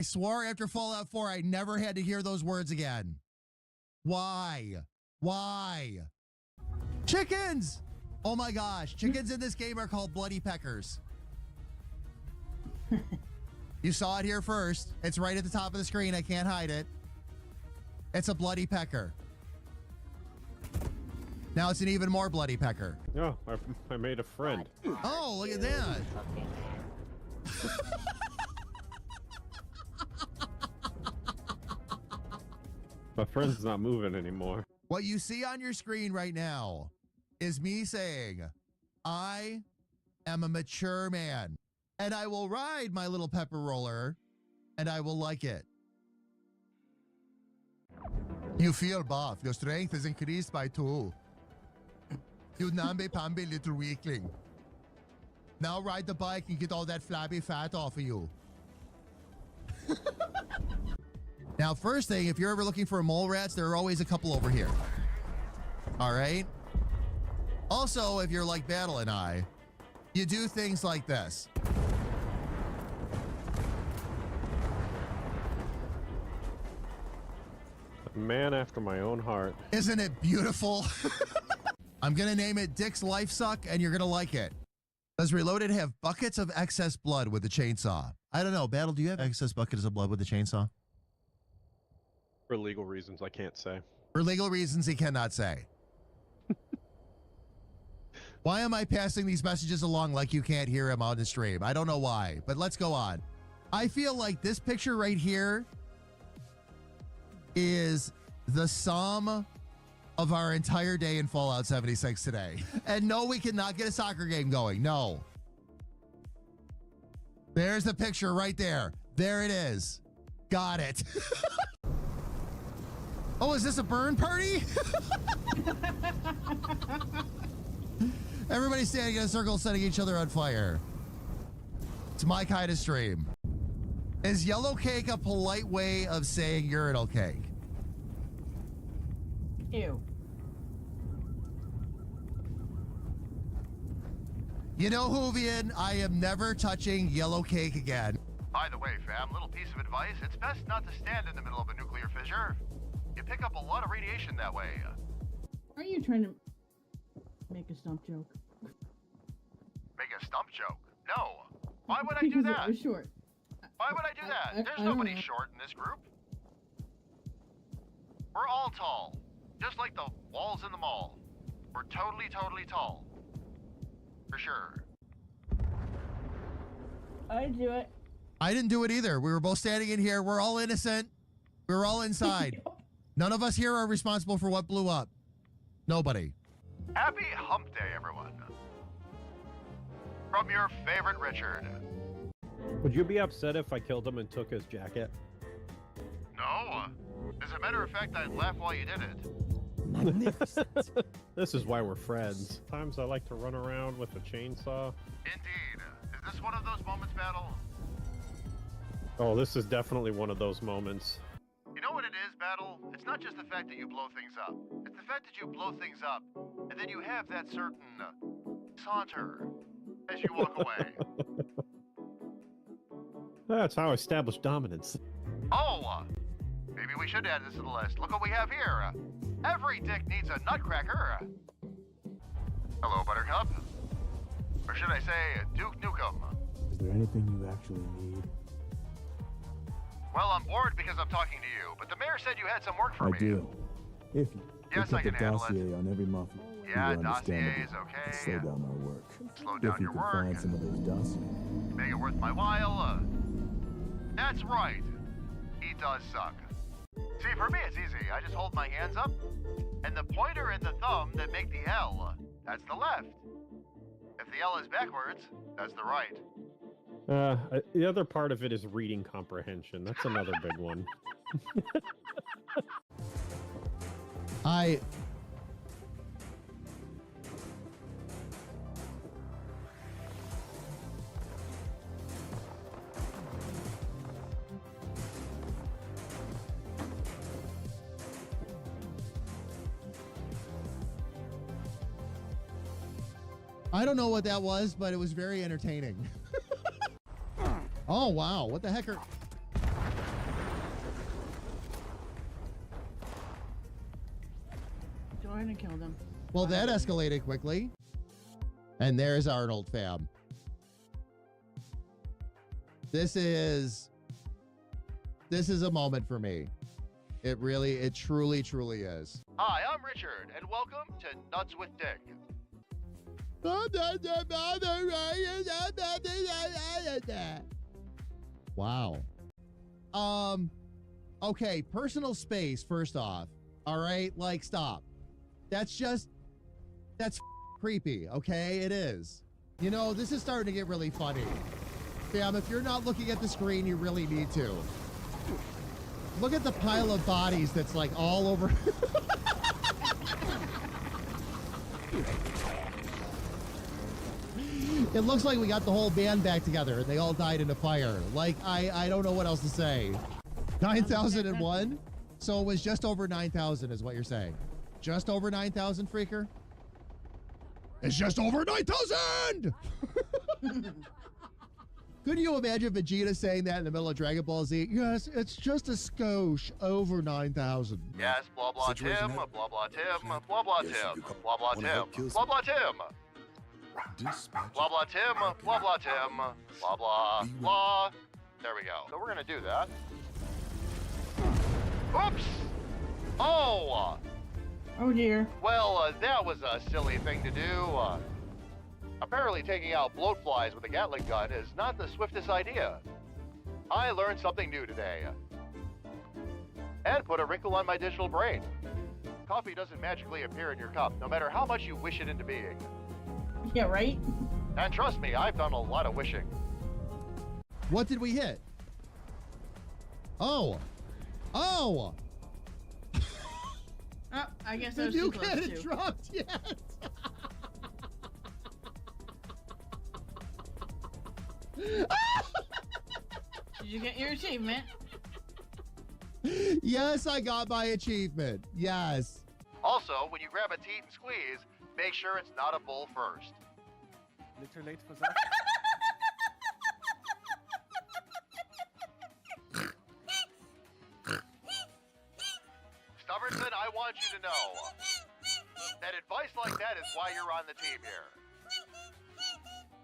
I swore after Fallout 4 I never had to hear those words again. Why? Why? Chickens! Oh my gosh, chickens in this game are called bloody peckers. You saw it here first. It's right at the top of the screen. I can't hide it. It's a bloody pecker. Now it's an even more bloody pecker. Oh, I made a friend. Oh, look at that. My friend's not moving anymore. What you see on your screen right now is me saying, I am a mature man and I will ride my little pepper roller and I will like it. You feel buff. Your strength is increased by 2. You namby-pamby little weakling. Now ride the bike and get all that flabby fat off of you. Now, first thing, if you're ever looking for mole rats, there are always a couple over here. All right? Also, if you're like Battle and I, you do things like this. A man after my own heart. Isn't it beautiful? I'm going to name it Dick's Life Suck, and you're going to like it. Does Reloaded have buckets of excess blood with the chainsaw? I don't know. Battle, do you have excess buckets of blood with the chainsaw? For legal reasons, I can't say. For legal reasons, he cannot say. Why am I passing these messages along like you can't hear him on the stream? I don't know why, but let's go on. I feel like this picture right here is the sum of our entire day in Fallout 76 today. And no, we cannot get a soccer game going. No. There's the picture right there. There it is. Got it. Oh, is this a burn party? Everybody standing in a circle setting each other on fire. It's my kind of stream. Is yellow cake a polite way of saying urinal cake? Ew. You know, Hoovian, I am never touching yellow cake again. By the way, fam, little piece of advice. It's best not to stand in the middle of a nuclear fissure. You pick up a lot of radiation that way. Are you trying to make a stump joke? Make a stump joke? No. Why would I do that? It was short. Why would I do that? There's nobody short in this group. We're all tall. Just like the walls in the mall. We're totally, totally tall. For sure. I didn't do it. I didn't do it either. We were both standing in here. We're all innocent. We were all inside. None of us here are responsible for what blew up. Nobody. Happy hump day, everyone. From your favorite Richard. Would you be upset if I killed him and took his jacket? No. As a matter of fact, I'd laugh while you did it. Magnificent. This is why we're friends. Sometimes I like to run around with a chainsaw. Indeed. Is this one of those moments, Battle? Oh, this is definitely one of those moments. You know what it is, Battle? It's not just the fact that you blow things up. It's the fact that you blow things up, and then you have that certain saunter as you walk away. That's how I establish dominance. Oh, maybe we should add this to the list. Look what we have here. Every dick needs a nutcracker. Hello, Buttercup. Or should I say, Duke Nukem. Is there anything you actually need? Well, I'm bored because I'm talking to you, but the mayor said you had some work for me. I do. If you Yes, look I at can the handle dossier it. on every muffin, Yeah, you will understand dossier is that okay. Slow down our work. Slow down if you your can work. find some of those dossiers. Make it worth my while. That's right. He does suck. See, for me, it's easy. I just hold my hands up, and the pointer and the thumb that make the L, that's the left. If the L is backwards, that's the right. The other part of it is reading comprehension. That's another big one. I don't know what that was, but it was very entertaining. Oh, wow. What the heck are... Go ahead and kill them. Well, that escalated quickly. And there's Arnold, fam. This is a moment for me. It truly is. Hi, I'm Richard, and welcome to Nuts with Dick. Wow. Okay, personal space, first off. All right, like, stop. That's creepy, okay? It is. You know, this is starting to get really funny. Fam, if you're not looking at the screen, you really need to. Look at the pile of bodies that's like all over. It looks like we got the whole band back together and they all died in a fire. Like, I don't know what else to say. 9,001? So it was just over 9,000 is what you're saying. Just over 9,000, Freaker? It's just over 9,000! Couldn't you imagine Vegeta saying that in the middle of Dragon Ball Z? Yes, it's just a skosh over 9,000. Yes, blah blah Tim, Situation blah at- blah Tim, blah blah Yes, Tim, you can- blah blah wanna help Tim, kill blah blah Tim, Dispatch. blah blah Tim, blah blah Tim, blah blah Be blah. There we go. So we're gonna do that. Oops! Oh! Oh dear. Well, that was a silly thing to do. Apparently taking out bloatflies with a Gatling gun is not the swiftest idea. I learned something new today. And put a wrinkle on my digital brain. Coffee doesn't magically appear in your cup, no matter how much you wish it into being. Yeah, right? And trust me, I've done a lot of wishing. What did we hit? Oh! Oh! Oh, I guess The that was too nuke close hadn't too. dropped yet! Did you get your achievement? Yes, I got my achievement. Yes. Also, when you grab a teat and squeeze, make sure it's not a bull first. Little late for that. Stubbornson, I want you to know that advice like that is why you're on the team here.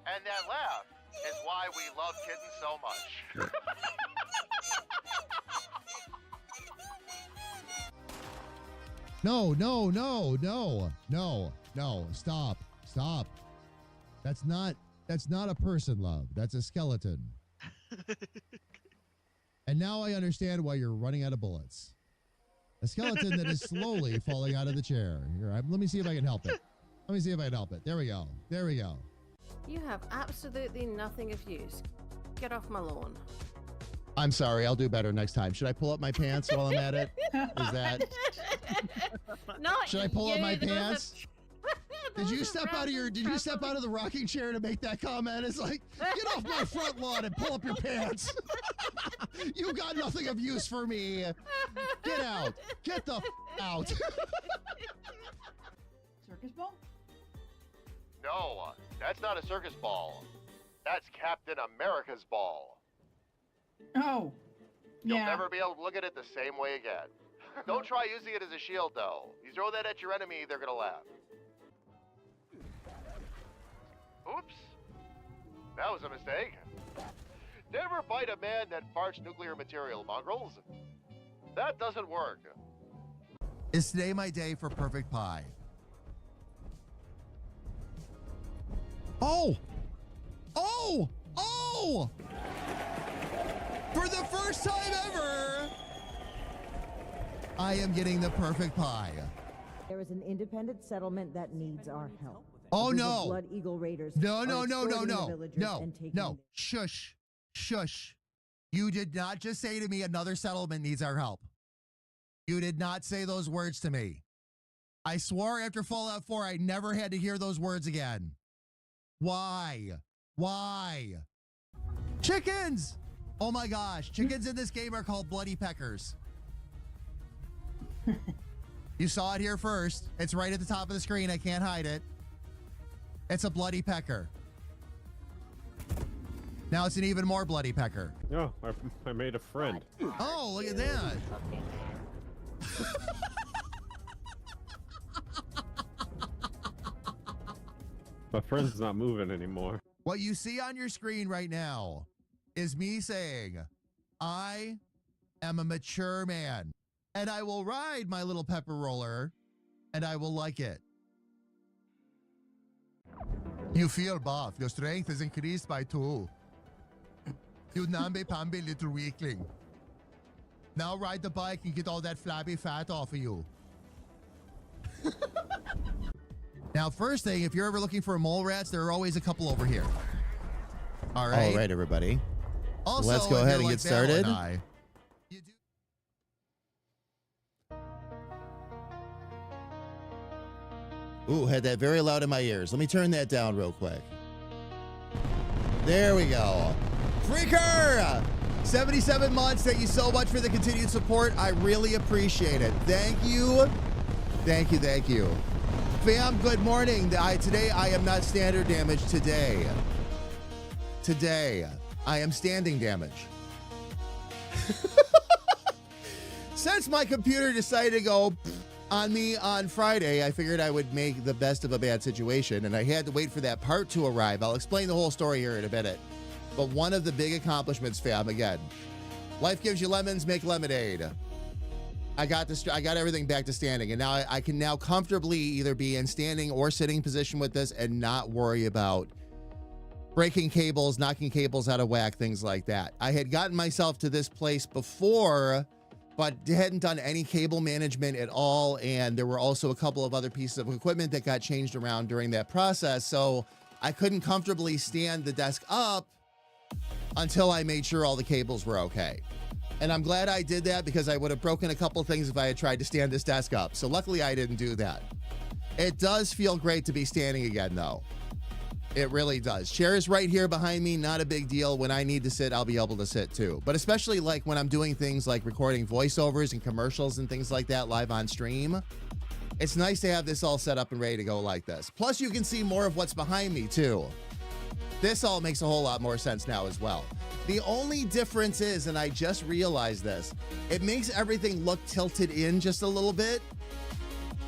And that laugh is why we love kittens so much. No, no, no, no, no, no. Stop. Stop. That's not a person, love. That's a skeleton. And now I understand why you're running out of bullets. A skeleton that is slowly falling out of the chair. Here, let me see if I can help it. Let me see if I can help it. There we go. There we go. You have absolutely nothing of use. Get off my lawn. I'm sorry. I'll do better next time. Should I pull up my pants while I'm at it? Is that... Not Should I pull up you, my those are- pants? Did you those are step out of your? random Did you step travel- out of the rocking chair to make that comment? It's like, get off my front lawn and pull up your pants. You got nothing of use for me. Get out. Get the out. Circus ball? No, that's not a circus ball. That's Captain America's ball. Oh. You'll Yeah. never be able to look at it the same way again. Don't try using it as a shield, though. You throw that at your enemy, they're gonna laugh. Oops. That was a mistake. Never fight a man that farts nuclear material, mongrels. That doesn't work. Is today my day for perfect pie? Oh! Oh! Oh! For the first time ever, I am getting the perfect pie. There is an independent settlement that needs our help. Oh, A group of no. Blood Eagle Raiders. No, are no, no, no, exploiting the no, villagers no, and taking no. their- Shush. Shush. You did not just say to me another settlement needs our help. You did not say those words to me. I swore after Fallout 4 I never had to hear those words again. Why? Why? Chickens! Oh my gosh, chickens in this game are called bloody peckers. You saw it here first. It's right at the top of the screen. I can't hide it. It's a bloody pecker. Now it's an even more bloody pecker. Oh, I made a friend. Oh, look at that. My friend's not moving anymore. What you see on your screen right now is me saying, I am a mature man and I will ride my little pepper roller and I will like it. You feel buff. Your strength is increased by 2. You namby-pamby little weakling. Now ride the bike and get all that flabby fat off of you. Now, first thing, if you're ever looking for mole rats, there are always a couple over here. All right. All right, everybody. Also, Let's go if ahead you're and like get started. Val and I, you do- Ooh, had that very loud in my ears. Let me turn that down real quick. There we go. Freaker! 77 months. Thank you so much for the continued support. I really appreciate it. Thank you. Thank you. Thank you. Fam, good morning. Today, I am not standard damage today. Today, I am standing damage. Since my computer decided to go on me on Friday, I figured I would make the best of a bad situation, and I had to wait for that part to arrive. I'll explain the whole story here in a minute. But one of the big accomplishments, fam, again, life gives you lemons, make lemonade. I got everything back to standing, and now I can now comfortably either be in standing or sitting position with this and not worry about breaking cables, knocking cables out of whack, things like that. I had gotten myself to this place before, but hadn't done any cable management at all, and there were also a couple of other pieces of equipment that got changed around during that process, so I couldn't comfortably stand the desk up until I made sure all the cables were okay. And I'm glad I did that because I would have broken a couple things if I had tried to stand this desk up. So luckily I didn't do that. It does feel great to be standing again, though. It really does. Chair is right here behind me. Not a big deal. When I need to sit, I'll be able to sit too. But especially like when I'm doing things like recording voiceovers and commercials and things like that live on stream, it's nice to have this all set up and ready to go like this. Plus you can see more of what's behind me too. This all makes a whole lot more sense now as well. The only difference is, and I just realized this, it makes everything look tilted in just a little bit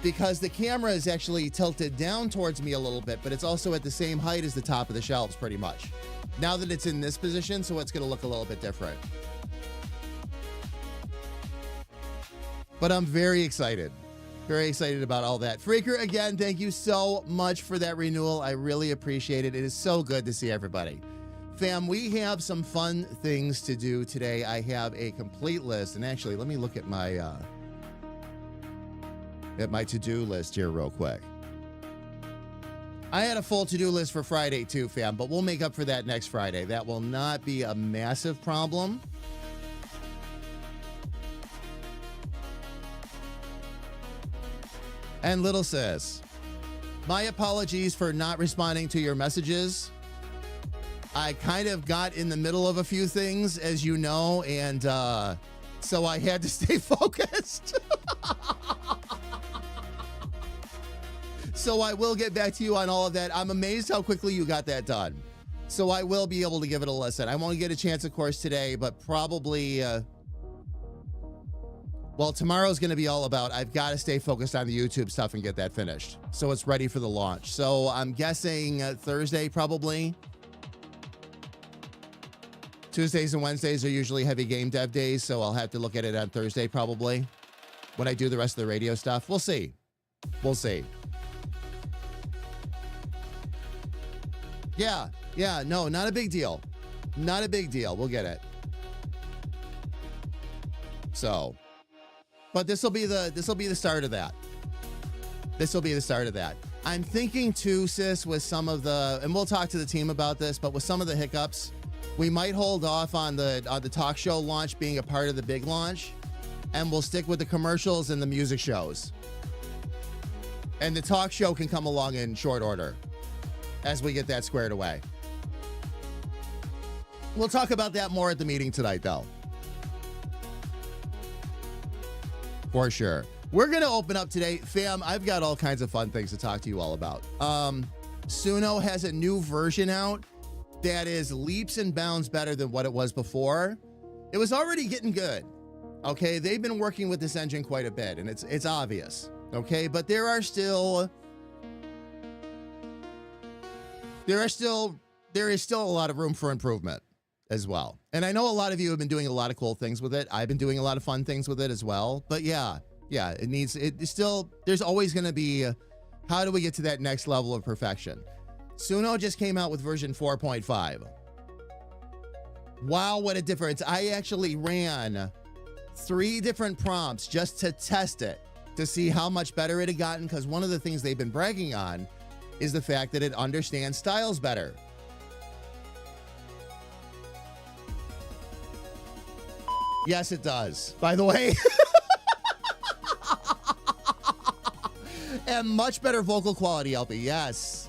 because the camera is actually tilted down towards me a little bit, but it's also at the same height as the top of the shelves pretty much. Now that it's in this position, so it's going to look a little bit different. But I'm very excited. Very excited about all that. Freaker, again, thank you so much for that renewal. I really appreciate it. It is so good to see everybody. Fam, we have some fun things to do today. I have a complete list. And actually, let me look at my to-do list here real quick. I had a full to-do list for Friday too, fam, but we'll make up for that next Friday. That will not be a massive problem. And little sis, my apologies for not responding to your messages. I kind of got in the middle of a few things, as you know, and so I had to stay focused. So I will get back to you on all of that. I'm amazed how quickly you got that done. So I will be able to give it a listen. I won't get a chance, of course, today, but probably... well, tomorrow's going to be all about, I've got to stay focused on the YouTube stuff and get that finished. So it's ready for the launch. So I'm guessing Thursday, probably. Tuesdays and Wednesdays are usually heavy game dev days, so I'll have to look at it on Thursday, probably, when I do the rest of the radio stuff. We'll see. We'll see. Yeah, no, not a big deal. Not a big deal. We'll get it. So... but this will be the start of that. This will be the start of that. I'm thinking too, sis, with some of the, and we'll talk to the team about this, but with some of the hiccups, we might hold off on the talk show launch being a part of the big launch, and we'll stick with the commercials and the music shows. And the talk show can come along in short order as we get that squared away. We'll talk about that more at the meeting tonight, though. For sure. We're going to open up today. Fam, I've got all kinds of fun things to talk to you all about. Suno has a new version out that is leaps and bounds better than what it was before. It was already getting good. Okay, they've been working with this engine quite a bit, and it's obvious. Okay, but there are still there is still a lot of room for improvement as well. And I know a lot of you have been doing a lot of cool things with it. I've been doing a lot of fun things with it as well. But yeah, it's still, there's always going to be, how do we get to that next level of perfection? Suno just came out with version 4.5. Wow, what a difference. I actually ran 3 different prompts just to test it, to see how much better it had gotten, because one of the things they've been bragging on is the fact that it understands styles better. Yes, it does, by the way. And much better vocal quality, LP. Yes.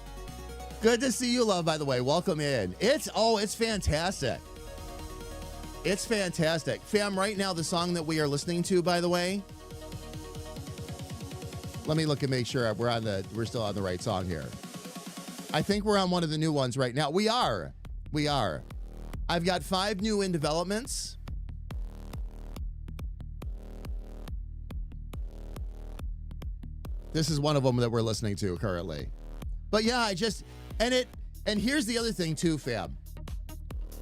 Good to see you, love, by the way. Welcome in. It's fantastic. It's fantastic. Fam, right now, the song that we are listening to, by the way, let me look and make sure we're still on the right song here. I think we're on one of the new ones right now. We are. I've got 5 new in developments. This is one of them that we're listening to currently. But yeah, and here's the other thing too, fam.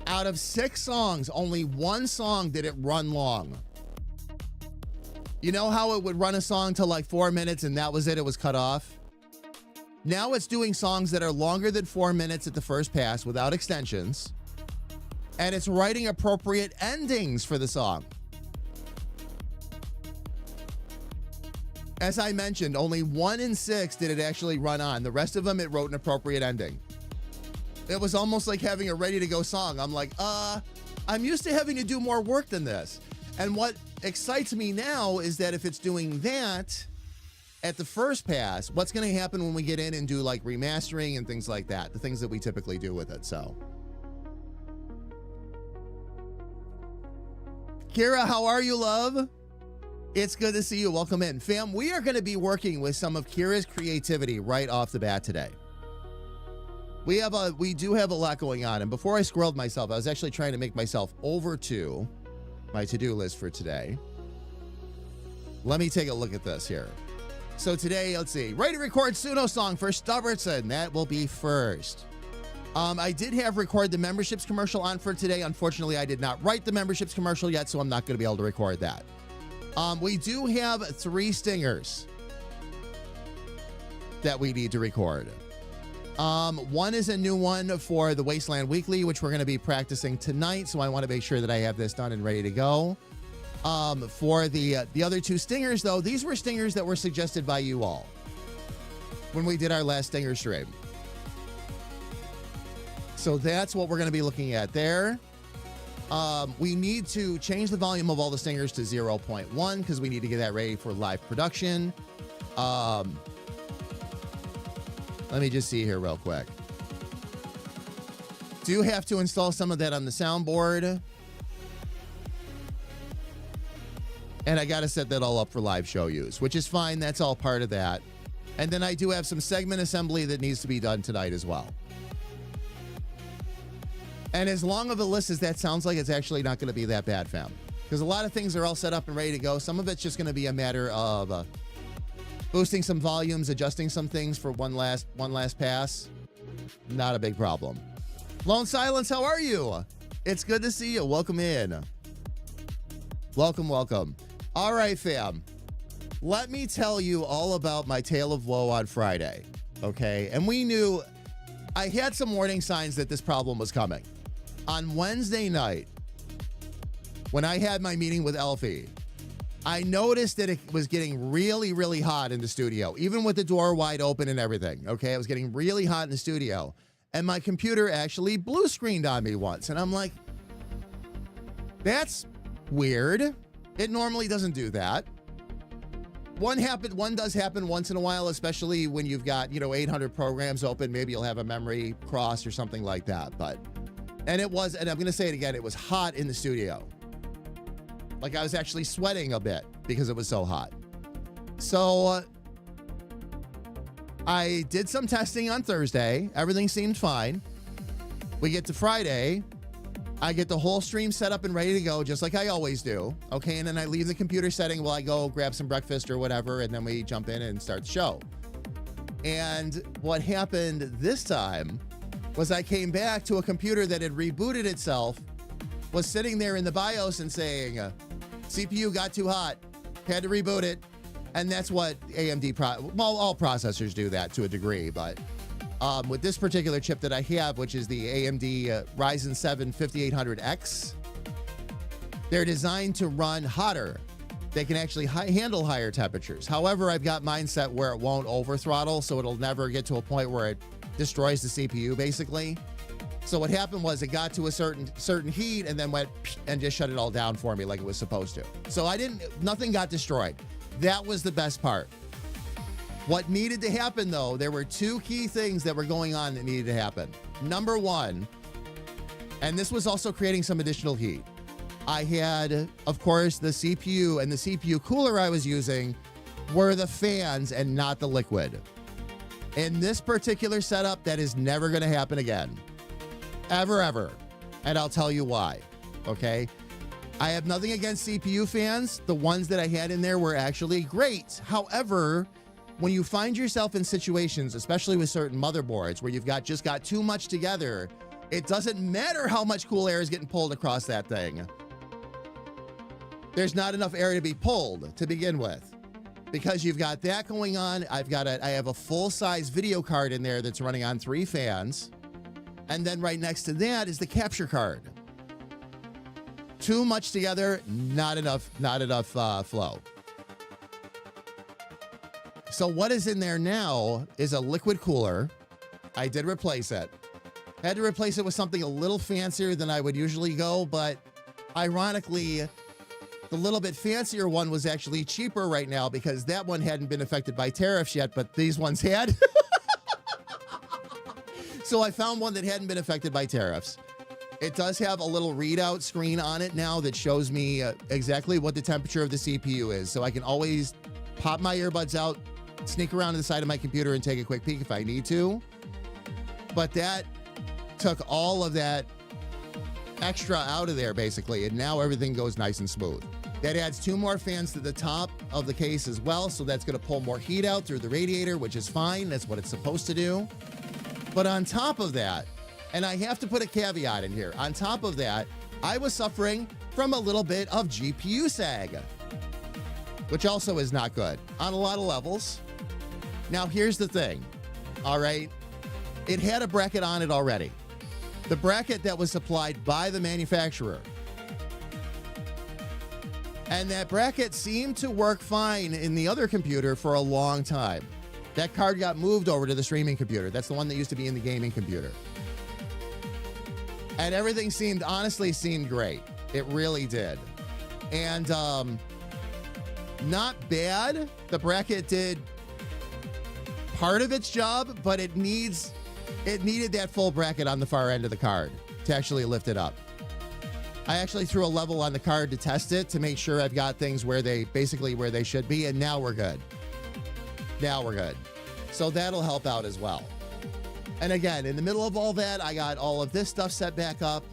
Out of 6 songs, only 1 song did it run long. You know how it would run a song to like 4 minutes and that was it was cut off? Now it's doing songs that are longer than 4 minutes at the first pass without extensions. And it's writing appropriate endings for the song. As I mentioned, only 1 in 6 did it actually run on. The rest of them, it wrote an appropriate ending. It was almost like having a ready-to-go song. I'm like, I'm used to having to do more work than this. And what excites me now is that if it's doing that at the first pass, what's going to happen when we get in and do like remastering and things like that, the things that we typically do with it. So, Kira, how are you, love? It's good to see you. Welcome in. Fam, we are going to be working with some of Kira's creativity right off the bat today. We do have a lot going on. And before I squirreled myself, I was actually trying to make myself over to my to-do list for today. Let me take a look at this here. So today, let's see. Ready to record Suno song for Stubbertson. That will be first. I did have record the memberships commercial on for today. Unfortunately, I did not write the memberships commercial yet, so I'm not going to be able to record that. We do have 3 stingers that we need to record. One is a new one for the Wasteland Weekly, which we're going to be practicing tonight, so I want to make sure that I have this done and ready to go. For the other 2 stingers, though, these were stingers that were suggested by you all when we did our last stinger stream. So that's what we're going to be looking at there. We need to change the volume of all the stingers to 0.1 because we need to get that ready for live production. Let me just see here real quick. Do have to install some of that on the soundboard. And I got to set that all up for live show use, which is fine. That's all part of that. And then I do have some segment assembly that needs to be done tonight as well. And as long of a list as that sounds like, it's actually not going to be that bad, fam. Because a lot of things are all set up and ready to go. Some of it's just going to be a matter of boosting some volumes, adjusting some things for one last pass. Not a big problem. Lone Silence, how are you? It's good to see you. Welcome in. Welcome. All right, fam. Let me tell you all about my tale of woe on Friday. Okay? And we knew I had some warning signs that this problem was coming. On Wednesday night, when I had my meeting with Elfie, I noticed that it was getting really, really hot in the studio, even with the door wide open and everything. Okay, it was getting really hot in the studio. And my computer actually blue screened on me once. And I'm like, that's weird. It normally doesn't do that. One does happen once in a while, especially when you've got, 800 programs open. Maybe you'll have a memory cross or something like that. And I'm going to say it again, it was hot in the studio. Like I was actually sweating a bit because it was so hot. So I did some testing on Thursday. Everything seemed fine. We get to Friday. I get the whole stream set up and ready to go, just like I always do. Okay, and then I leave the computer setting while I go grab some breakfast or whatever, and then we jump in and start the show. And what happened this time was I came back to a computer that had rebooted itself, was sitting there in the BIOS and saying, CPU got too hot, had to reboot it. And that's what AMD, all processors do that to a degree, but with this particular chip that I have, which is the AMD Ryzen 7 5800X, they're designed to run hotter. They can actually handle higher temperatures. However, I've got mine set where it won't over throttle, so it'll never get to a point where it destroys the CPU, basically. So what happened was it got to a certain heat and then went and just shut it all down for me like it was supposed to. So nothing got destroyed. That was the best part. What needed to happen, though, there were two key things that were going on that needed to happen. Number one, and this was also creating some additional heat. I had, of course, the CPU, and the CPU cooler I was using were the fans and not the liquid. In this particular setup, that is never going to happen again. Ever, ever. And I'll tell you why. Okay? I have nothing against CPU fans. The ones that I had in there were actually great. However, when you find yourself in situations, especially with certain motherboards, where you've just got too much together, it doesn't matter how much cool air is getting pulled across that thing. There's not enough air to be pulled to begin with. Because you've got that going on. I have a full-size video card in there that's running on 3 fans. And then right next to that is the capture card. Too much together, not enough flow. So what is in there now is a liquid cooler. I did replace it. Had to replace it with something a little fancier than I would usually go, but ironically, the little bit fancier one was actually cheaper right now because that one hadn't been affected by tariffs yet, but these ones had. So I found one that hadn't been affected by tariffs. It does have a little readout screen on it now that shows me exactly what the temperature of the CPU is. So I can always pop my earbuds out, sneak around to the side of my computer and take a quick peek if I need to. But that took all of that extra out of there basically, and now everything goes nice and smooth. That adds 2 more fans to the top of the case as well, so that's going to pull more heat out through the radiator, which is fine. That's what it's supposed to do. But on top of that, and I have to put a caveat in here, on top of that, I was suffering from a little bit of GPU sag, which also is not good on a lot of levels. Now, here's the thing, all right? It had a bracket on it already. The bracket that was supplied by the manufacturer. And that bracket seemed to work fine in the other computer for a long time. That card got moved over to the streaming computer. That's the one that used to be in the gaming computer. And everything honestly seemed great. It really did. And not bad. The bracket did part of its job, but it needed that full bracket on the far end of the card to actually lift it up. I actually threw a level on the card to test it to make sure I've got things where they should be, and now we're good. Now we're good. So that'll help out as well. And again, in the middle of all that, I got all of this stuff set back up.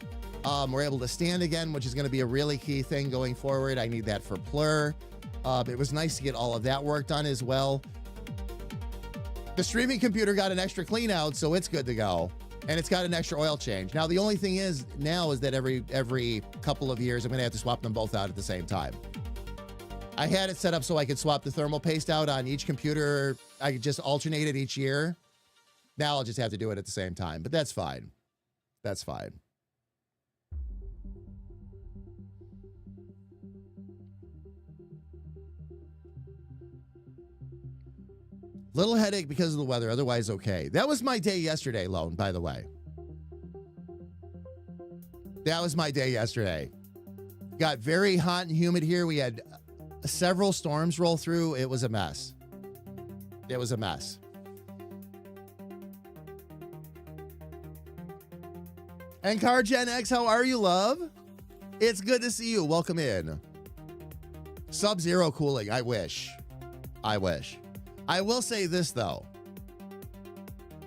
We're able to stand again, which is going to be a really key thing going forward. I need that for Plur. It was nice to get all of that work done as well. The streaming computer got an extra clean out, so it's good to go. And it's got an extra oil change. Now, the only thing is that every couple of years, I'm going to have to swap them both out at the same time. I had it set up so I could swap the thermal paste out on each computer. I could just alternate it each year. Now I'll just have to do it at the same time, but that's fine. That's fine. Little headache because of the weather, otherwise okay. That was my day yesterday, Lone, by the way. That was my day yesterday. Got very hot and humid here. We had several storms roll through. It was a mess. It was a mess. And CarGen X, how are you, love? It's good to see you. Welcome in. Sub-zero cooling. I wish. I wish. I will say this, though.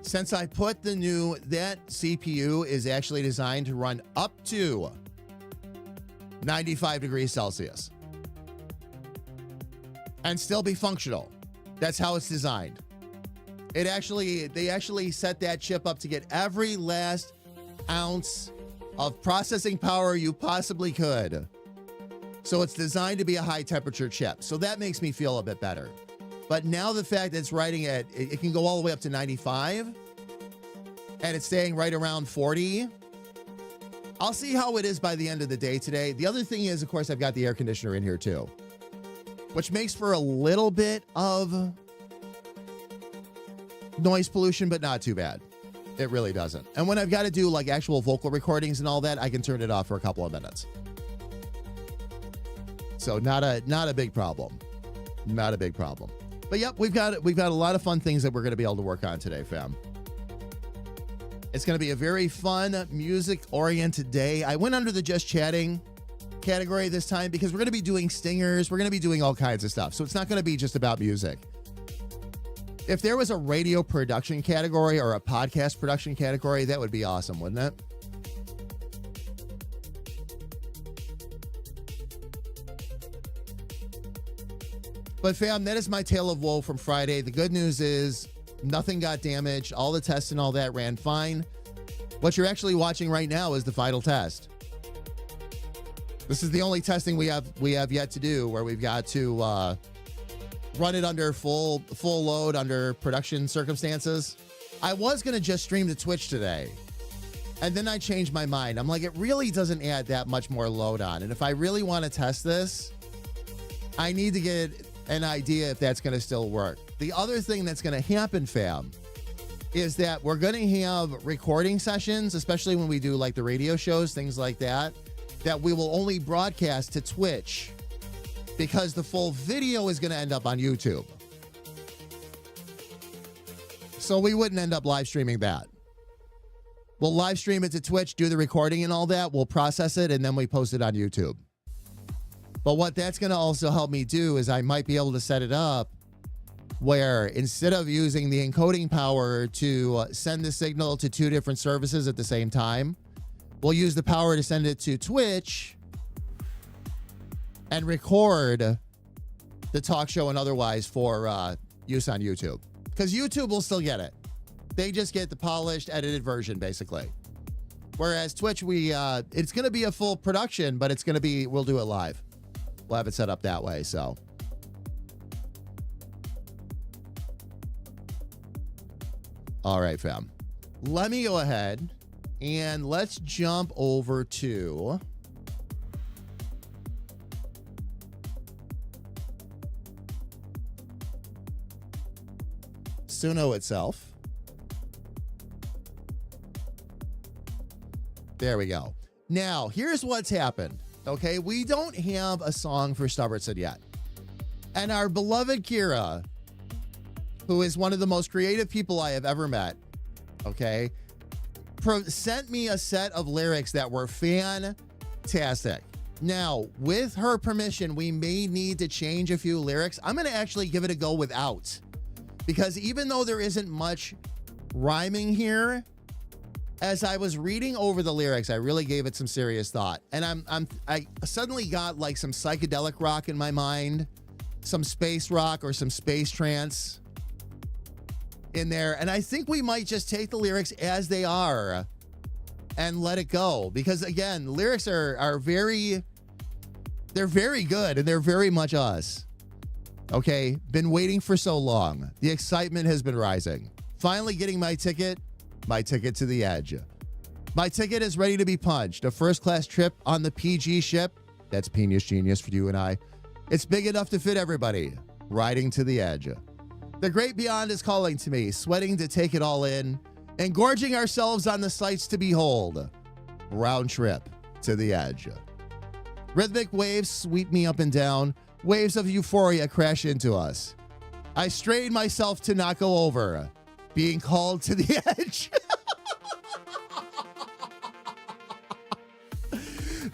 Since I put that CPU is actually designed to run up to 95 degrees Celsius and still be functional. That's how it's designed. They actually set that chip up to get every last ounce of processing power you possibly could. So it's designed to be a high temperature chip. So that makes me feel a bit better. But now the fact that it's writing at, it can go all the way up to 95 and it's staying right around 40. I'll see how it is by the end of the day today. The other thing is, of course, I've got the air conditioner in here too, which makes for a little bit of noise pollution, but not too bad. It really doesn't. And when I've got to do like actual vocal recordings and all that, I can turn it off for a couple of minutes. So not a big problem. Not a big problem. But yep, we've got a lot of fun things that we're going to be able to work on today, fam. It's going to be a very fun music-oriented day. I went under the just chatting category this time because we're going to be doing stingers. We're going to be doing all kinds of stuff. So it's not going to be just about music. If there was a radio production category or a podcast production category, that would be awesome, wouldn't it? But fam, that is my tale of woe from Friday. The good news is nothing got damaged. All the tests and all that ran fine. What you're actually watching right now is the final test. This is the only testing we have yet to do where we've got to run it under full load under production circumstances. I was going to just stream to Twitch today. And then I changed my mind. I'm like, it really doesn't add that much more load on. And if I really want to test this, I need to get an idea if that's going to still work. The other thing that's going to happen, fam, is that we're going to have recording sessions, especially when we do like the radio shows, things like that, that we will only broadcast to Twitch because the full video is going to end up on YouTube. So we wouldn't end up live streaming that. We'll live stream it to Twitch, do the recording and all that. We'll process it, and then we post it on YouTube. But what that's going to also help me do is I might be able to set it up where instead of using the encoding power to send the signal to two different services at the same time, we'll use the power to send it to Twitch and record the talk show and otherwise for use on YouTube. Because YouTube will still get it. They just get the polished, edited version, basically. Whereas Twitch, it's going to be a full production, but we'll do it live. We'll have it set up that way, so. All right, fam. Let me go ahead and let's jump over to Suno itself. There we go. Now, here's what's happened. Okay, we don't have a song for Stubbertson yet. And our beloved Kira, who is one of the most creative people I have ever met, okay, sent me a set of lyrics that were fantastic. Now, with her permission, we may need to change a few lyrics. I'm going to actually give it a go without. Because even though there isn't much rhyming here, as I was reading over the lyrics, I really gave it some serious thought. And I suddenly got like some psychedelic rock in my mind, some space rock or some space trance in there. And I think we might just take the lyrics as they are and let it go. Because again, lyrics they're very good and they're very much us. Okay, been waiting for so long. The excitement has been rising. Finally getting my ticket to the edge. My ticket is ready to be punched. A first-class trip on the PG ship. That's Penis Genius for you and I. It's big enough to fit everybody. Riding to the edge. The great beyond is calling to me, sweating to take it all in, engorging ourselves on the sights to behold. Round trip to the edge. Rhythmic waves sweep me up and down. Waves of euphoria crash into us. I strain myself to not go over. Being called to the edge.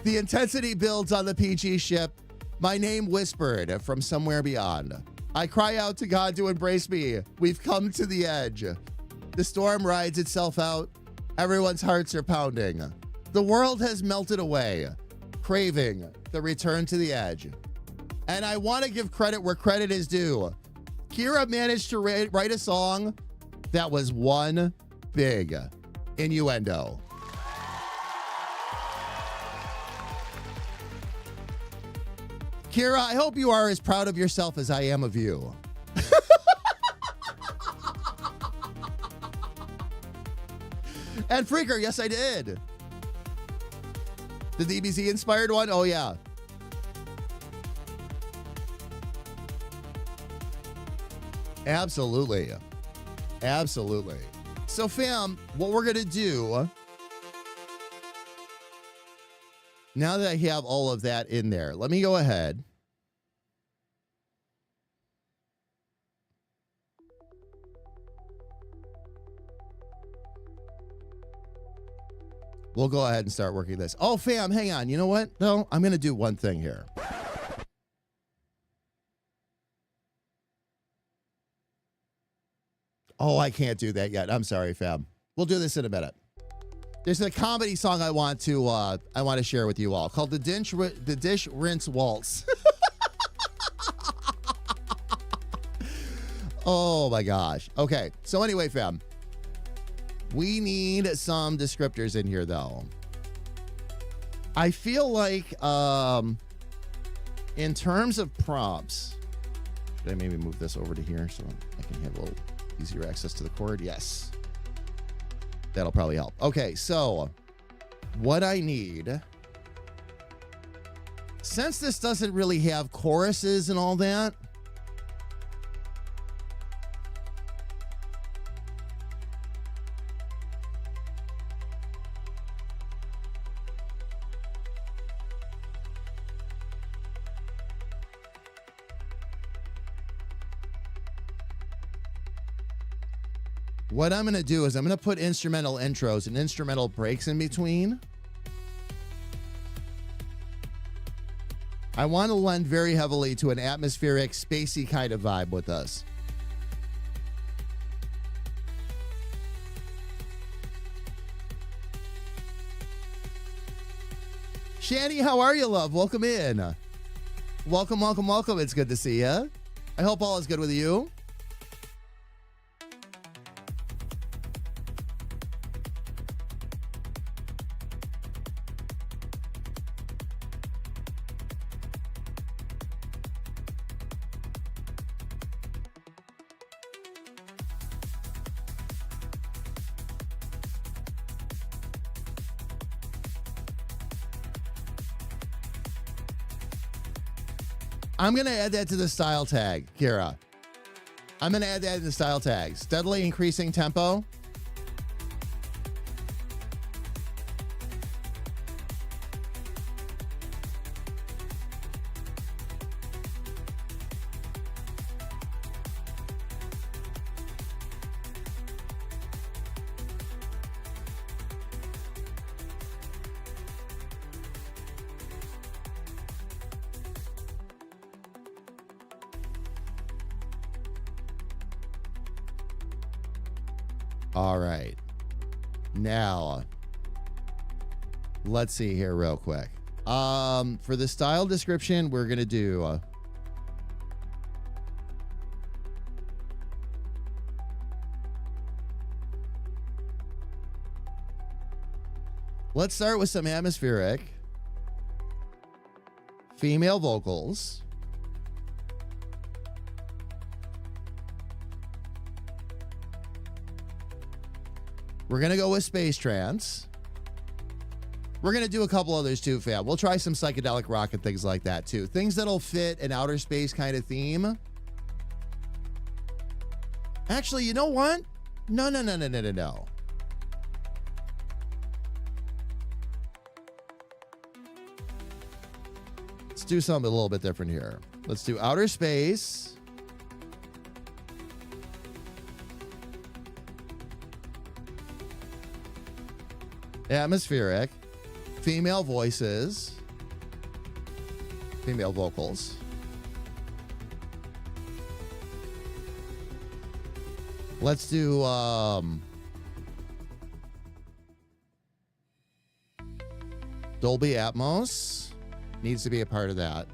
The intensity builds on the PG ship. My name whispered from somewhere beyond. I cry out to God to embrace me. We've come to the edge. The storm rides itself out. Everyone's hearts are pounding. The world has melted away, craving the return to the edge. And I want to give credit where credit is due. Kira managed to write a song That was one big innuendo. Kira, I hope you are as proud of yourself as I am of you. And Freaker, yes, I did. The DBZ inspired one? Oh, yeah. Absolutely. Absolutely. So, fam, what we're going to do, now that I have all of that in there, let me go ahead. We'll go ahead and start working this. Oh, fam, hang on. You know what? No, I'm going to do one thing here. Oh, I can't do that yet. I'm sorry, fam. We'll do this in a minute. There's a comedy song I want to share with you all called the Dish Rinse Waltz. Oh my gosh. Okay. So anyway, fam, we need some descriptors in here though. I feel like in terms of prompts, should I maybe move this over to here so I can have a little easier access to the cord? Yes. That'll probably help. Okay, so what I need, since this doesn't really have choruses and all that, what I'm going to do is I'm going to put instrumental intros and instrumental breaks in between. I want to lend very heavily to an atmospheric, spacey kind of vibe with us. Shani, how are you, love? Welcome in. Welcome, welcome, welcome. It's good to see you. I hope all is good with you. I'm going to add that to the style tag, Kira. I'm going to add that in the style tag. Steadily increasing tempo. All right. Now, let's see here real quick. For the style description, we're going to do let's start with some atmospheric female vocals. We're going to go with space trance. We're going to do a couple others too, fam. We'll try some psychedelic rock and things like that too. Things that'll fit an outer space kind of theme. Actually, you know what? No. Let's do something a little bit different here. Let's do outer space. Atmospheric, female voices, female vocals. Let's do Dolby Atmos. Needs to be a part of that.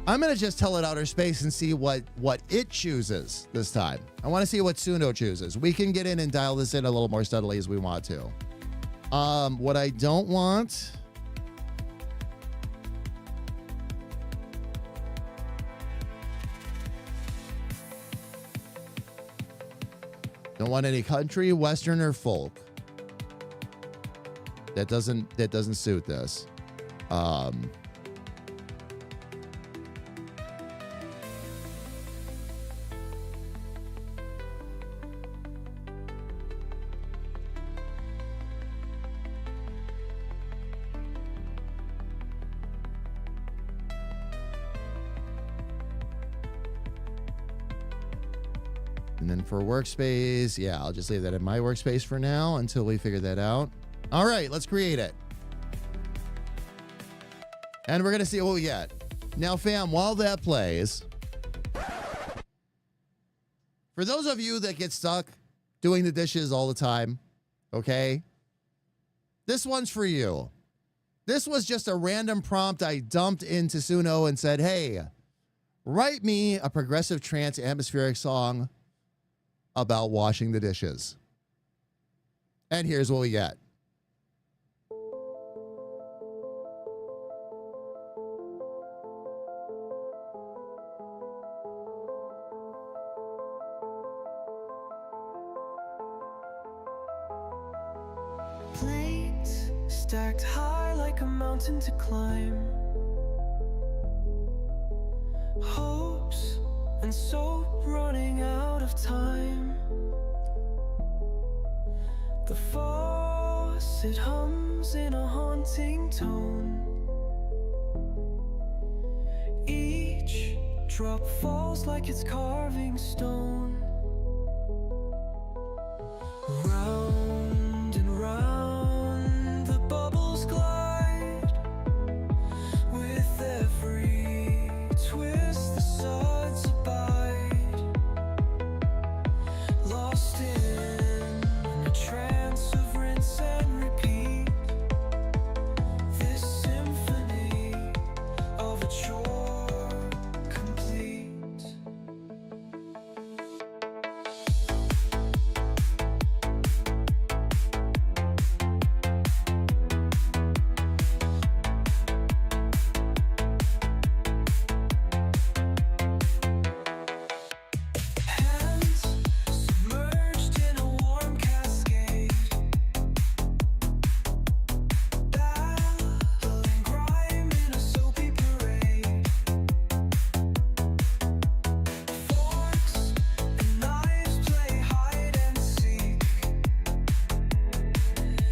I'm going to just tell it outer space and see what it chooses this time. I want to see what Suno chooses. We can get in and dial this in a little more steadily as we want to. What I don't want... Don't want any country, western, or folk. That doesn't suit this. And then for workspace, yeah, I'll just leave that in my workspace for now until we figure that out. All right, let's create it. And we're going to see what we get. Now, fam, while that plays, for those of you that get stuck doing the dishes all the time, okay, this one's for you. This was just a random prompt I dumped into Suno and said, hey, write me a progressive trance atmospheric song about washing the dishes. And here's what we get. Plates stacked high like a mountain to climb. Hopes and soap running out of time. The faucet hums in a haunting tone. Each drop falls like it's carving stone. Round and round the bubbles glide. With every twist the suds abide. Lost in a trance of rinse and repeat. This symphony of a chore complete. Hands submerged in a warm cascade. Battling grime in a soapy parade. Forks and knives play hide and seek.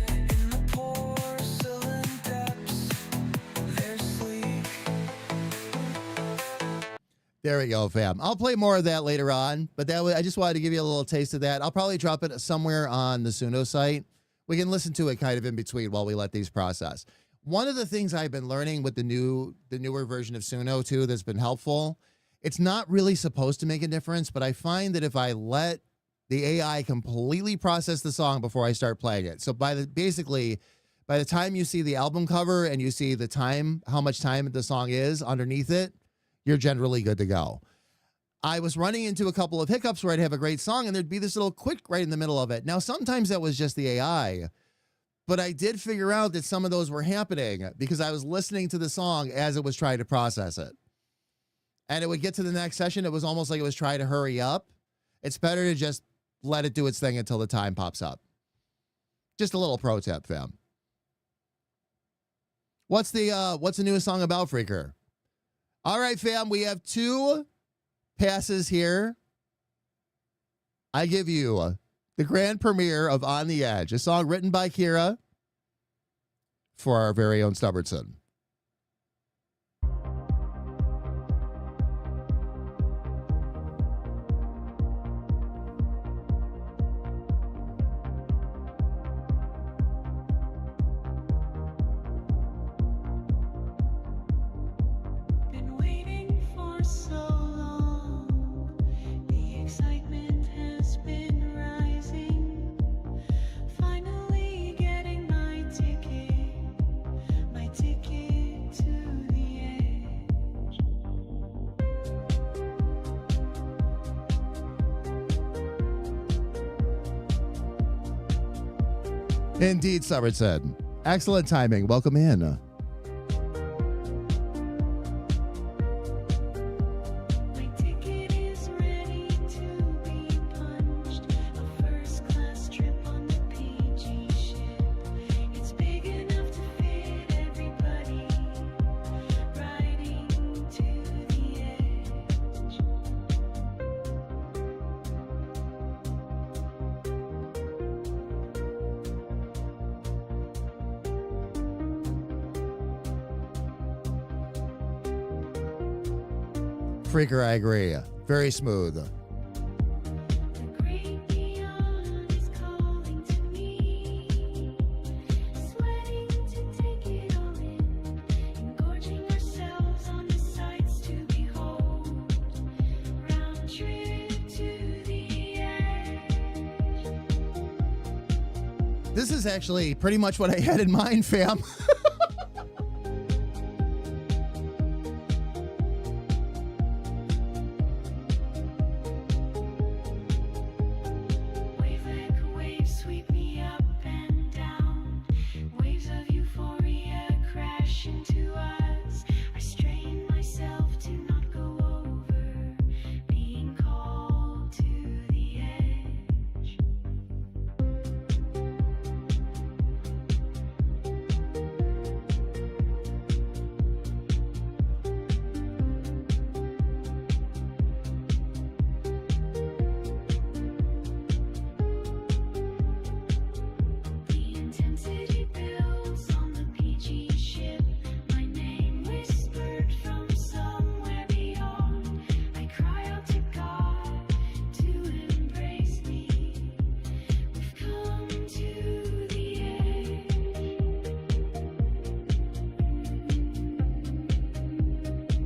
In the porcelain depths, they're sleek. There we go, fam. I'll play more of that later on, but that I just wanted to give you a little taste of that. I'll probably drop it somewhere on the Suno site. We can listen to it kind of in between while we let these process. One of the things I've been learning with the newer version of Suno too that's been helpful, it's not really supposed to make a difference, but I find that if I let the AI completely process the song before I start playing it. So by the time you see the album cover and you see the time, how much time the song is underneath it, you're generally good to go. I was running into a couple of hiccups where I'd have a great song and there'd be this little quick right in the middle of it. Now, sometimes that was just the AI, but I did figure out that some of those were happening because I was listening to the song as it was trying to process it. And it would get to the next session. It was almost like it was trying to hurry up. It's better to just let it do its thing until the time pops up. Just a little pro tip, fam. What's the newest song about, Freaker? All right, fam, we have 2 passes here. I give you the grand premiere of On the Edge, a song written by Kira for our very own Stubbertson. Been waiting for so long. The excitement has been rising. Finally getting my ticket Indeed, Somerset. Excellent timing. Welcome in. My ticket is ready to be punched. A first-class trip on the PG ship. It's big enough to fit everybody. Riding to the edge. Freaker, I agree. Very smooth. The great beyond is calling to me. Sweating to take it all in. Engorging ourselves on the sights to behold. Round trip to the edge. This is actually pretty much what I had in mind, fam. Wave like waves sweep me up and down. Waves of euphoria crash into us. I strain myself to not go over. Being called to the edge. The intensity builds on the PG ship. My name whispered from somewhere beyond. I cry out to God to embrace me. We've come to the edge.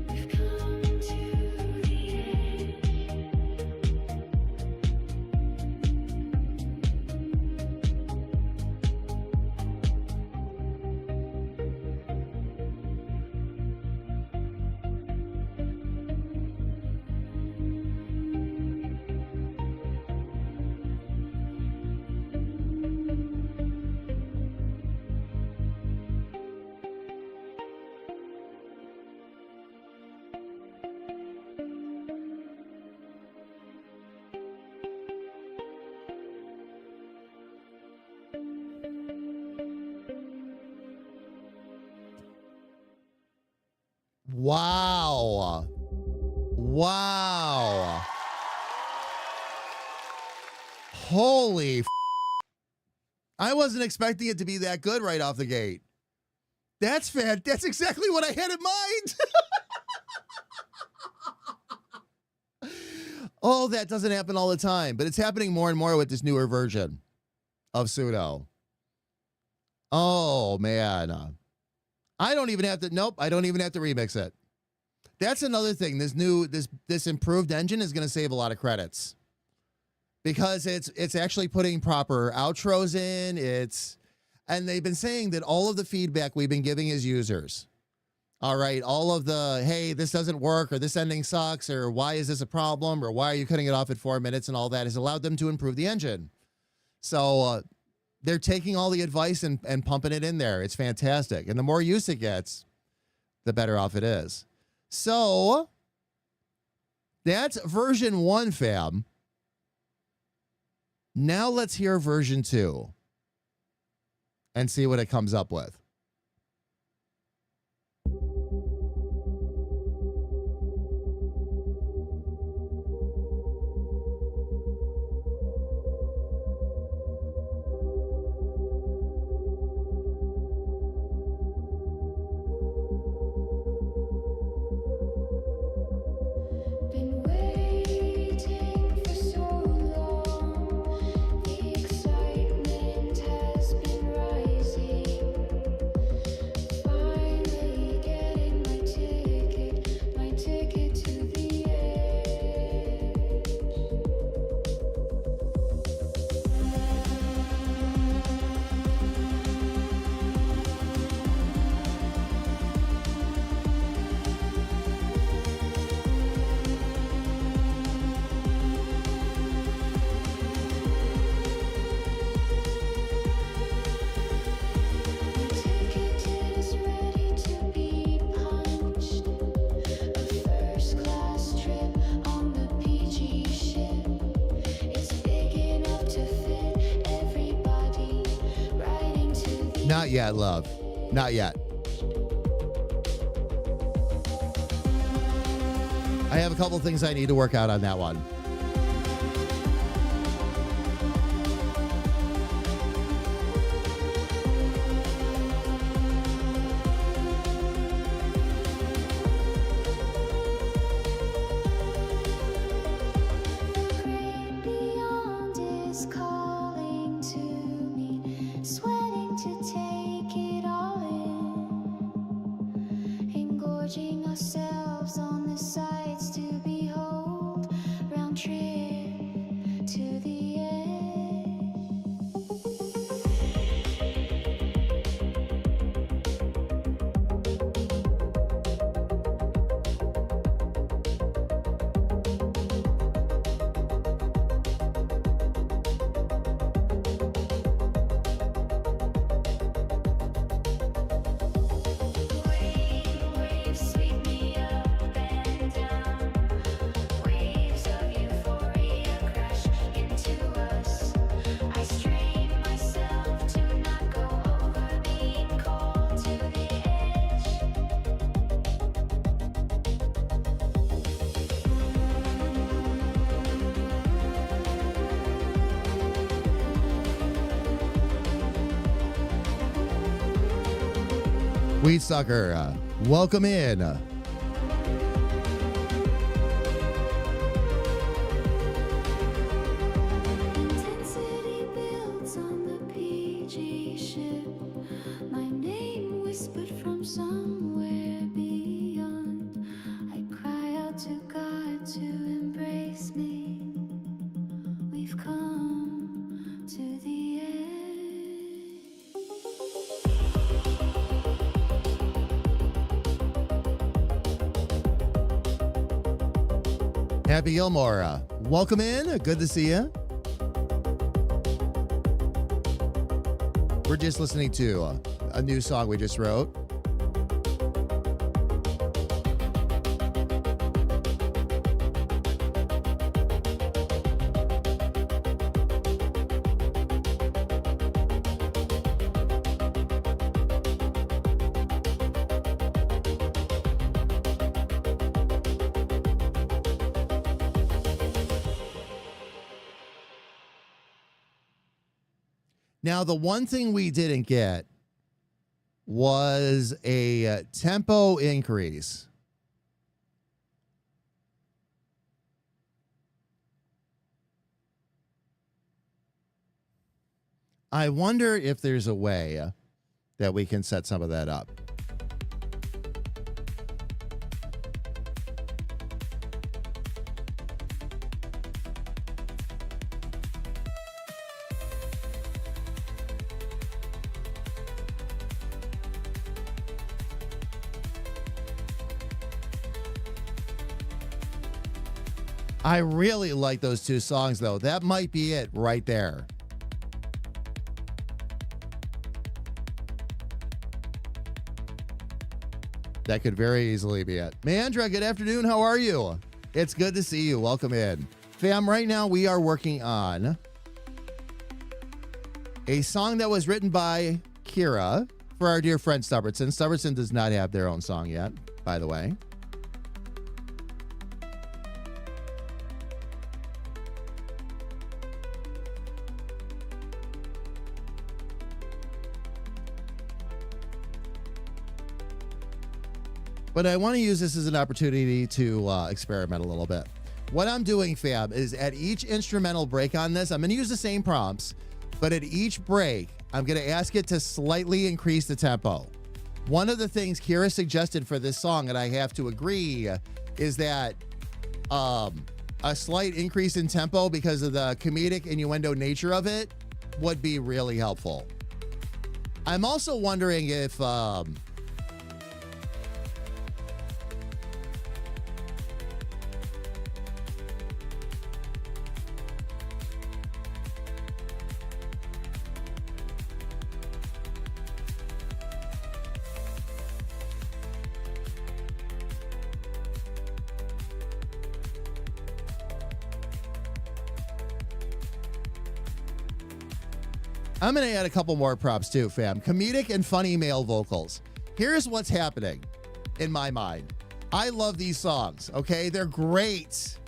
We've come to the edge. Wow. Wow. Holy I wasn't expecting it to be that good right off the gate. That's That's exactly what I had in mind. Oh, that doesn't happen all the time, but it's happening more and more with this newer version of Pseudo. Oh, man. I don't even have to, nope, I don't even have to remix it. That's another thing. This improved engine is going to save a lot of credits because it's actually putting proper outros in. And they've been saying that all of the feedback we've been giving as users, all right, all of the, hey, this doesn't work, or this ending sucks, or why is this a problem, or why are you cutting it off at 4 minutes, and all that has allowed them to improve the engine. So they're taking all the advice and pumping it in there. It's fantastic. And the more use it gets, the better off it is. So that's version 1, fam. Now let's hear version 2 and see what it comes up with. Been waiting for so long. The excitement has been rising. Not yet, love. Not yet. I have a couple things I need to work out on that one. Great beyond is calling to me, sweating to take it all in, engorging ourselves on the sights to behold, round trip to the edge. Waves sweep me up and down, waves of euphoria crash into us. I strain myself to not go over, being called to the edge. Weed Sucker, welcome in. Intensity builds on the PG ship. My name whispered from somewhere beyond. I cry out to God to embrace me. We've come to the Happy Gilmore, welcome in. Good to see you. We're just listening to a new song we just wrote. Now, the one thing we didn't get was a tempo increase. I wonder if there's a way that we can set some of that up. I really like those two songs, though. That might be it right there. That could very easily be it. Mandra, good afternoon. How are you? It's good to see you. Welcome in. Fam, right now we are working on a song that was written by Kira for our dear friend Stubbertson. Stubbertson does not have their own song yet, by the way. But I want to use this as an opportunity to experiment a little bit. What I'm doing, fam, is at each instrumental break on this, I'm going to use the same prompts, but at each break, I'm going to ask it to slightly increase the tempo. One of the things Kira suggested for this song, and I have to agree, is that a slight increase in tempo because of the comedic innuendo nature of it would be really helpful. I'm also wondering if... I'm going to add a couple more props too, fam. Comedic and funny male vocals. Here's what's happening in my mind. I love these songs, okay? They're great.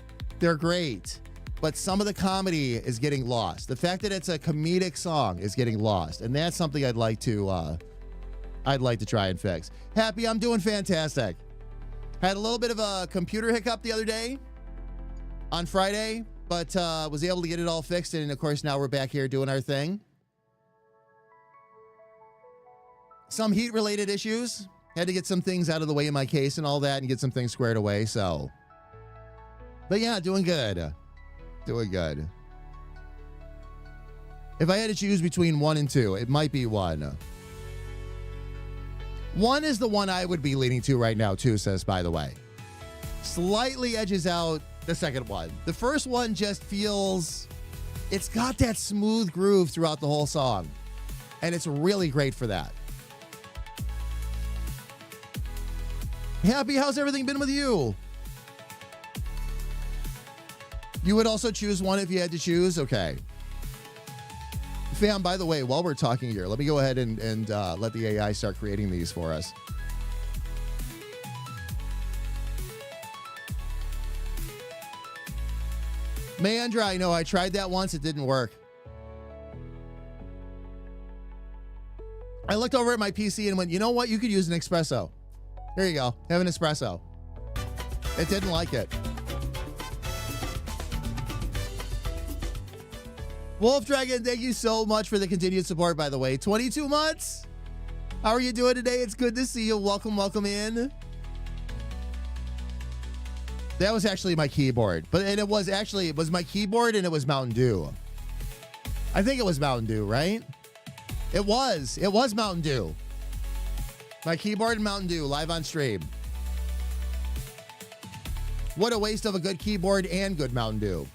They're great. But some of the comedy is getting lost. The fact that it's a comedic song is getting lost. And that's something I'd like to try and fix. Happy, I'm doing fantastic. Had a little bit of a computer hiccup the other day on Friday, but was able to get it all fixed. And of course, now we're back here doing our thing. Some heat-related issues. Had to get some things out of the way in my case and all that and get some things squared away, so. But yeah, doing good. Doing good. If I had to choose between 1 and 2, it might be 1. 1 is the one I would be leaning to right now, too, says, by the way. Slightly edges out the second one. The first one just feels, it's got that smooth groove throughout the whole song. And it's really great for that. Happy, how's everything been with you? You would also choose 1 if you had to choose? Okay. Fam, by the way, while we're talking here, let me go ahead and let the AI start creating these for us. Meandra, I know I tried that once. It didn't work. I looked over at my PC and went, you know what? You could use an espresso. Here you go. Have an espresso. It didn't like it. Wolf Dragon, thank you so much for the continued support, by the way. 22 months. How are you doing today? It's good to see you. Welcome, welcome in. That was actually my keyboard. It was my keyboard and it was Mountain Dew. I think it was Mountain Dew, right? It was Mountain Dew. My keyboard and Mountain Dew live on stream. What a waste of a good keyboard and good Mountain Dew.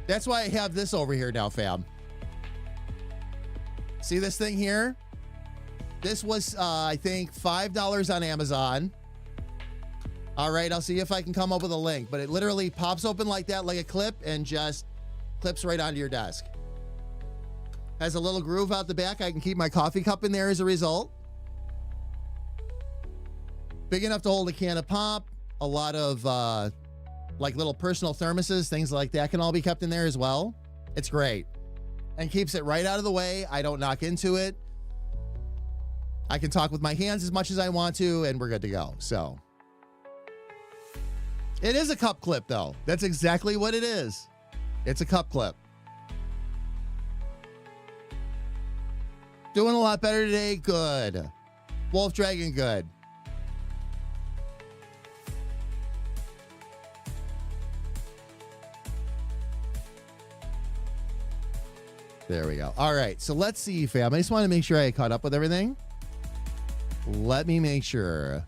That's why I have this over here now, fam. See this thing here? This was, I think, $5 on Amazon. All right, I'll see if I can come up with a link. But it literally pops open like that, like a clip, and just clips right onto your desk. Has a little groove out the back. I can keep my coffee cup in there as a result. Big enough to hold a can of pop. A lot of like little personal thermoses, things like that can all be kept in there as well. It's great. And keeps it right out of the way. I don't knock into it. I can talk with my hands as much as I want to, and we're good to go. So it is a cup clip, though. That's exactly what it is. It's a cup clip. Doing a lot better today. Good. Wolf Dragon, good. There we go. All right. So let's see, fam. I just want to make sure I caught up with everything. Let me make sure.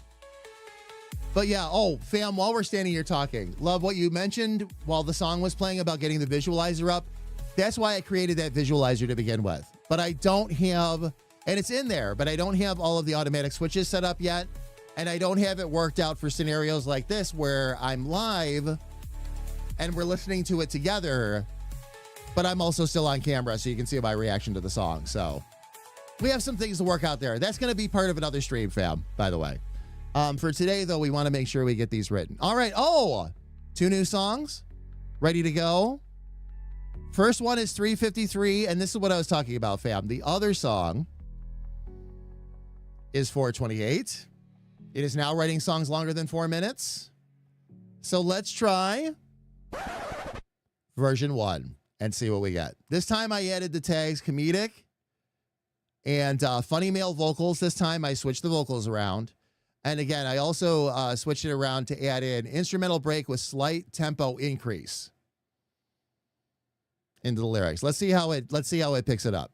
But yeah. Oh, fam, while we're standing here talking, love what you mentioned while the song was playing about getting the visualizer up. That's why I created that visualizer to begin with. But I don't have, and it's in there, but I don't have all of the automatic switches set up yet. And I don't have it worked out for scenarios like this where I'm live and we're listening to it together, but I'm also still on camera so you can see my reaction to the song. So we have some things to work out there. That's going to be part of another stream, fam, by the way. For today, though, we want to make sure we get these written. All right. Oh, 2 new songs ready to go. First one is 353, and this is what I was talking about, fam. The other song is 428. It is now writing songs longer than 4 minutes. So let's try version 1 and see what we get. This time I added the tags comedic and funny male vocals. This time I switched the vocals around. And again, I also switched it around to add in instrumental break with slight tempo increase into the lyrics. Let's see how it picks it up.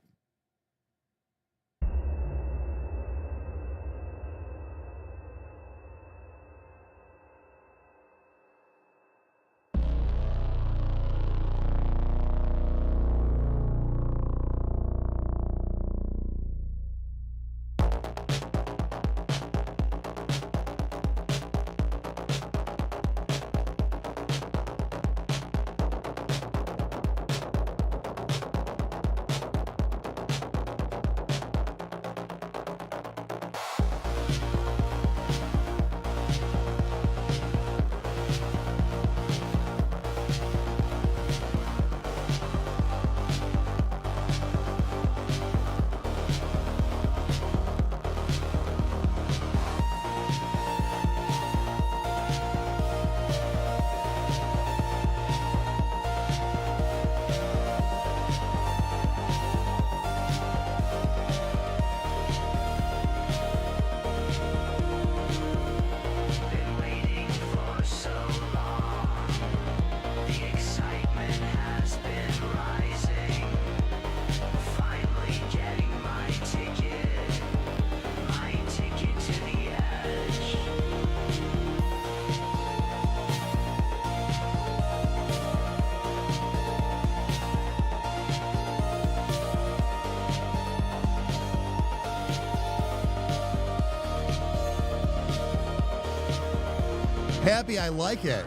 Happy, I like it.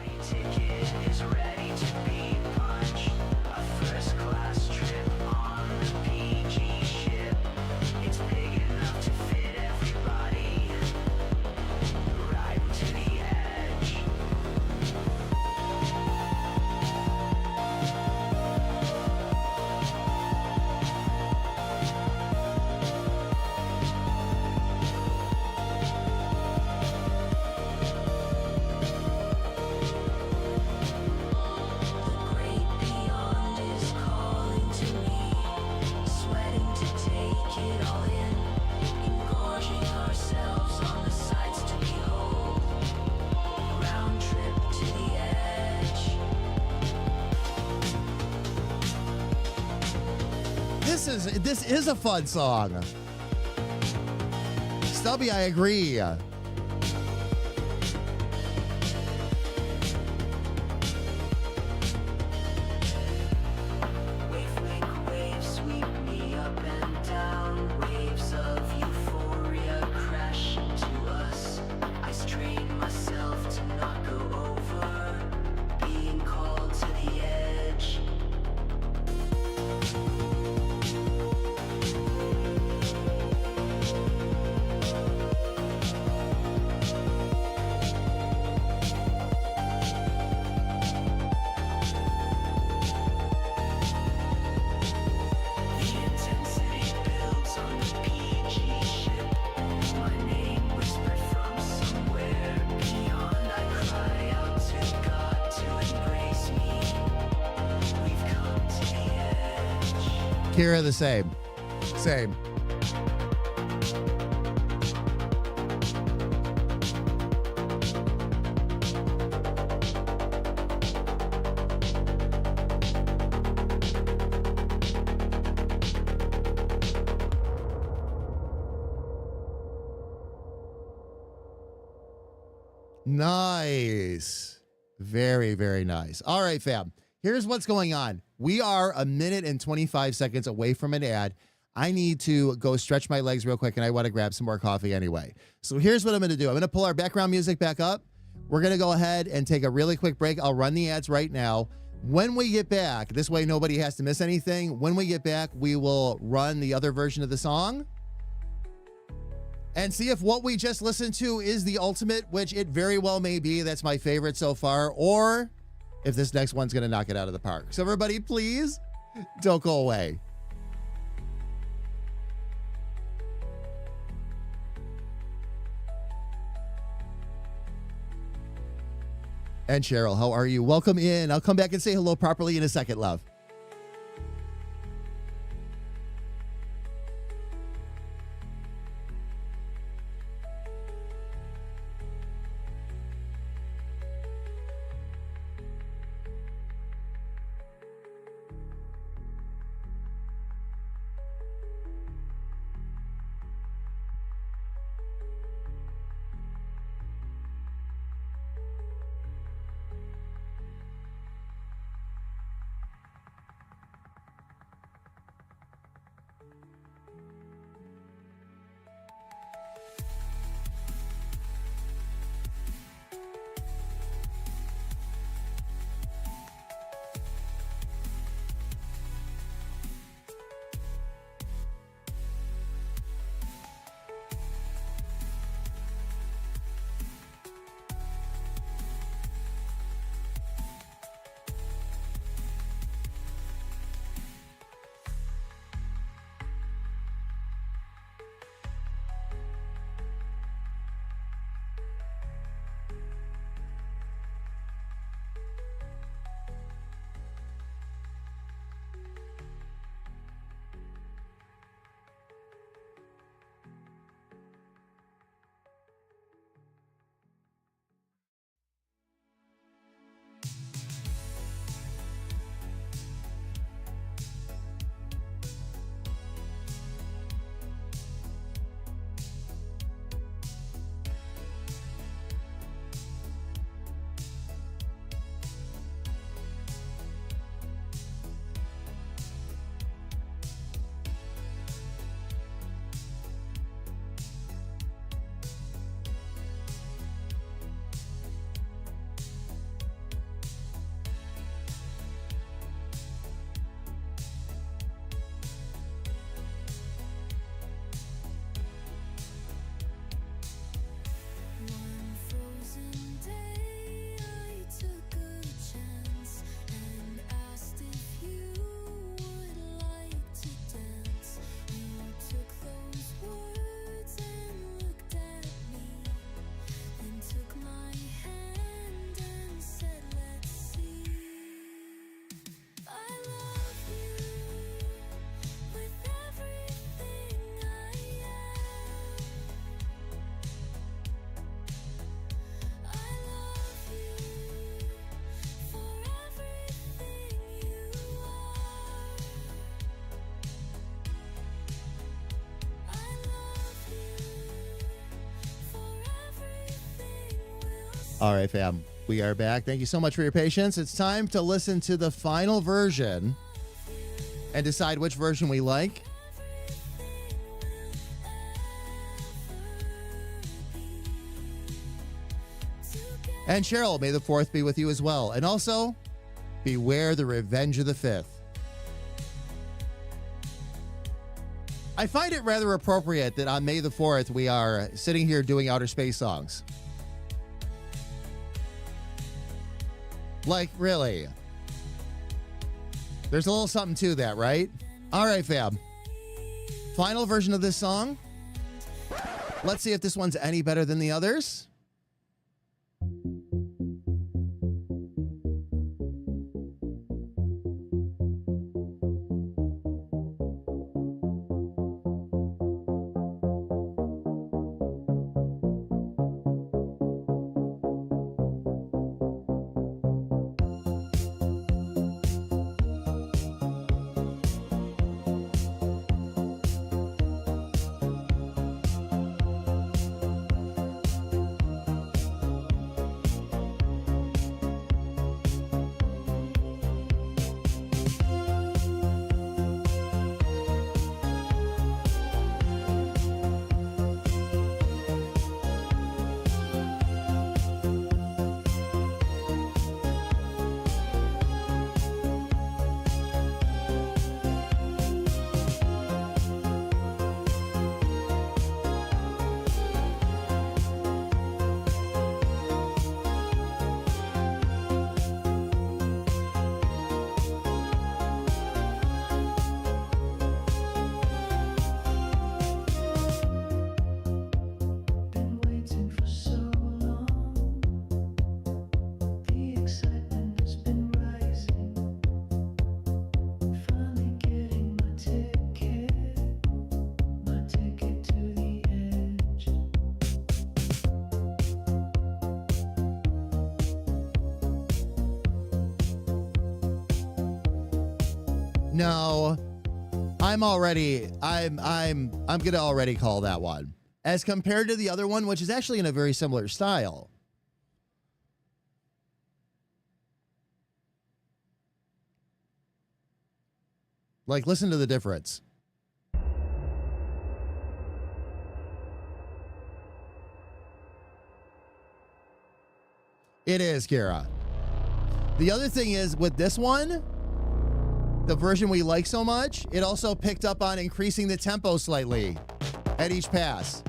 This is a fun song. Stubby, I agree. Waves sweep me up and down. Waves of euphoria crash into us. I strain myself to not go over. Being called to the edge. Kira, the same. Same. Nice. Very, very nice. All right, fam. Here's what's going on. We are a minute and 25 seconds away from an ad. I need to go stretch my legs real quick, and I want to grab some more coffee anyway. So here's what I'm going to do. I'm going to pull our background music back up. We're going to go ahead and take a really quick break. I'll run the ads right now. When we get back, this way nobody has to miss anything. When we get back, we will run the other version of the song and see if what we just listened to is the ultimate, which it very well may be. That's my favorite so far. Or if this next one's going to knock it out of the park. So everybody, please don't go away. And Cheryl, how are you? Welcome in. I'll come back and say hello properly in a second, love. All right, fam. We are back. Thank you so much for your patience. It's time to listen to the final version and decide which version we like. And Cheryl, may the 4th be with you as well. And also, beware the revenge of the 5th. I find it rather appropriate that on May the 4th, we are sitting here doing outer space songs. Like, really? There's a little something to that, right? All right, fam. Final version of this song. Let's see if this one's any better than the others. No, I'm gonna already call that one as compared to the other one, which is actually in a very similar style. Like, listen to the difference. It is, Kira. The other thing is with this one, the version we like so much, it also picked up on increasing the tempo slightly at each pass.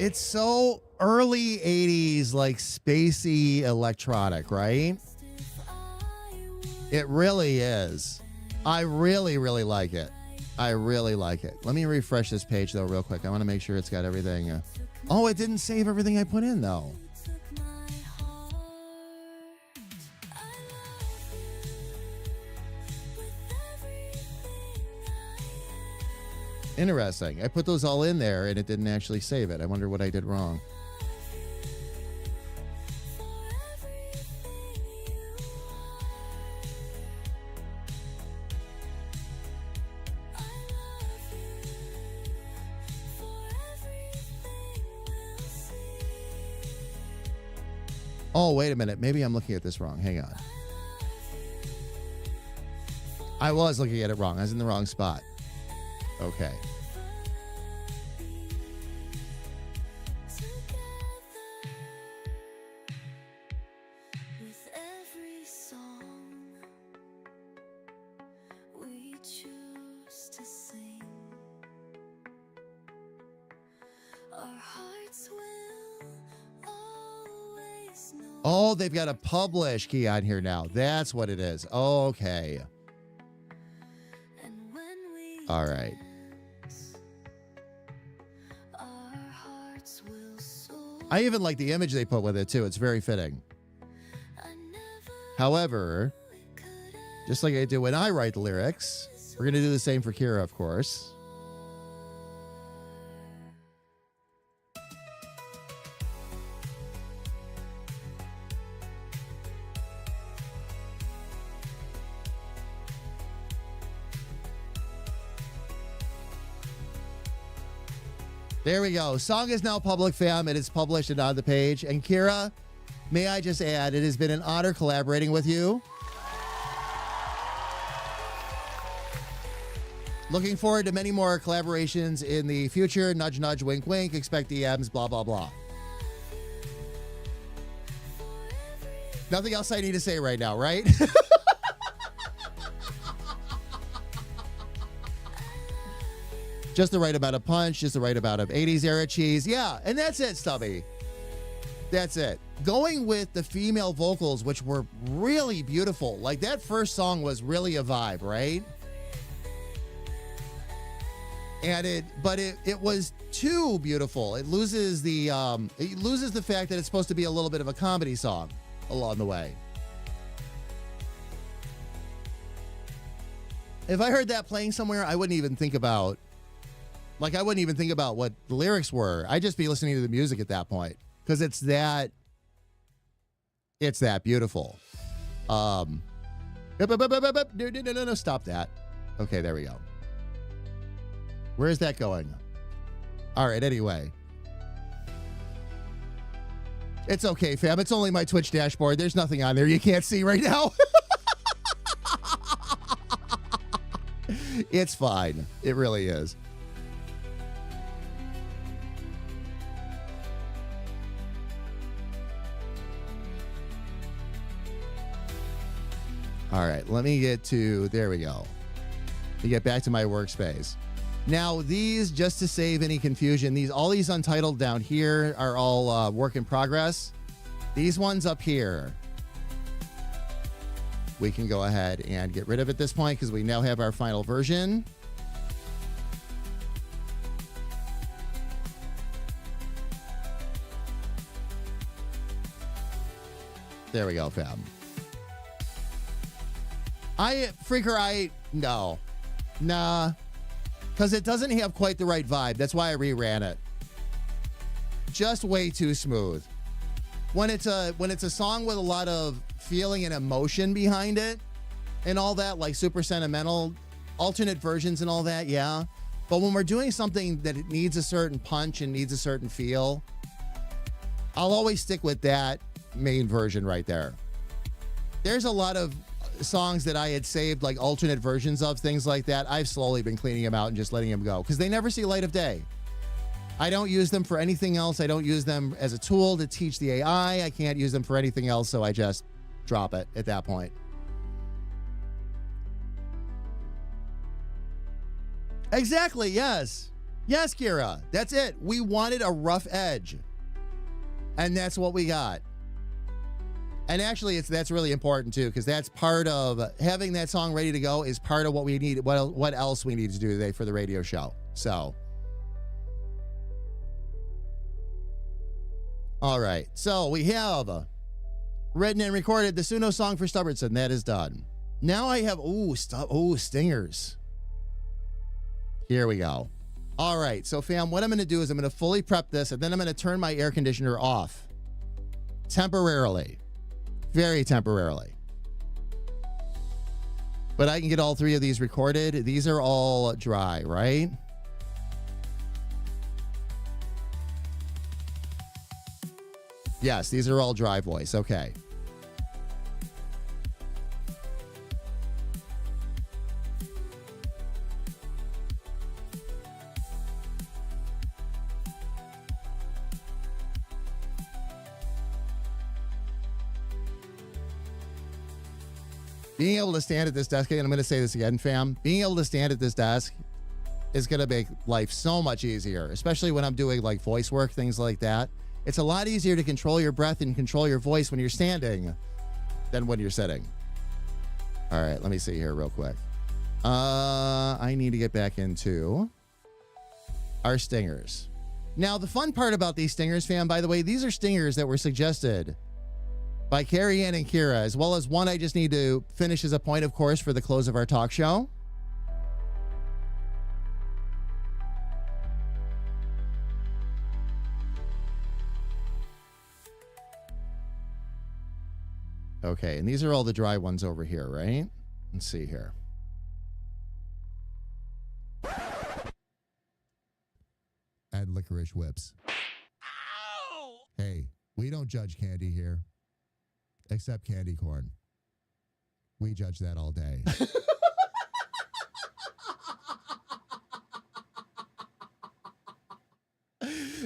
It's so early 80s, like spacey electronic, right? It really is. I really, really like it. I really like it. Let me refresh this page, though, real quick. I want to make sure it's got everything. Oh, it didn't save everything I put in, though. Interesting. I put those all in there, and it didn't actually save it. I wonder what I did wrong. Oh, wait a minute. Maybe I'm looking at this wrong. Hang on. I was looking at it wrong. I was in the wrong spot. Okay. With every song we choose to sing, our hearts will always know. Oh, they've got a publish key on here now. That's what it is. Okay. All right. I even like the image they put with it, too. It's very fitting. However, just like I do when I write the lyrics, we're going to do the same for Kira, of course. There we go. Song is now public, fam. It is published and on the page. And Kira, may I just add, it has been an honor collaborating with you. Looking forward to many more collaborations in the future. Nudge, nudge, wink, wink. Expect DMs, blah, blah, blah. Nothing else I need to say right now, right? Just the right amount of punch, just the right amount of 80s era cheese. Yeah, and that's it, Stubby. That's it. Going with the female vocals, which were really beautiful. Like, that first song was really a vibe, right? And it was too beautiful. It loses the fact that it's supposed to be a little bit of a comedy song along the way. If I heard that playing somewhere, I wouldn't even think about what the lyrics were. I'd just be listening to the music at that point because it's that beautiful. No, stop that. Okay, there we go. Where is that going? All right, anyway. It's okay, fam. It's only my Twitch dashboard. There's nothing on there you can't see right now. It's fine. It really is. All right, let me get to, there we go. Let me get back to my workspace. Now, these, just to save any confusion, all these untitled down here are all work in progress. These ones up here, we can go ahead and get rid of at this point because we now have our final version. There we go, fam. No. Nah. Because it doesn't have quite the right vibe. That's why I reran it. Just way too smooth. When it's a song with a lot of feeling and emotion behind it and all that, like super sentimental, alternate versions and all that, yeah. But when we're doing something that it needs a certain punch and needs a certain feel, I'll always stick with that main version right there. There's a lot of songs that I had saved, like alternate versions of things like that. I've slowly been cleaning them out and just letting them go because they never see light of day. I don't use them for anything else. I don't use them as a tool to teach the AI. I can't use them for anything else, so I just drop it at that point. Exactly, yes. Yes, Kira. That's it. We wanted a rough edge. And that's what we got. And actually, that's really important, too, because that's part of having that song ready to go is part of what we need, what else we need to do today for the radio show. So. All right. So we have written and recorded the Suno song for Stubbornson. That is done. Now I have, stingers. Here we go. All right. So, fam, what I'm going to do is I'm going to fully prep this, and then I'm going to turn my air conditioner off. Temporarily. Very temporarily. But I can get all three of these recorded. These are all dry, right? Yes, these are all dry voice. Okay. Being able to stand at this desk, and I'm going to say this again, fam, being able to stand at this desk is going to make life so much easier, especially when I'm doing like voice work, things like that. It's a lot easier to control your breath and control your voice when you're standing than when you're sitting. All right, let me see here real quick. I need to get back into our stingers. Now, the fun part about these stingers, fam, by the way, these are stingers that were suggested by Carrie Ann and Kira, as well as one I just need to finish as a point, of course, for the close of our talk show. Okay, and these are all the dry ones over here, right? Let's see here. Add licorice whips. Ow! Hey, we don't judge candy here. Except candy corn. We judge that all day.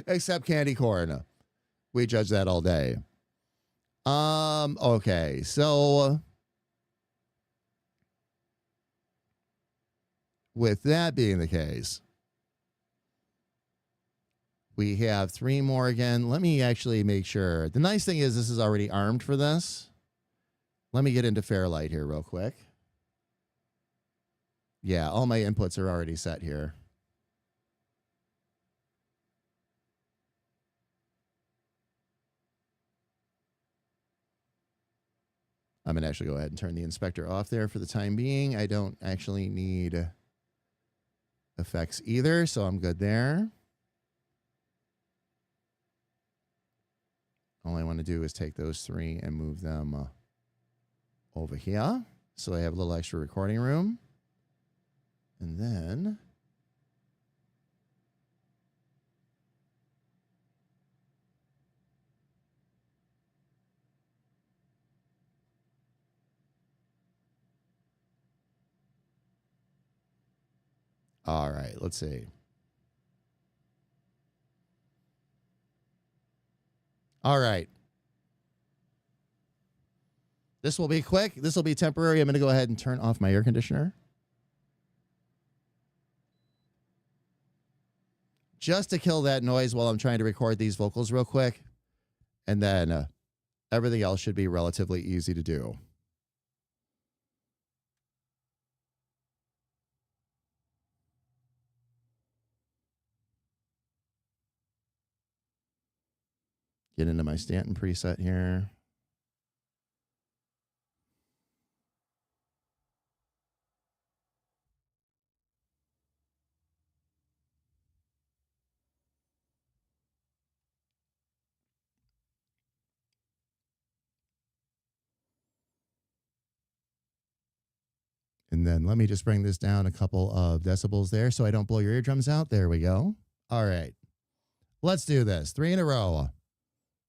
Except candy corn. We judge that all day. Okay, so with that being the case, we have three more again. Let me actually make sure. The nice thing is this is already armed for this. Let me get into Fairlight here real quick. Yeah, all my inputs are already set here. I'm going to actually go ahead and turn the inspector off there for the time being. I don't actually need effects either, so I'm good there. All I want to do is take those three and move them over here. So I have a little extra recording room. And then all right, let's see. All right. This will be quick. This will be temporary. I'm going to go ahead and turn off my air conditioner. Just to kill that noise while I'm trying to record these vocals real quick. And then everything else should be relatively easy to do. Get into my Stanton preset here. And then let me just bring this down a couple of decibels there so I don't blow your eardrums out. There we go. All right. Let's do this. 3 in a row.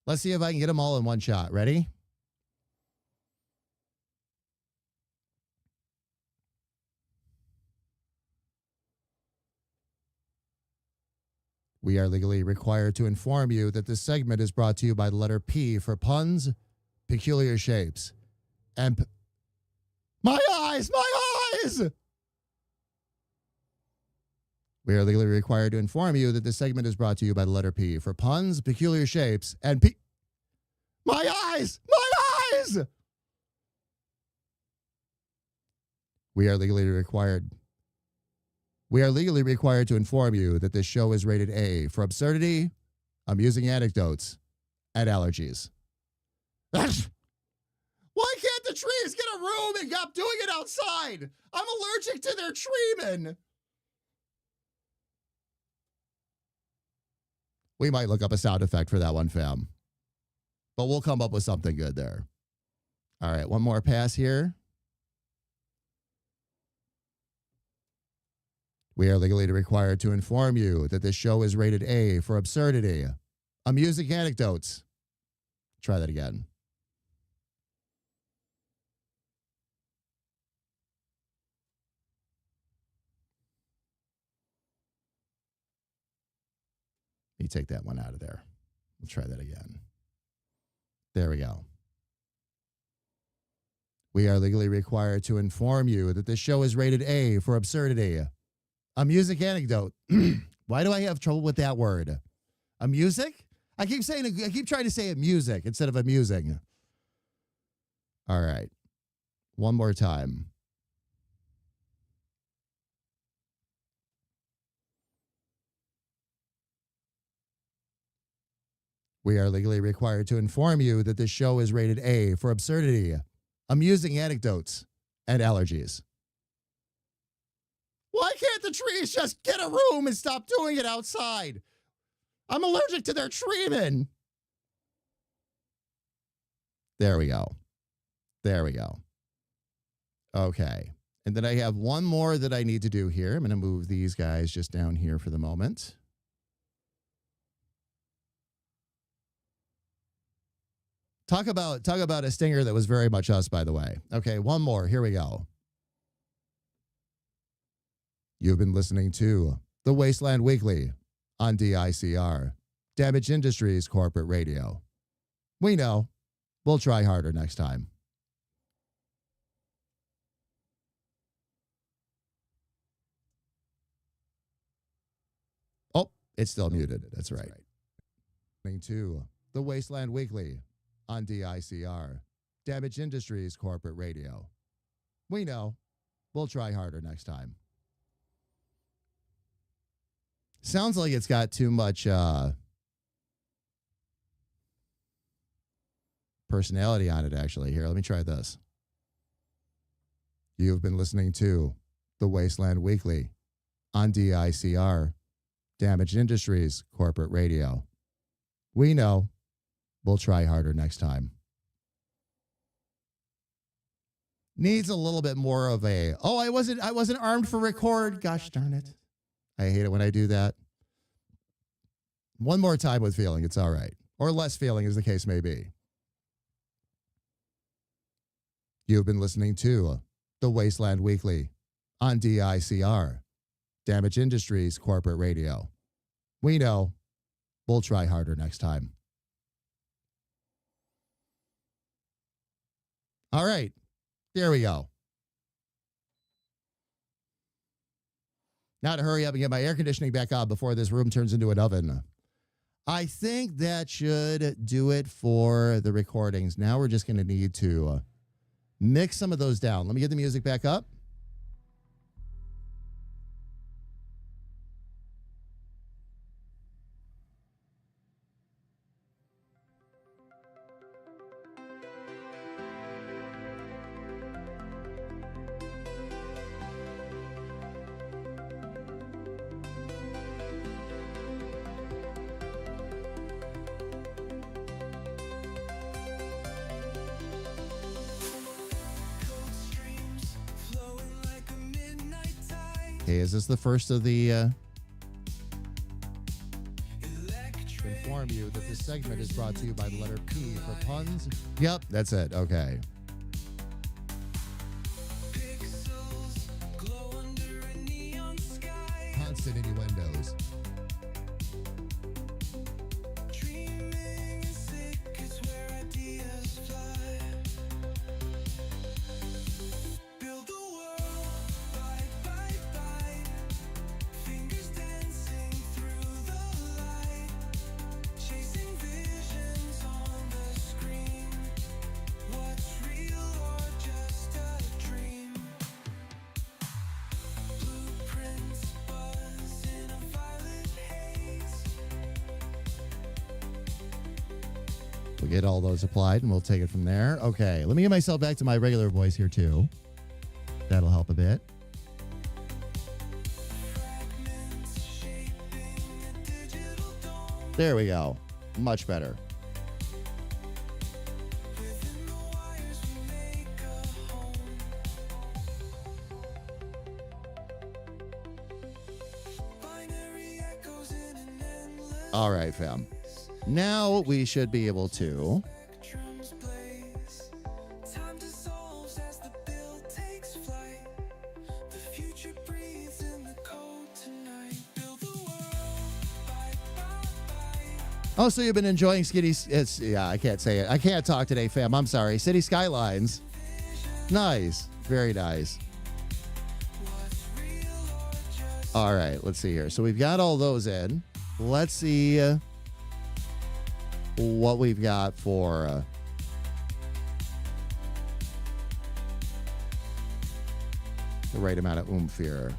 Let's see if I can get them all in one shot. Ready? We are legally required to inform you that this segment is brought to you by the letter P for puns, peculiar shapes, and... My eyes! My eyes! We are legally required to inform you that this segment is brought to you by the letter P for puns, peculiar shapes, and P. My eyes! My eyes! We are legally required to inform you that this show is rated A for absurdity, amusing anecdotes, and allergies. Why can't the trees get a room and stop doing it outside? I'm allergic to their treemen. We might look up a sound effect for that one, fam. But we'll come up with something good there. All right, one more pass here. We are legally required to inform you that this show is rated A for absurdity, amusing anecdotes. Try that again. Let me take that one out of there. We'll try that again. There we go. We are legally required to inform you that this show is rated A for absurdity, amusing anecdote. Why do I have trouble with that word? Amusing? I keep trying to say amusing instead of amusing. All right. One more time. We are legally required to inform you that this show is rated A for absurdity, amusing anecdotes, and allergies. Why can't the trees just get a room and stop doing it outside? I'm allergic to their treemen. There we go. There we go. Okay. And then I have one more that I need to do here. I'm going to move these guys just down here for the moment. Talk about a stinger that was very much us, by the way. Okay, one more. Here we go. You've been listening to the Wasteland Weekly on DICR, Damage Industries Corporate Radio. We know. We'll try harder next time. Oh, it's still muted. That's right. Listening to the Wasteland Weekly on DICR, Damage Industries Corporate Radio. We know. We'll try harder next time. Sounds like it's got too much personality on it, actually. Here, let me try this. You've been listening to the Wasteland Weekly on DICR, Damage Industries Corporate Radio. We know. We'll try harder next time. Needs a little bit more of a, oh, I wasn't armed for record. Gosh darn it. I hate it when I do that. One more time with feeling, it's all right. Or less feeling, as the case may be. You've been listening to the Wasteland Weekly on DICR, Damage Industries Corporate Radio. We know. We'll try harder next time. All right. There we go. Now to hurry up and get my air conditioning back on before this room turns into an oven. I think that should do it for the recordings. Now we're just going to need to mix some of those down. Let me get the music back up. Okay, is this the first of the to inform you that this segment is brought to you by the letter P for puns? Yep, that's it. Okay. Constant innuendos. Build the world, bite, bite, bite. Fingers down. We'll get all those applied and we'll take it from there. Okay, let me get myself back to my regular voice here too. That'll help a bit. There we go. Much better. All right, fam. Now we should be able to Oh, so you've been enjoying yeah, I can't say it. I can't talk today, fam. I'm sorry. City Skylines. Nice. Very nice. All right, let's see here. So we've got all those in. Let's see what we've got for the right amount of oomph here.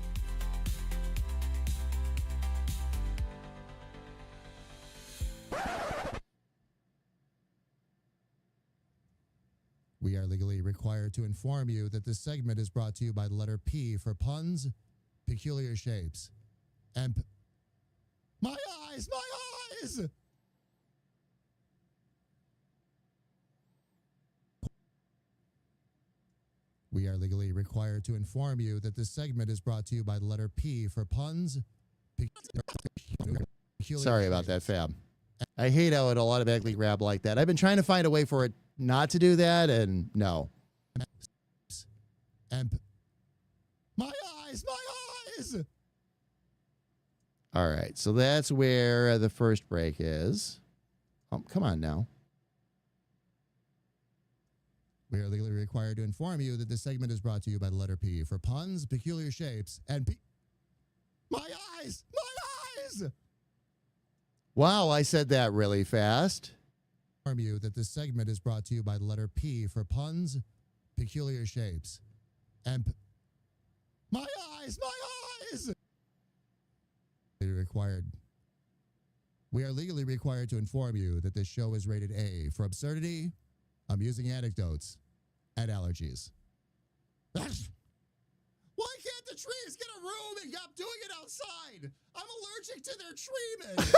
We are legally required to inform you that this segment is brought to you by the letter P for puns, peculiar shapes, and my eyes, my eyes! We are legally required to inform you that this segment is brought to you by the letter P for puns, peculiar Sorry about that, fam. I hate how it automatically grab like that. I've been trying to find a way for it not to do that, and no. And my eyes, my eyes! All right, so that's where the first break is. Oh, come on now. We are legally required to inform you that this segment is brought to you by the letter P for puns, peculiar shapes, and my eyes, my eyes! Wow, I said that really fast. Inform you that this segment is brought to you by the letter P for puns, peculiar shapes, and my eyes, my eyes! We are legally required to inform you that this show is rated A for absurdity, amusing anecdotes, and allergies. Why can't the trees get a room and stop doing it outside? I'm allergic to their treatment.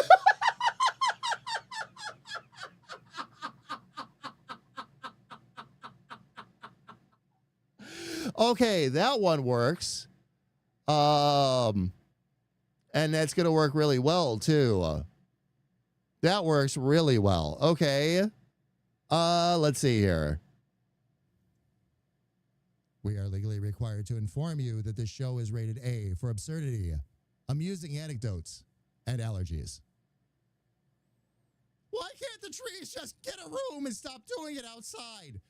Okay, that one works. And that's going to work really well, too. That works really well. Okay. Let's see here. We are legally required to inform you that this show is rated A for absurdity, amusing anecdotes, and allergies. Why can't the trees just get a room and stop doing it outside?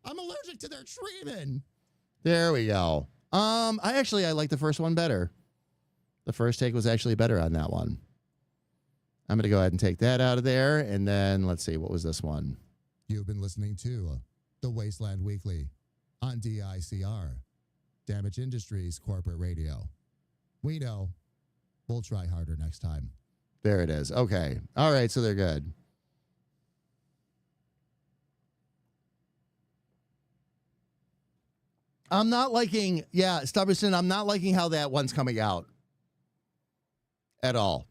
I'm allergic to their treatment. There we go. I like the first one better. The first take was actually better on that one. I'm going to go ahead and take that out of there. And then let's see, what was this one? You've been listening to the Wasteland Weekly on DICR, Damage Industries Corporate Radio. We know. We'll try harder next time. There it is. Okay. All right. So they're good. I'm not liking, Stubberson, I'm not liking how that one's coming out at all.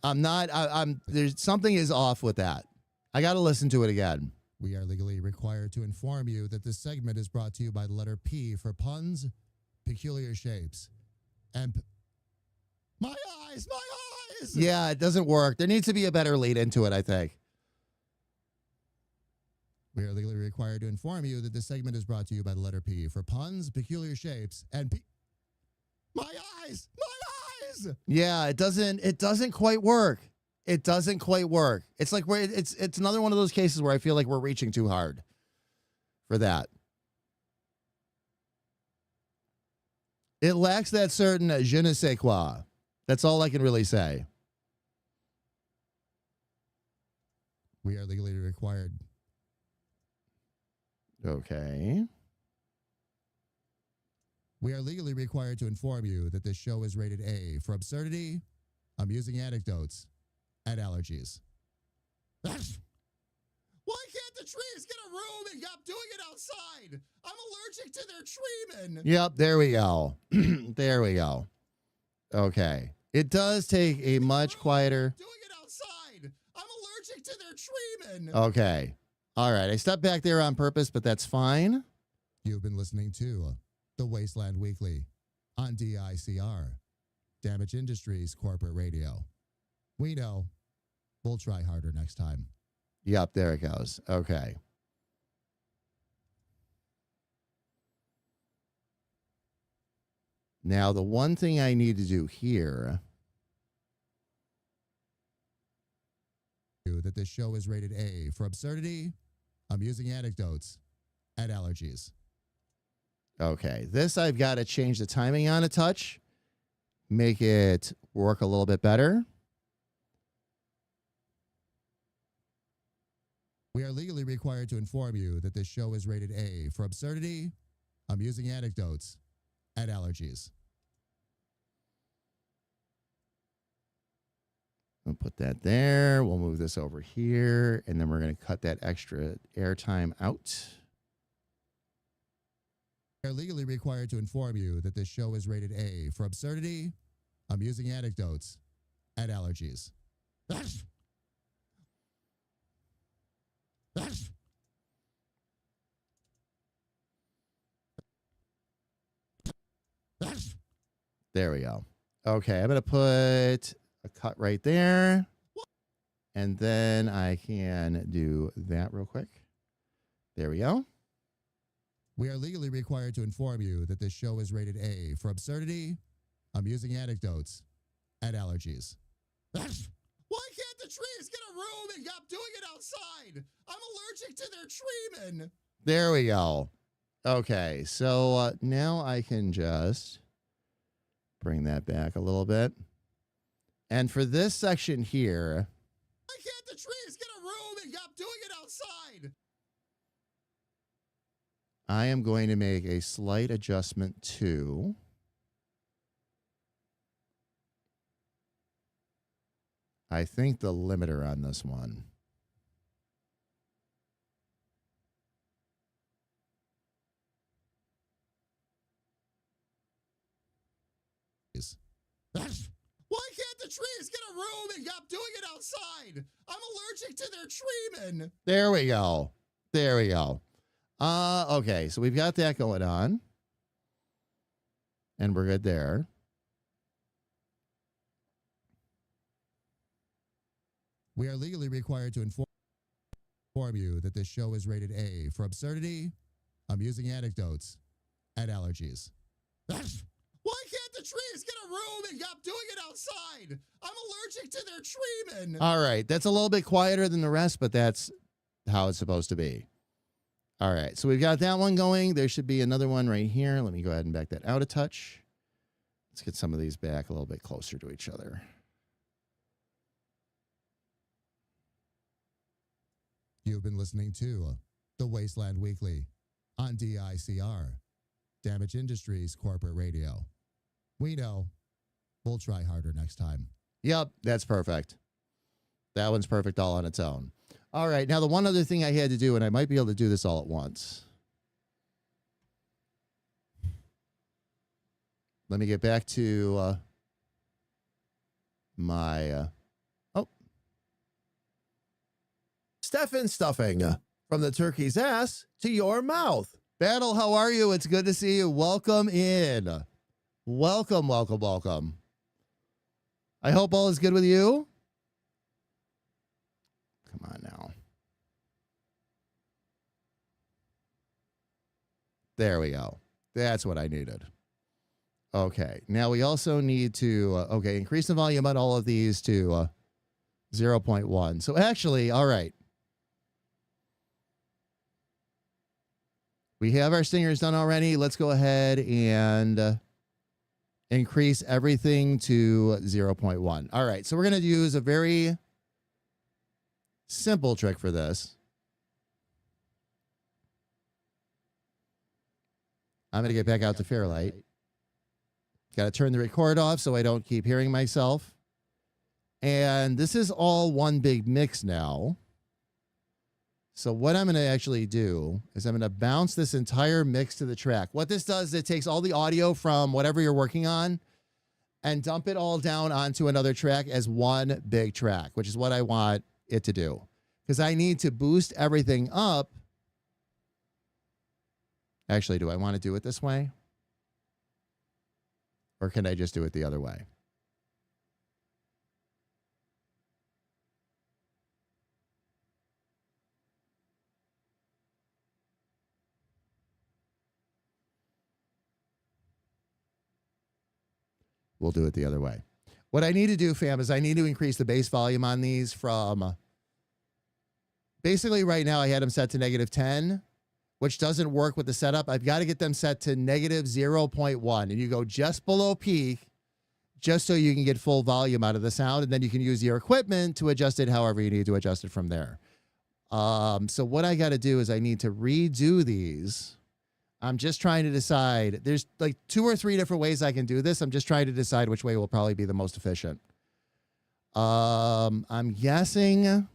There's something is off with that. I got to listen to it again. We are legally required to inform you that this segment is brought to you by the letter P for puns, peculiar shapes, and my eyes, my eyes. Yeah, it doesn't work. There needs to be a better lead into it, I think. We are legally required to inform you that this segment is brought to you by the letter P for puns, peculiar shapes, and my eyes, my eyes. Yeah, it doesn't quite work. It doesn't quite work. It's like it's another one of those cases where I feel like we're reaching too hard for that. It lacks that certain je ne sais quoi. That's all I can really say. We are legally required. Okay. We are legally required to inform you that this show is rated A for absurdity, amusing anecdotes, and allergies. room and stop doing it outside. I'm allergic to their treatment. Yep, there we go. There we go. Okay. It does take a much quieter. Doing it outside. I'm allergic to their treatment. Okay. All right. I stepped back there on purpose, but that's fine. You've been listening to the Wasteland Weekly on DICR, Damage Industries Corporate Radio. We know. We'll try harder next time. Yep, there it goes. Okay. Now, the one thing I need to do here, that this show is rated A for absurdity, amusing anecdotes, and allergies. Okay, this I've got to change the timing on a touch, make it work a little bit better. We are legally required to inform you that this show is rated A for absurdity, amusing anecdotes, and allergies. We'll put that there. We'll move this over here, and then we're going to cut that extra airtime out. We are legally required to inform you that this show is rated A for absurdity, amusing anecdotes, and allergies. There we go. Okay, I'm going to put a cut right there. And then I can do that real quick. There we go. We are legally required to inform you that this show is rated A for absurdity, amusing anecdotes, and allergies. Why can't the trees get a room and stop doing it outside? I'm allergic to their treatment. There we go. Okay, so now I can just bring that back a little bit. And for this section here, why can't the trees get a room and stop doing it outside? I am going to make a slight adjustment to I think the limiter on this one. Why can't the trees get a room and stop doing it outside? I'm allergic to their treatment. There we go. There we go. Okay, so we've got that going on. And we're good there. We are legally required to inform you that this show is rated A for absurdity, amusing anecdotes, and allergies. Why can't the trees get a room and stop doing it outside? I'm allergic to their treatment. All right, that's a little bit quieter than the rest, but that's how it's supposed to be. All right, so we've got that one going. There should be another one right here. Let me go ahead and back that out a touch. Let's get some of these back a little bit closer to each other. You've been listening to the Wasteland Weekly on DICR, Damage Industries Corporate Radio. We know. We'll try harder next time. Yep, that's perfect. That one's perfect all on its own. All right, now the one other thing I had to do, and I might be able to do this all at once. Let me get back to my... Stefan stuffing from the turkey's ass to your mouth. Battle, how are you? It's good to see you. Welcome in. Welcome, welcome, welcome. I hope all is good with you. Come on now. There we go. That's what I needed. Okay. Now we also need to, increase the volume on all of these to 0.1. So actually, all right. We have our stingers done already. Let's go ahead and increase everything to 0.1. All right, so we're going to use a very simple trick for this. I'm going to get back out to Fairlight. Got to turn the record off so I don't keep hearing myself. And this is all one big mix now. So what I'm going to actually do is I'm going to bounce this entire mix to the track. What this does is it takes all the audio from whatever you're working on and dump it all down onto another track as one big track, which is what I want it to do. Because I need to boost everything up. Actually, do I want to do it this way? Or can I just do it the other way? We'll do it the other way. What I need to do, fam, is I need to increase the bass volume on these from... Basically, right now, I had them set to -10, which doesn't work with the setup. I've got to get them set to -0.1. And you go just below peak, just so you can get full volume out of the sound. And then you can use your equipment to adjust it however you need to adjust it from there. So what I got to do is I need to redo these. I'm just trying to decide. There's like 2 or 3 different ways I can do this. I'm just trying to decide which way will probably be the most efficient. I'm guessing...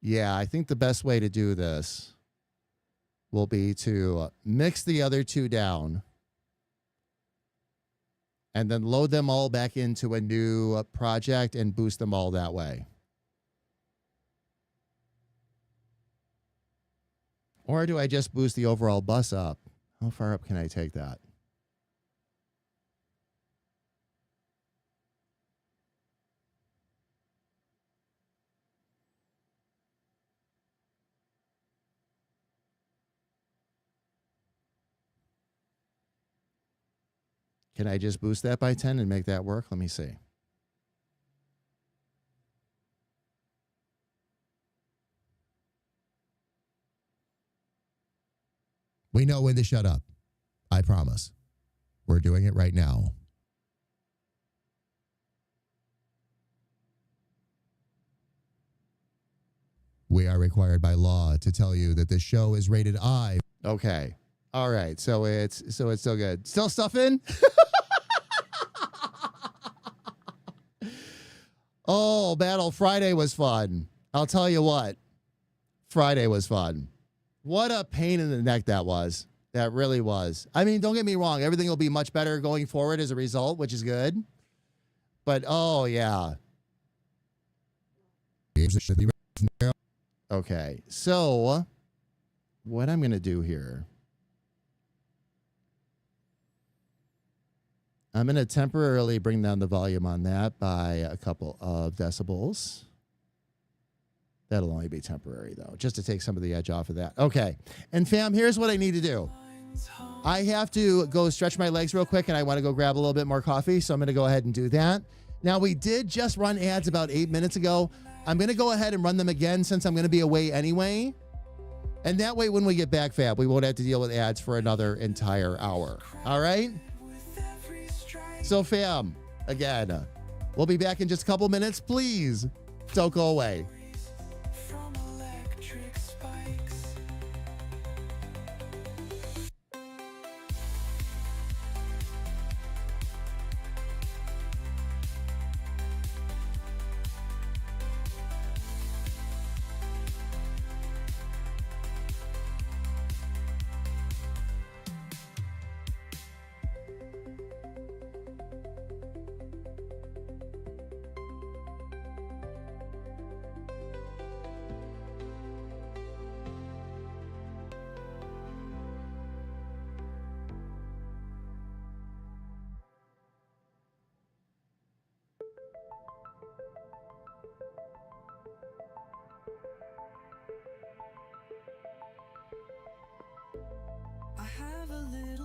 Yeah, I think the best way to do this will be to mix the other 2 down and then load them all back into a new project and boost them all that way. Or do I just boost the overall bus up? How far up can I take that? Can I just boost that by 10 and make that work? Let me see. We know when to shut up. I promise. We're doing it right now. We are required by law to tell you that this show is rated I. Okay. All right. So it's still good. Still stuff in? Oh, Battle Friday was fun. I'll tell you what. Friday was fun. What a pain in the neck that was. That really was. I mean, don't get me wrong. Everything will be much better going forward as a result, which is good. But, oh, yeah. Okay. So, what I'm going to do here... I'm going to temporarily bring down the volume on that by a couple of decibels. That'll only be temporary, though, just to take some of the edge off of that. Okay. And, fam, here's what I need to do. I have to go stretch my legs real quick, and I want to go grab a little bit more coffee, so I'm going to go ahead and do that. Now, we did just run ads about 8 minutes ago. I'm going to go ahead and run them again since I'm going to be away anyway. And that way, when we get back, fam, we won't have to deal with ads for another entire hour. All right? So, fam, again, we'll be back in just a couple minutes. Please don't go away.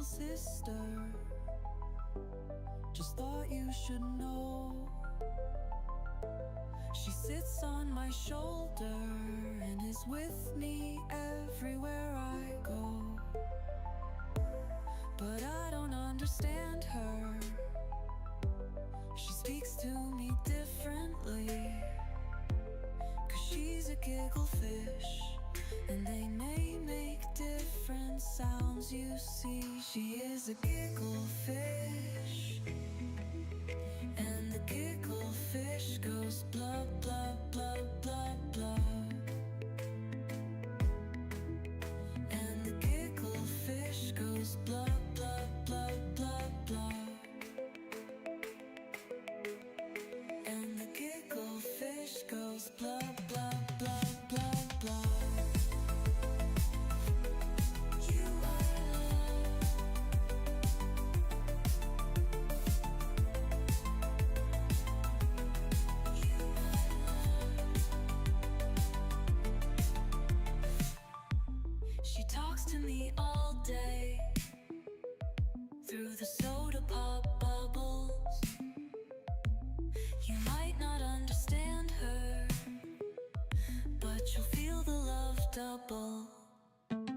Sister, just thought you should know. She sits on my shoulder and is with me everywhere I go. But I don't understand her. She speaks to me differently, 'cause she's a giggle fish, and they may make different sounds. You see, she is a giggle fish, and the giggle fish goes blah blah blah blah blah. And the giggle fish goes blah blah blah blah blah. And the giggle fish goes blah blah blah blah blah. You are love. You are love. She talks to me all day through the soda pop bubbles. You might not understand her, but you'll feel the love double. And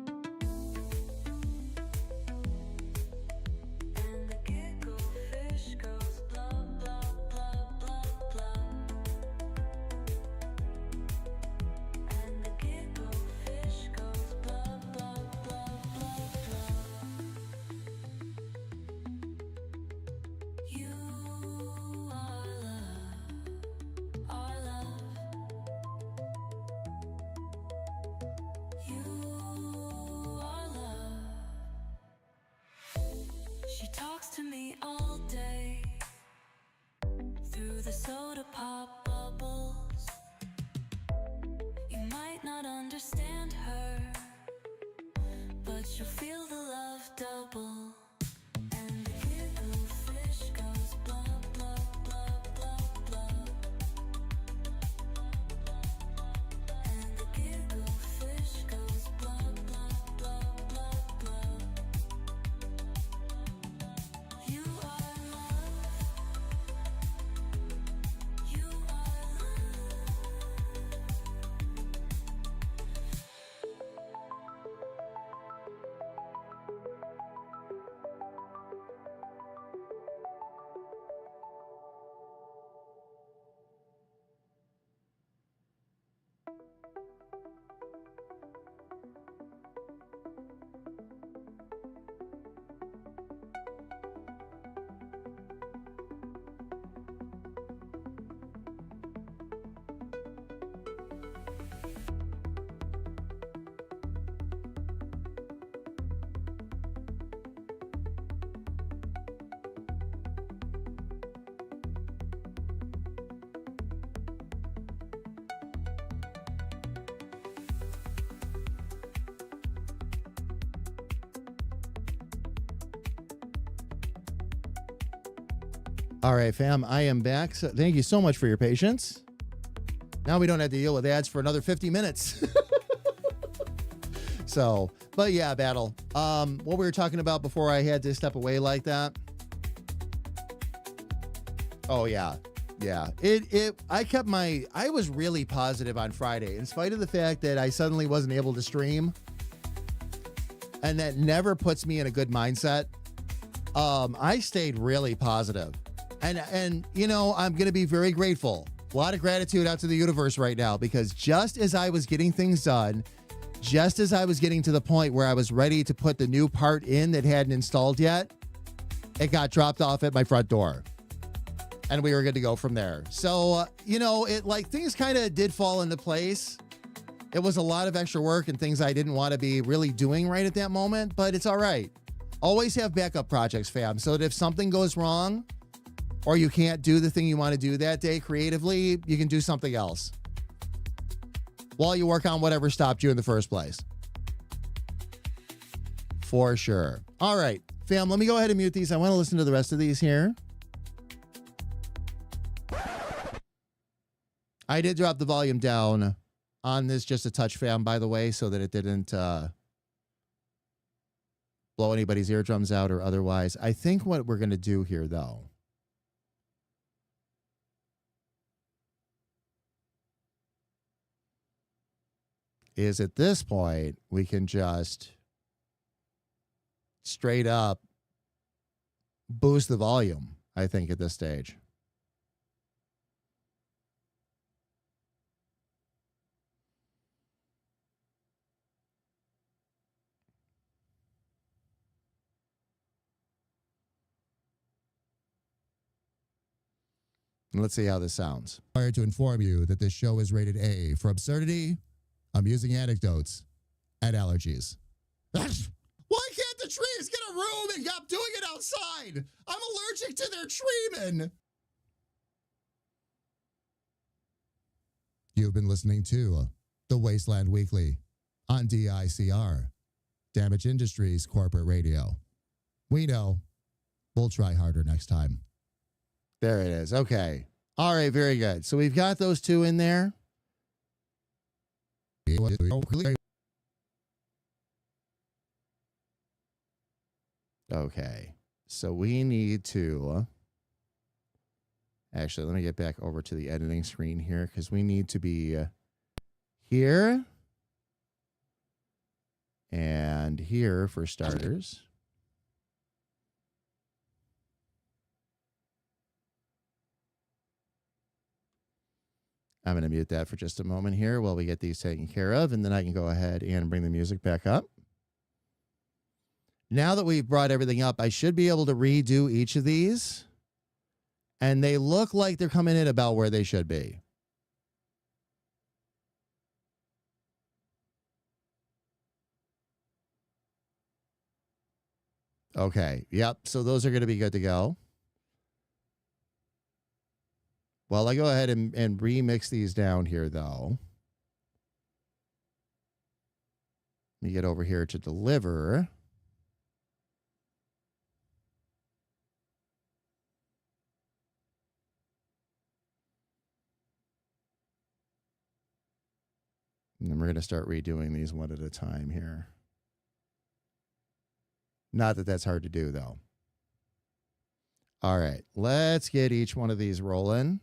the giggle fish goes blah blah blah blah blah. And the giggle fish goes blah blah blah blah blah. You are love, our love. You are love. She talks to me all day through the soda pop bubbles. You might not understand her, but you'll feel the love double. And the giggle fish goes blah blah blah blah blah. And the giggle fish goes blah blah blah blah blah. You are love. You are love. All right, fam, I am back. So thank you so much for your patience. Now we don't have to deal with ads for another 50 minutes. So, but yeah, Battle. What we were talking about before I had to step away like that. Oh yeah. Yeah. I was really positive on Friday, in spite of the fact that I suddenly wasn't able to stream. And that never puts me in a good mindset. I stayed really positive. And you know, I'm going to be very grateful. A lot of gratitude out to the universe right now, because just as I was getting things done, just as I was getting to the point where I was ready to put the new part in that hadn't installed yet, it got dropped off at my front door. And we were good to go from there. So, you know, things kind of did fall into place. It was a lot of extra work and things I didn't want to be really doing right at that moment, but it's all right. Always have backup projects, fam, so that if something goes wrong or you can't do the thing you want to do that day creatively, you can do something else while you work on whatever stopped you in the first place. For sure. All right, fam, let me go ahead and mute these. I want to listen to the rest of these here. I did drop the volume down on this just a touch, fam, by the way, so that it didn't blow anybody's eardrums out or otherwise. I think what we're going to do here, though, is at this point, we can just straight up boost the volume, I think, at this stage. Let's see how this sounds. Required to inform you that this show is rated A for absurdity, amusing anecdotes, and allergies. Why can't the trees get a room and stop doing it outside? I'm allergic to their treemen. You've been listening to the Wasteland Weekly on DICR, Damage Industries Corporate Radio. We know. We'll try harder next time. There it is. Okay. All right. Very good. So we've got those two in there. Okay. So we need to... Actually, let me get back over to the editing screen here because we need to be here and here for starters. I'm going to mute that for just a moment here while we get these taken care of, and then I can go ahead and bring the music back up. Now that we've brought everything up, I should be able to redo each of these, and they look like they're coming in about where they should be. Okay, yep, so those are going to be good to go. Well, I go ahead and remix these down here, though. Let me get over here to deliver. And then we're going to start redoing these one at a time here. Not that that's hard to do, though. All right, let's get each one of these rolling.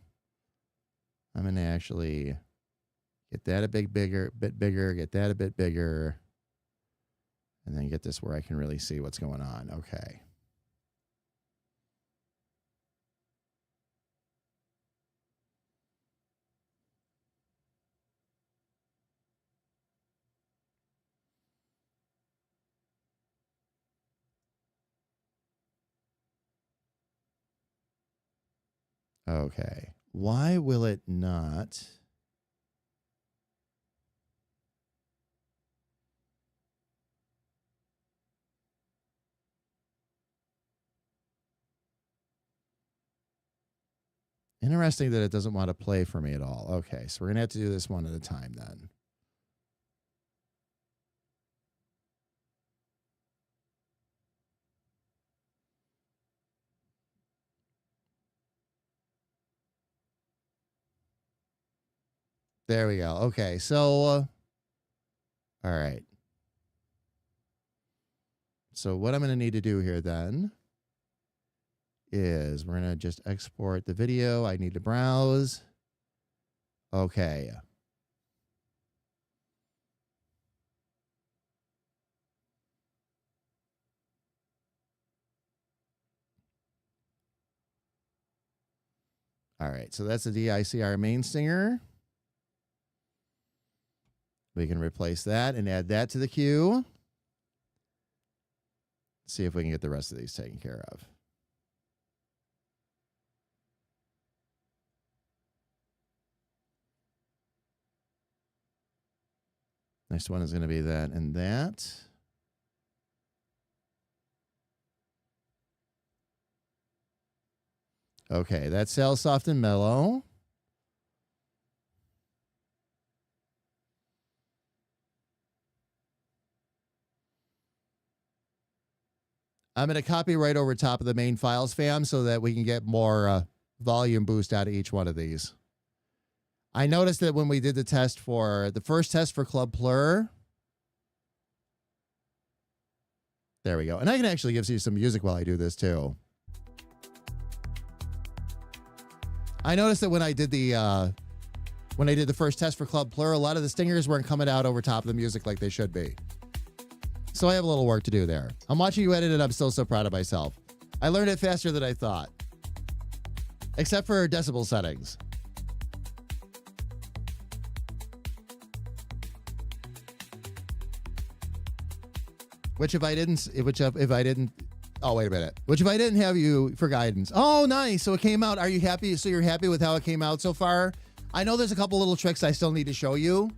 I'm going to actually get that a bit bigger, get that a bit bigger, and then get this where I can really see what's going on. Okay. Okay. Why will it not? Interesting that it doesn't want to play for me at all. Okay, so we're going to have to do this one at a time then. There we go. Okay, so, all right. So what I'm going to need to do here then is we're going to just export the video. I need to browse. Okay. All right, so that's the DICR main stinger. We can replace that and add that to the queue. See if we can get the rest of these taken care of. Next one is going to be that and that. Okay, that's Sell Soft and Mellow. I'm going to copy right over top of the main files, fam, so that we can get more volume boost out of each one of these. I noticed that when we did the test for the first test for Club Plur, there we go. And I can actually give you some music while I do this too. I noticed that when I did the first test for Club Plur, a lot of the stingers weren't coming out over top of the music like they should be. So I have a little work to do there. I'm watching you edit it. I'm still so proud of myself. I learned it faster than I thought. Except for decibel settings. Which if I didn't Oh, wait a minute. Which if I didn't have you for guidance. Oh, nice. So it came out. Are you happy? So you're happy with how it came out so far? I know there's a couple little tricks I still need to show you.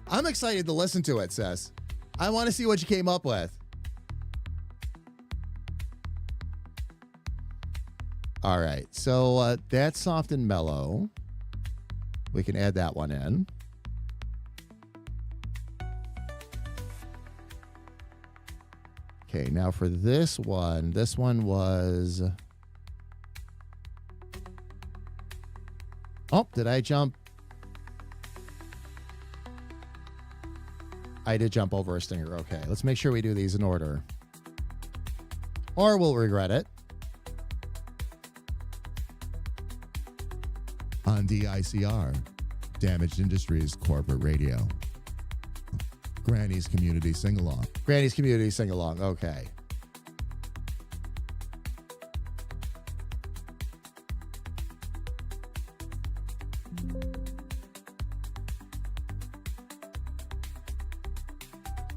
I'm excited to listen to it, sis. I want to see what you came up with. All right. So that's soft and mellow. We can add that one in. Okay, now for this one was... Oh, did I jump? I did jump over a stinger. Okay, let's make sure we do these in order. Or we'll regret it. On DICR, Damaged Industries Corporate Radio. Granny's Community Sing-Along. Granny's Community Sing-Along. Okay.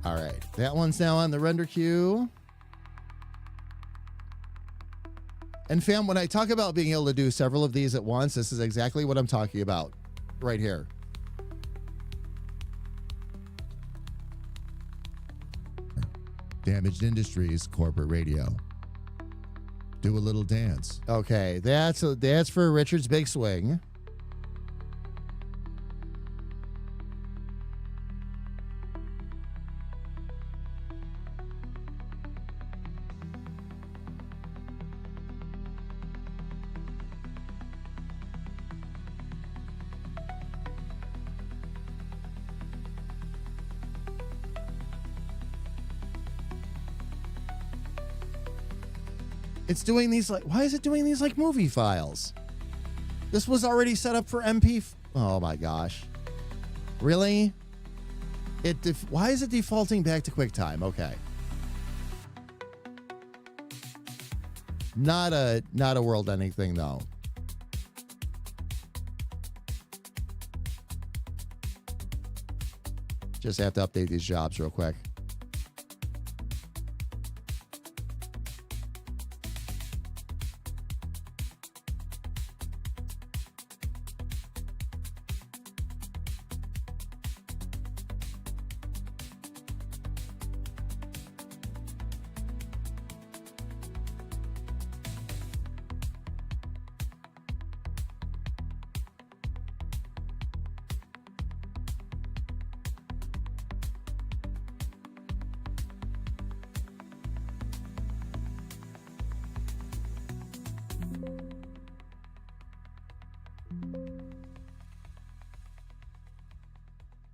All right. That one's now on the render queue. And fam, when I talk about being able to do several of these at once, this is exactly what I'm talking about right here. Damaged Industries Corporate Radio. Do a little dance. Okay, that's for Richard's Big Swing. It's doing these like, why is it doing these like movie files? This was already set up for MP. Oh my gosh. Really? Why is it defaulting back to QuickTime? Okay. Not a world-ending thing though. Just have to update these jobs real quick.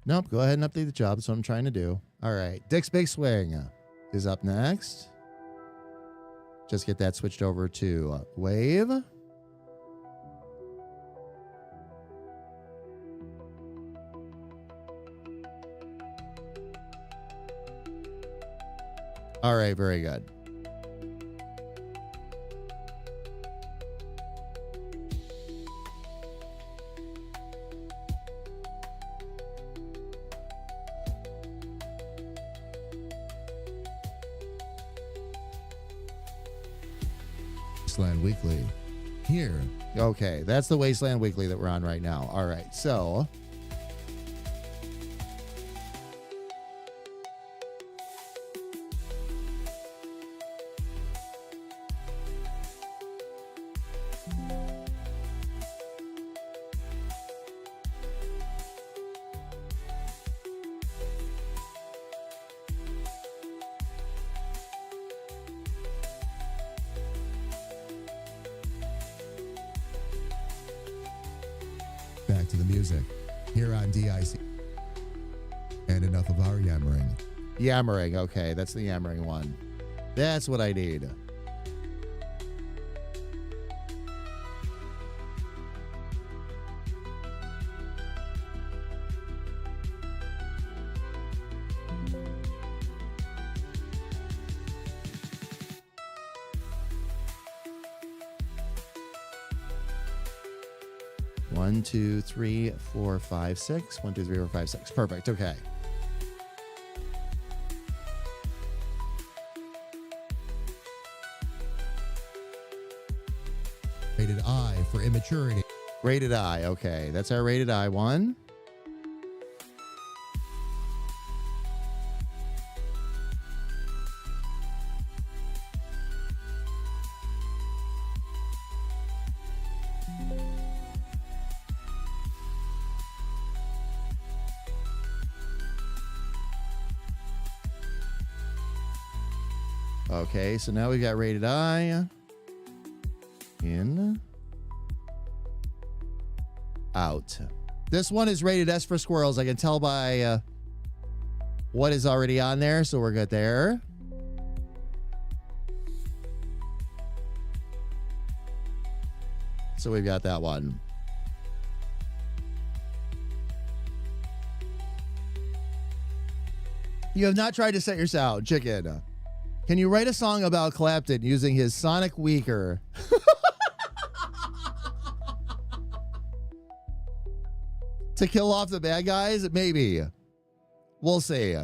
Nope, go ahead and update the job. That's what I'm trying to do. All right, Dick's Big Swing is up next. Just get that switched over to Wave. All right, very good. Wasteland Weekly. Here. Okay, that's the Wasteland Weekly that we're on right now. All right, so back to the music. Here on DIC. And enough of our yammering. yammering. Okay, that's the yammering one. That's what I need. One, two, three, four, five, six. 1, 2, 3, 4, 5, 6. Perfect. Okay. maturity. Rated I. Okay, that's our rated I one. Okay, so now we got rated I. In. Out. This one is rated S for squirrels. I can tell by what is already on there, so we're good there. So we've got that one. You have not tried to set your sound, chicken. Can you write a song about Clapton using his sonic weaker? To kill off the bad guys? Maybe. We'll see.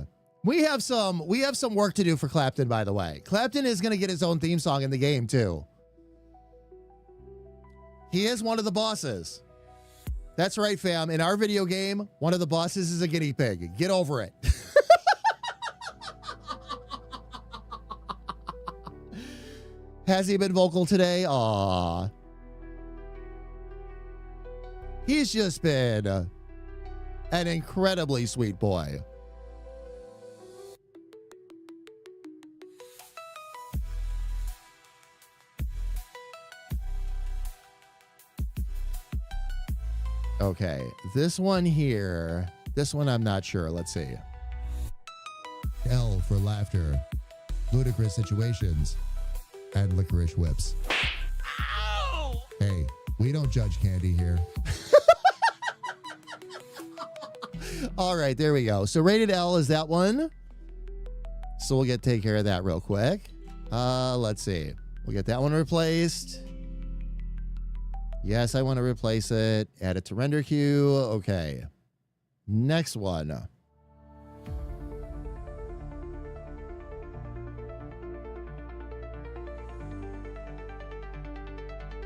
We have some work to do for Clapton, by the way. Clapton is going to get his own theme song in the game, too. He is one of the bosses. That's right, fam. In our video game, one of the bosses is a guinea pig. Get over it. Has he been vocal today? Aw. He's just been an incredibly sweet boy. Okay, this one here, this one I'm not sure. Let's see. L for laughter, ludicrous situations, and licorice whips. Ow! Hey, we don't judge candy here. All right, there we go. So rated L is that one. So we'll take care of that real quick. Let's see. We'll get that one replaced. Yes, I want to replace it. Add it to render queue. Okay. Next one.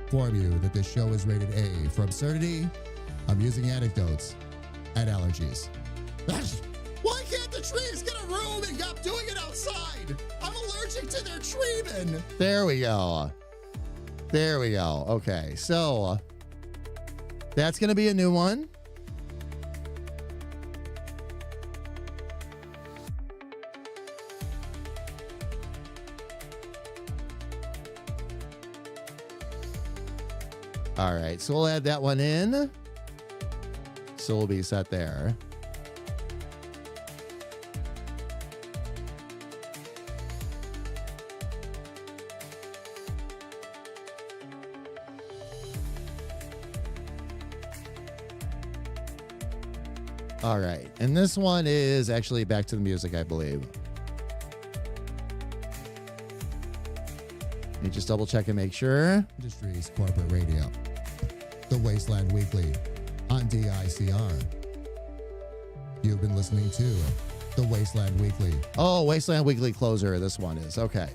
Inform you that this show is rated A for absurdity, amusing anecdotes, and allergies. Why can't the trees get a room and stop doing it outside? I'm allergic to their treatment. There we go. There we go. Okay, so that's going to be a new one. All right, so we'll add that one in. So we'll be set there. All right, and this one is actually back to the music, I believe. Let me just double check and make sure. Industries Corporate Radio. The Wasteland Weekly on DICR. You've been listening to The Wasteland Weekly. Oh, Wasteland Weekly closer, this one is. Okay.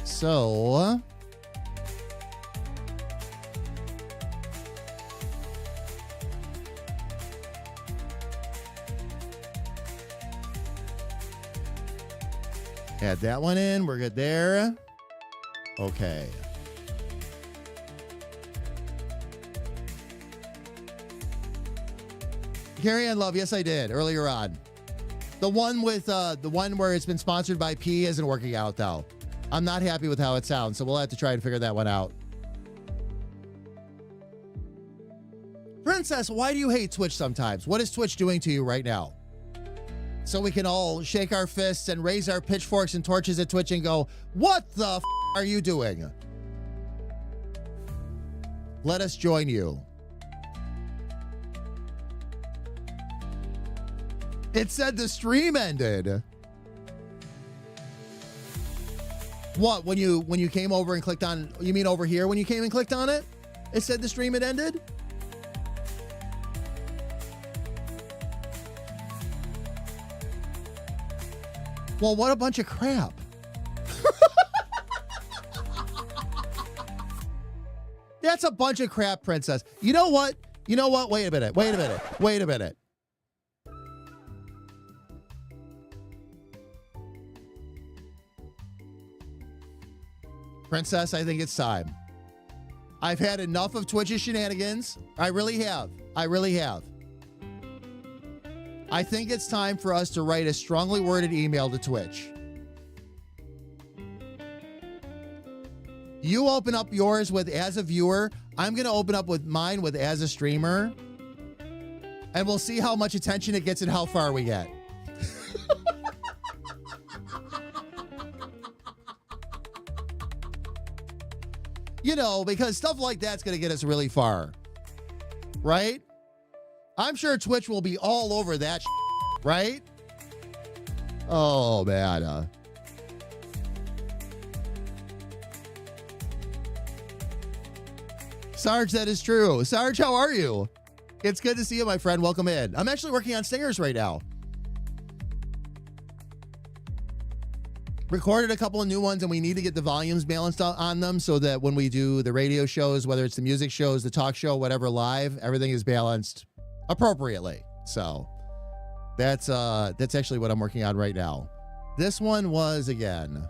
So add that one in. We're good there. Okay. Carry on, love. Yes, I did earlier on. The one with the one where it's been sponsored by P isn't working out though. I'm not happy with how it sounds, so we'll have to try and figure that one out. Princess, why do you hate Twitch sometimes? What is Twitch doing to you right now? So we can all shake our fists and raise our pitchforks and torches at Twitch and go, what the f are you doing? Let us join you. It said the stream ended. What, when you came over and clicked on, you mean over here when you came and clicked on it? It said the stream had ended? Well, what a bunch of crap. That's a bunch of crap, Princess. You know what? You know what? Wait a minute. Wait a minute. Wait a minute. Princess, I think it's time. I've had enough of Twitch's shenanigans. I really have. I really have. I think it's time for us to write a strongly worded email to Twitch. You open up yours with as a viewer. I'm going to open up with mine with as a streamer. And we'll see how much attention it gets and how far we get. You know, because stuff like that's going to get us really far. Right? I'm sure Twitch will be all over that, right? Oh, man. Sarge, that is true. Sarge, how are you? It's good to see you, my friend. Welcome in. I'm actually working on stingers right now. Recorded a couple of new ones, and we need to get the volumes balanced on them so that when we do the radio shows, whether it's the music shows, the talk show, whatever live, everything is balanced appropriately. So that's actually what I'm working on right now. This one was, again,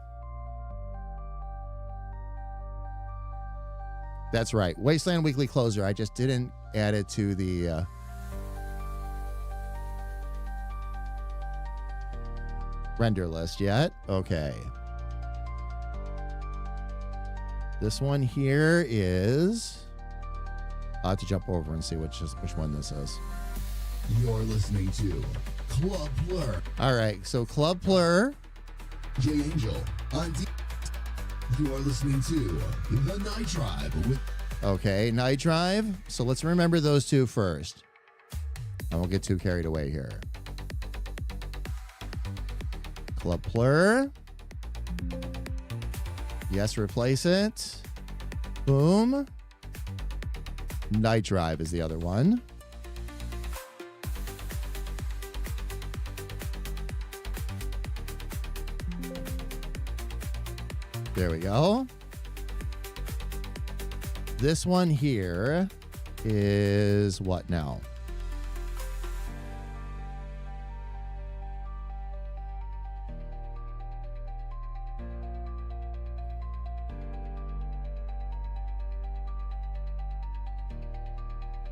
that's right, Wasteland Weekly Closer. I just didn't add it to the render list yet. Okay. This one here is, I'll have to jump over and see which one this is. You're listening to Club Blur. All right, so Club Blur. J Angel on D. You are listening to The Night Tribe with. Okay, Night Drive. So let's remember those two first. I won't get too carried away here. Club Blur. Yes, replace it. Boom. Night Drive is the other one. There we go. This one here is what now?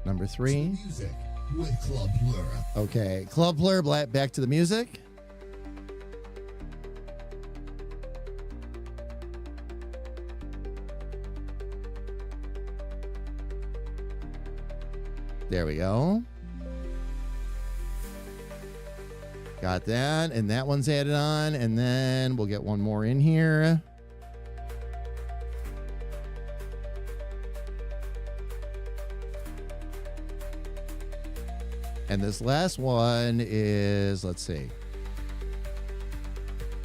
Number 3. Music with Club Blur. Okay, Club Blur, back to the music. There we go. Got that, and that one's added on, and then we'll get one more in here. And this last one is, let's see.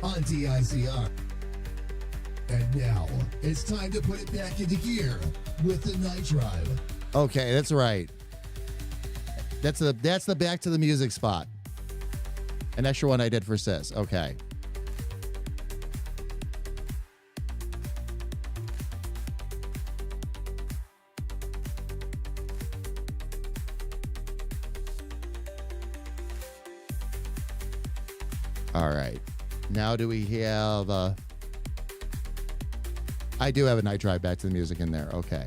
On DICR. And now it's time to put it back into gear with the Night Tribe. Okay, that's right. That's the back to the music spot. An extra one I did for Sis. Okay. All right. Now do we have I do have a Night Drive back to the music in there. Okay.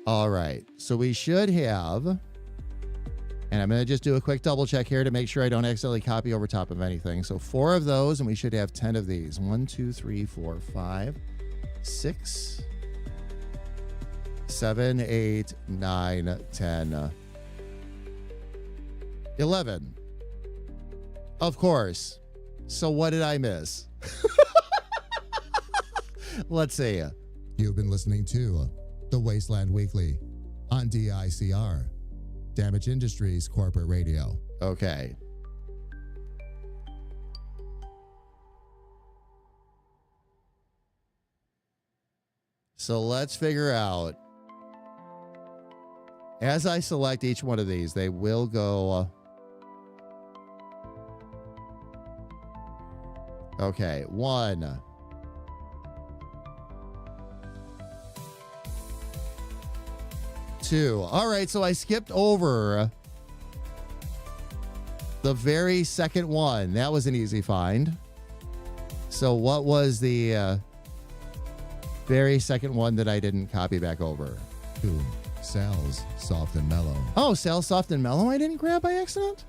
All right, so we should have, and I'm going to just do a quick double check here to make sure I don't accidentally copy over top of anything. So 4 of those, and we should have 10 of these. 1, 2, 3, 4, 5, 6, 7, 8, 9, 10, 11. Of course. So what did I miss? Let's see. You've been listening to The Wasteland Weekly on DICR, Damage Industries Corporate Radio. Okay. So let's figure out, as I select each one of these, they will go. Okay, 1, 2. All right, so I skipped over the very second one. That was an easy find. So what was the very second one that I didn't copy back over? 2. Sal's Soft and Mellow. Oh, Sal's Soft and Mellow I didn't grab by accident?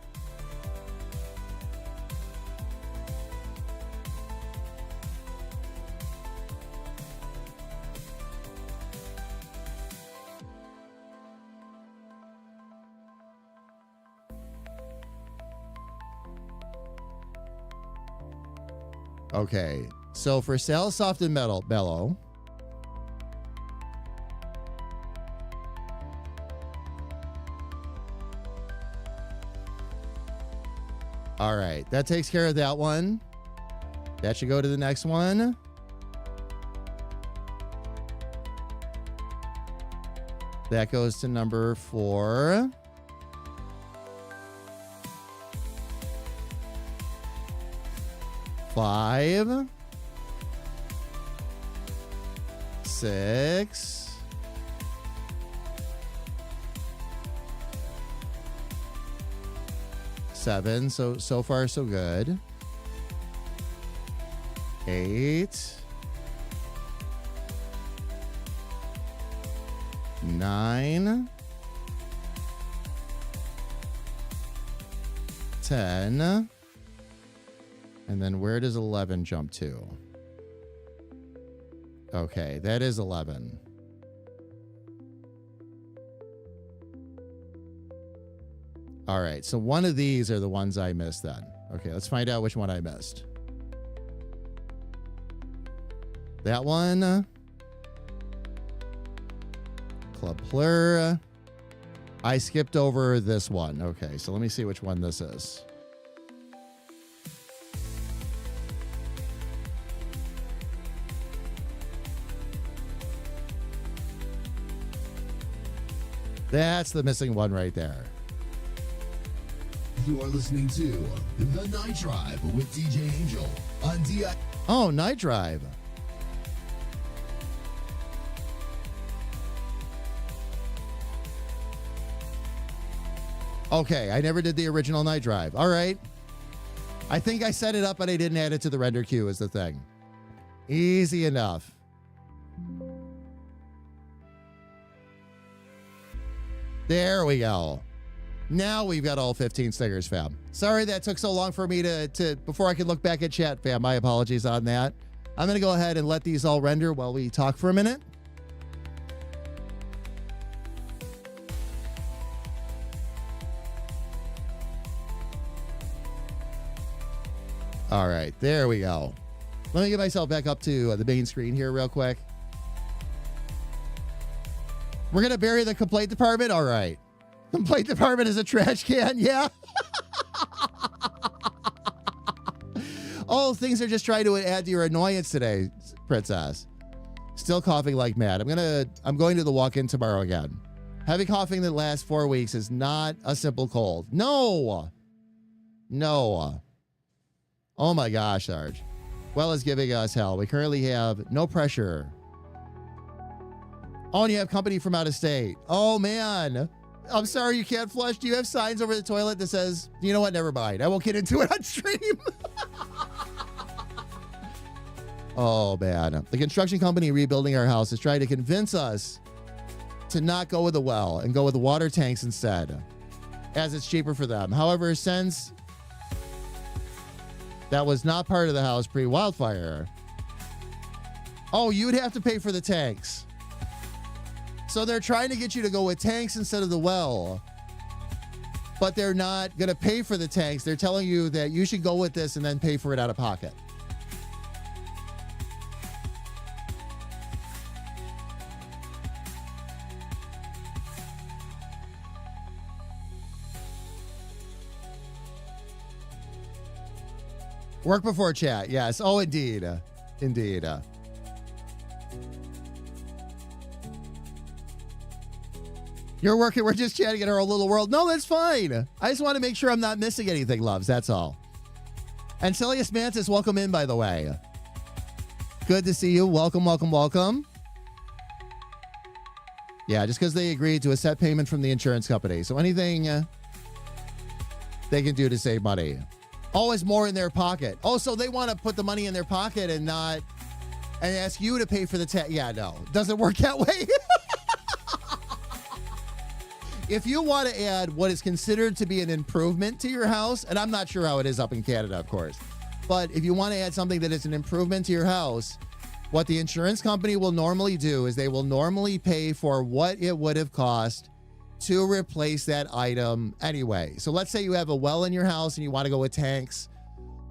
Okay, so for Sal's Soft and Mellow, all right, that takes care of that one. That should go to the next one. That goes to number 4. Five, 6, 7. So far so good. 8, 9, 10. And then where does 11 jump to? Okay, that is 11. All right, so one of these are the ones I missed then. Okay, let's find out which one I missed. That one. Club Plur. I skipped over this one. Okay, so let me see which one this is. That's the missing one right there. You are listening to The Night Drive with DJ Angel on DI. Oh, Night Drive. Okay, I never did the original Night Drive. All right. I think I set it up, but I didn't add it to the render queue is the thing. Easy enough. There we go. Now we've got all 15 stickers, fam. Sorry that took so long for me to before I could look back at chat, fam. My apologies on that. I'm going to go ahead and let these all render while we talk for a minute. All right, there we go. Let me get myself back up to the main screen here real quick. We're going to bury the complaint department? All right. Complaint department is a trash can, yeah? Oh, things are just trying to add to your annoyance today, Princess. Still coughing like mad. I'm going to the walk-in tomorrow again. Heavy coughing the last 4 weeks is not a simple cold. No. Oh my gosh, Sarge. Well is giving us hell. We currently have no pressure. Oh, and you have company from out of state. Oh, man. I'm sorry you can't flush. Do you have signs over the toilet that says, you know what, never mind. I won't get into it on stream. Oh, man. The construction company rebuilding our house is trying to convince us to not go with a well and go with the water tanks instead, as it's cheaper for them. However, since that was not part of the house pre-wildfire, oh, you'd have to pay for the tanks. So they're trying to get you to go with tanks instead of the well, but they're not going to pay for the tanks. They're telling you that you should go with this and then pay for it out of pocket. Work before chat. Yes. Oh, indeed. Indeed. You're working. We're just chatting in our own little world. No, that's fine. I just want to make sure I'm not missing anything, loves. That's all. And Celius Mantis, welcome in, by the way. Good to see you. Welcome, welcome, welcome. Yeah, just because they agreed to a set payment from the insurance company. So anything they can do to save money. Always more in their pocket. Oh, so they want to put the money in their pocket and not and ask you to pay for the tax. Yeah, no. Doesn't work that way. If you want to add what is considered to be an improvement to your house, and I'm not sure how it is up in Canada, of course, but if you want to add something that is an improvement to your house, what the insurance company will normally do is they will normally pay for what it would have cost to replace that item anyway. So let's say you have a well in your house and you want to go with tanks,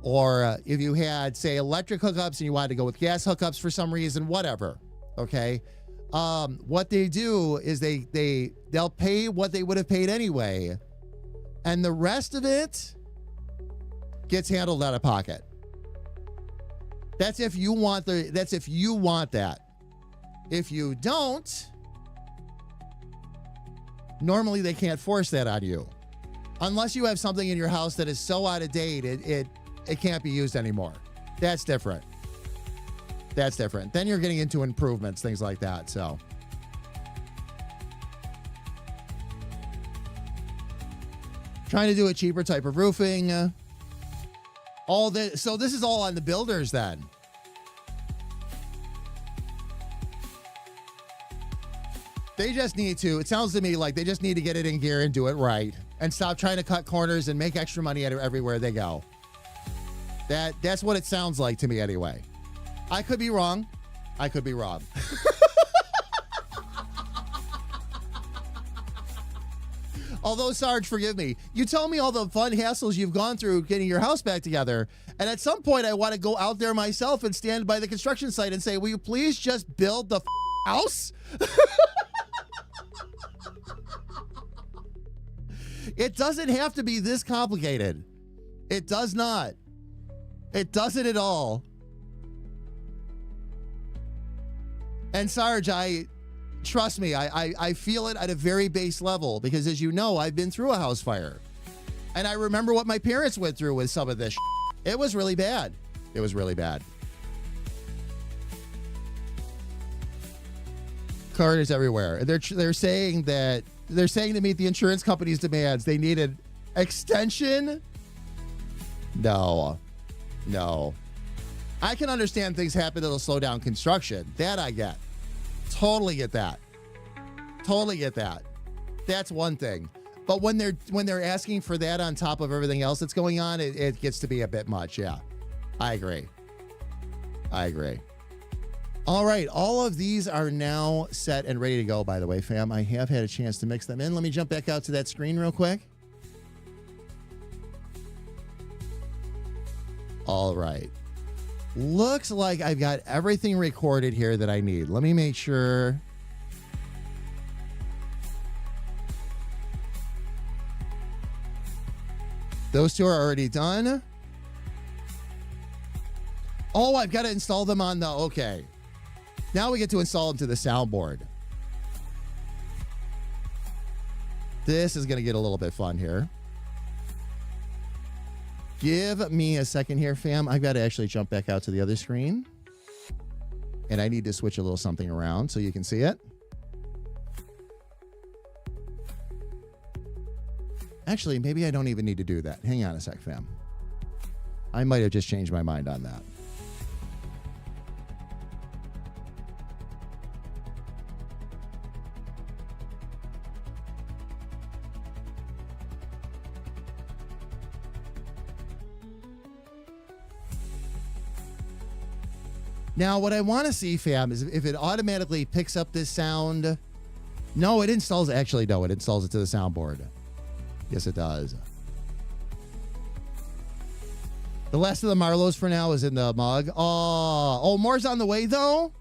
or if you had, say, electric hookups and you wanted to go with gas hookups for some reason, whatever, okay? What they do is they'll pay what they would have paid anyway, and the rest of it gets handled out of pocket. That's if you want that. If you don't, normally they can't force that on you. Unless you have something in your house that is so out of date it can't be used anymore. That's different. Then you're getting into improvements, things like that. So trying to do a cheaper type of roofing. All this. So this is all on the builders then. They just need to, it sounds to me like they just need to get it in gear and do it right and stop trying to cut corners and make extra money everywhere they go. That's what it sounds like to me anyway. I could be wrong. Although, Sarge, forgive me. You tell me all the fun hassles you've gone through getting your house back together. And at some point, I want to go out there myself and stand by the construction site and say, will you please just build the house? It doesn't have to be this complicated. It does not. It doesn't at all. And Sarge, trust me, I feel it at a very base level because, as you know, I've been through a house fire. And I remember what my parents went through with some of this. It was really bad. Cars everywhere. They're saying to meet the insurance company's demands, they needed extension. No. I can understand things happen that'll slow down construction. That I get. Totally get that. That's one thing. But when they're asking for that on top of everything else that's going on, it gets to be a bit much. Yeah. I agree. All right. All of these are now set and ready to go, by the way, fam. I have had a chance to mix them in. Let me jump back out to that screen real quick. All right. Looks like I've got everything recorded here that I need. Let me make sure. Those two are already done. Oh, I've got to install them on the... Okay. Now we get to install them to the soundboard. This is going to get a little bit fun here. Give me a second here, fam. I've got to actually jump back out to the other screen. And I need to switch a little something around so you can see it. Actually, maybe I don't even need to do that. Hang on a sec, fam. I might have just changed my mind on that. Now, what I want to see, fam, is if it automatically picks up this sound. No, it installs. Actually, no, it installs it to the soundboard. Yes, it does. The last of the Marlows for now is in the mug. Oh, more's on the way, though.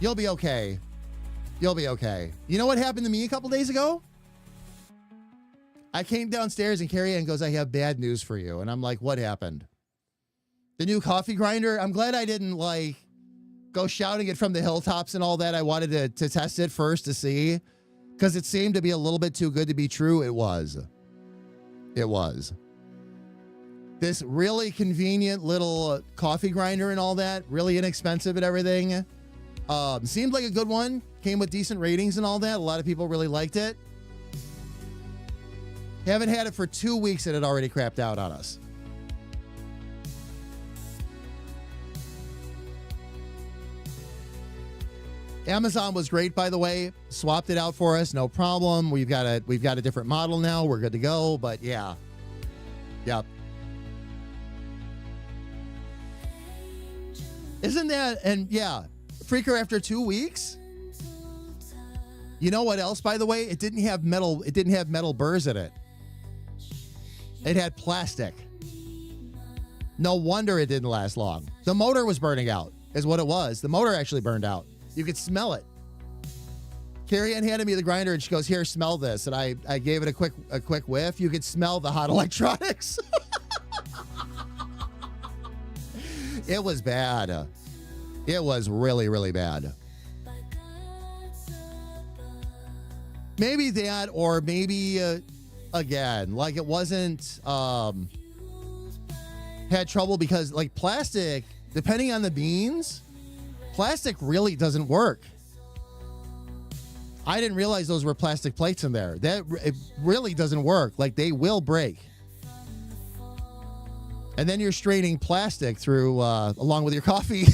You'll be okay. You know what happened to me a couple days ago? I came downstairs and Carrie Ann goes, I have bad news for you. And I'm like, what happened? The new coffee grinder. I'm glad I didn't go shouting it from the hilltops and all that. I wanted to test it first to see, because it seemed to be a little bit too good to be true. It was. This really convenient little coffee grinder and all that, really inexpensive and everything. Seemed like a good one. Came with decent ratings and all that. A lot of people really liked it. Haven't had it for 2 weeks and it already crapped out on us. Amazon was great, by the way. Swapped it out for us, no problem. We've got a different model now. We're good to go. But yeah, yep. Isn't that, and yeah, Freaker after 2 weeks. You know what else, by the way? It didn't have metal burrs in it. It had plastic. No wonder it didn't last long. The motor was burning out, is what it was. The motor actually burned out. You could smell it. Carrie Ann handed me the grinder and she goes, "Here, smell this." And I gave it a quick whiff. You could smell the hot electronics. It was bad. It was really, really bad. Maybe that, or maybe again, like it wasn't had trouble because like plastic, depending on the beans, plastic really doesn't work. I didn't realize those were plastic plates in there. It really doesn't work. Like they will break. And then you're straining plastic through along with your coffee.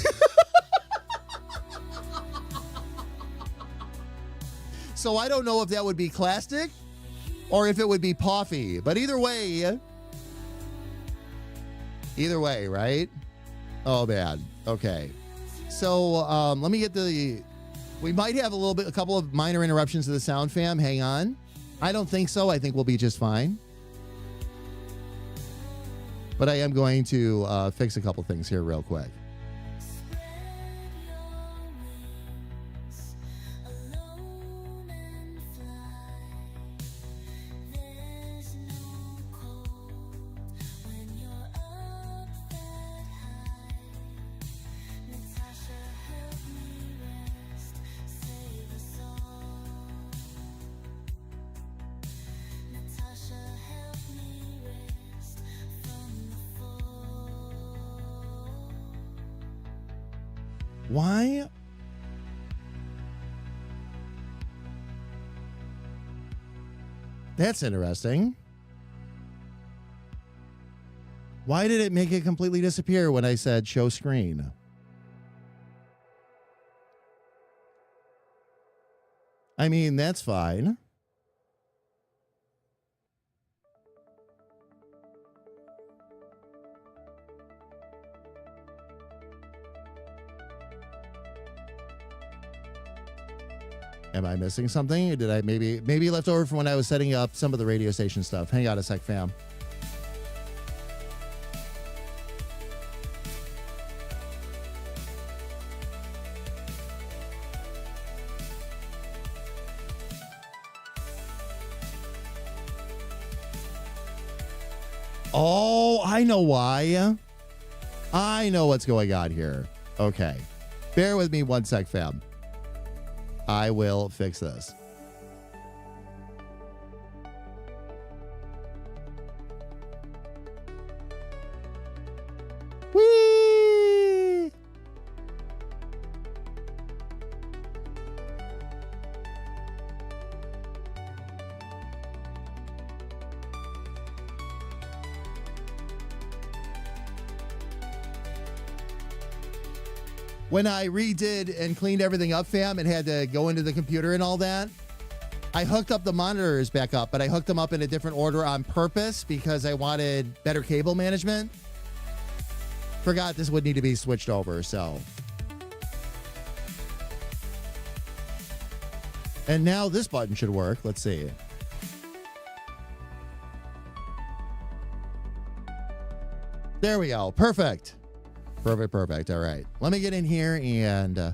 So I don't know if that would be plastic or if it would be coffee. But either way, right? Oh, bad. Okay. So let me get we might have a couple of minor interruptions to the sound, fam. Hang on. I don't think so. I think we'll be just fine. But I am going to fix a couple things here real quick. Why? That's interesting. Why did it make it completely disappear when I said show screen? I mean, that's fine. Am I missing something? Did I maybe left over from when I was setting up some of the radio station stuff? Hang on a sec, fam. Oh, I know why. I know what's going on here. Okay. Bear with me one sec, fam. I will fix this. Whee! When I redid and cleaned everything up, fam, and had to go into the computer and all that, I hooked up the monitors back up, but I hooked them up in a different order on purpose because I wanted better cable management. Forgot this would need to be switched over, so. And now this button should work. Let's see. There we go. Perfect. Perfect. All right. Let me get in here and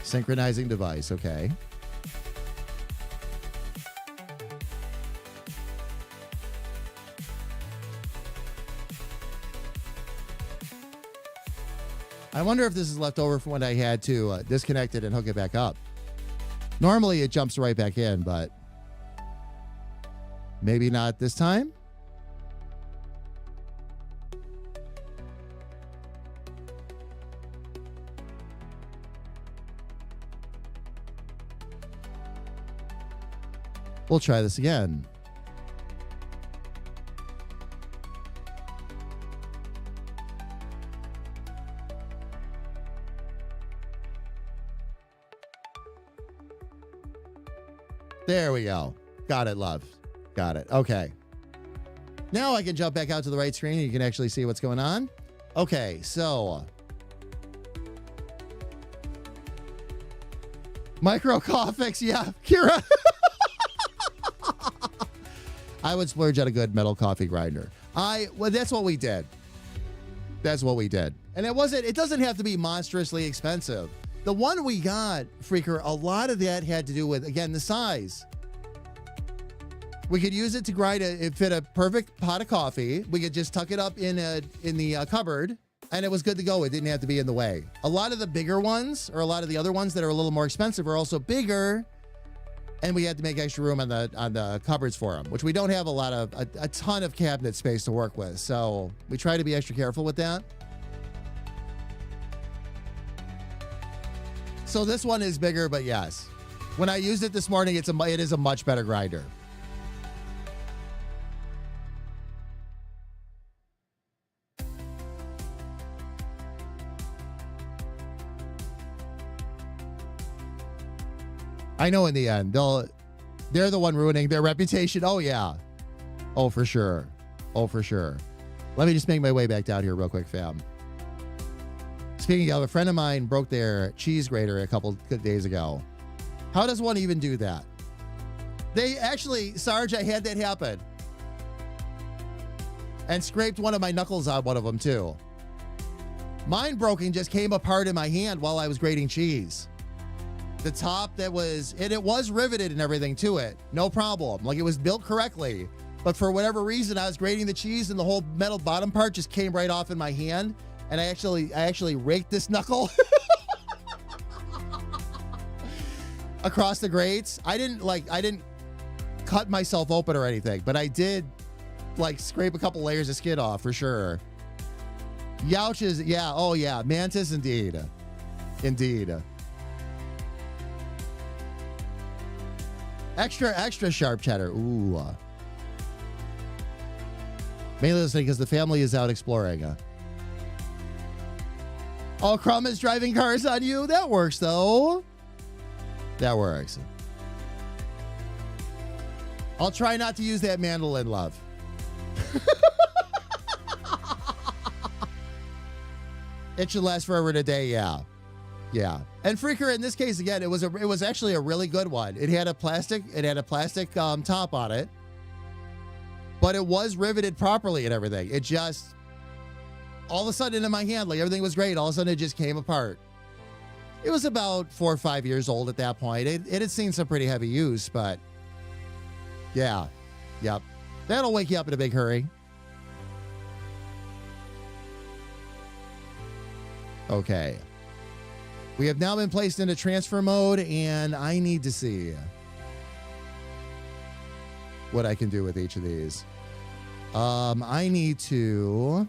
synchronizing device. Okay. I wonder if this is left over from when I had to disconnect it and hook it back up. Normally it jumps right back in, but maybe not this time. We'll try this again. There we go. Got it, love. Got it. Okay. Now I can jump back out to the right screen and you can actually see what's going on. Okay, so Micro Coffix, yeah, Kira. I would splurge on a good metal coffee grinder. Well, that's what we did. That's what we did. And it doesn't have to be monstrously expensive. The one we got, Freaker, a lot of that had to do with, again, the size. We could use it to grind it fit a perfect pot of coffee. We could just tuck it up in the cupboard, and it was good to go. It didn't have to be in the way. A lot of the bigger ones, or a lot of the other ones that are a little more expensive, are also bigger, and we had to make extra room on the cupboards for them, which we don't have a ton of cabinet space to work with. So we try to be extra careful with that. So this one is bigger, but yes, when I used it this morning, it is a much better grinder. I know in the end, they're the one ruining their reputation. Oh, yeah. Oh, for sure. Oh, for sure. Let me just make my way back down here real quick, fam. Speaking of, a friend of mine broke their cheese grater a couple days ago. How does one even do that? They actually, Sarge, I had that happen. And scraped one of my knuckles on one of them, too. Mine broken just came apart in my hand while I was grating cheese. The top it was riveted and everything to it. No problem. Like, it was built correctly. But for whatever reason, I was grating the cheese and the whole metal bottom part just came right off in my hand. And I actually raked this knuckle across the grates. I didn't cut myself open or anything, but I did scrape a couple layers of skin off for sure. Youches, yeah, oh yeah, Mantis indeed. Indeed. Extra sharp cheddar. Ooh. Mainly listening because the family is out exploring. Oh, Crumb is driving cars on you. That works, though. That works. I'll try not to use that mandolin, love. It should last forever today, yeah. Yeah. And Freaker, in this case, again, it was actually a really good one. It had a plastic top on it, but it was riveted properly and everything. It just, all of a sudden in my hand, everything was great. All of a sudden it just came apart. It was about 4 or 5 years old at that point. It had seen some pretty heavy use, but yeah. Yep. That'll wake you up in a big hurry. Okay. We have now been placed into transfer mode, and I need to see what I can do with each of these. I need to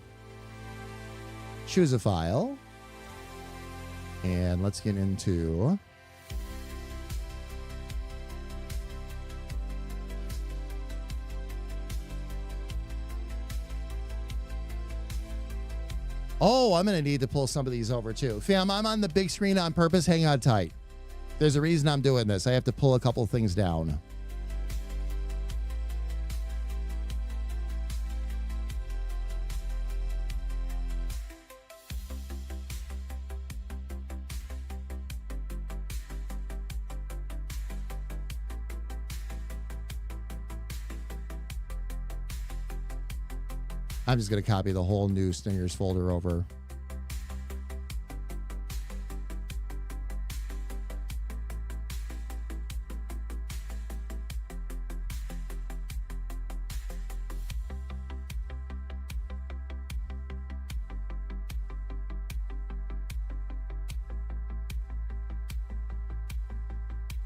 choose a file, and let's get into oh, I'm going to need to pull some of these over too. Fam, I'm on the big screen on purpose. Hang on tight. There's a reason I'm doing this. I have to pull a couple things down. I'm just going to copy the whole new Stingers folder over.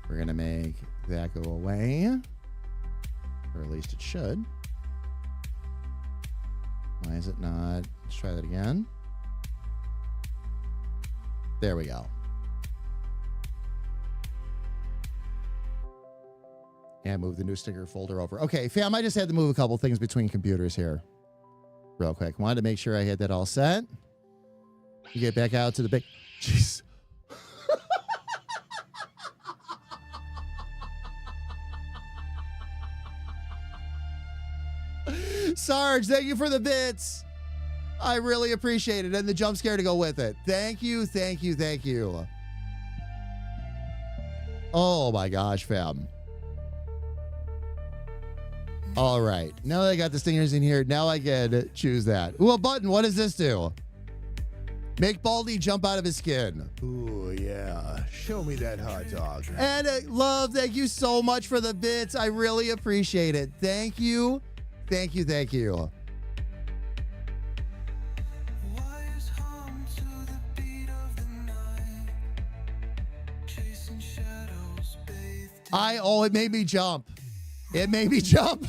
We're going to make that go away, or at least it should. Why is it not? Let's try that again. There we go. And move the new sticker folder over. Okay, fam, I just had to move a couple things between computers here. Real quick. Wanted to make sure I had that all set. You get back out to the big... Jeez. Sarge, thank you for the bits. I really appreciate it. And the jump scare to go with it. Thank you, thank you, thank you. Oh my gosh, fam. All right. Now that I got the stingers in here, now I can choose that. Ooh, a button. What does this do? Make Baldy jump out of his skin. Ooh, yeah. Show me that hot dog. And Love, thank you so much for the bits. I really appreciate it. Thank you. Thank you, thank you. It made me jump. It made me jump.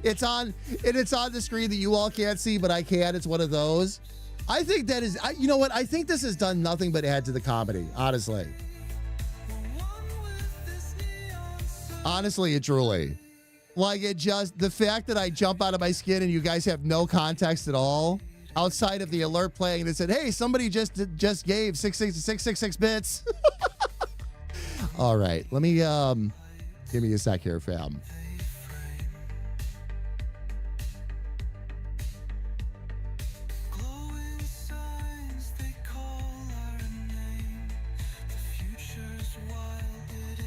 It's on the screen that you all can't see, but I can. It's one of those. I think that is, you know what? I think this has done nothing but add to the comedy, honestly. Honestly and truly. Like, the fact that I jump out of my skin and you guys have no context at all, outside of the alert playing that said, hey, somebody just gave 666 bits. All right, let me, give me a sec here, fam.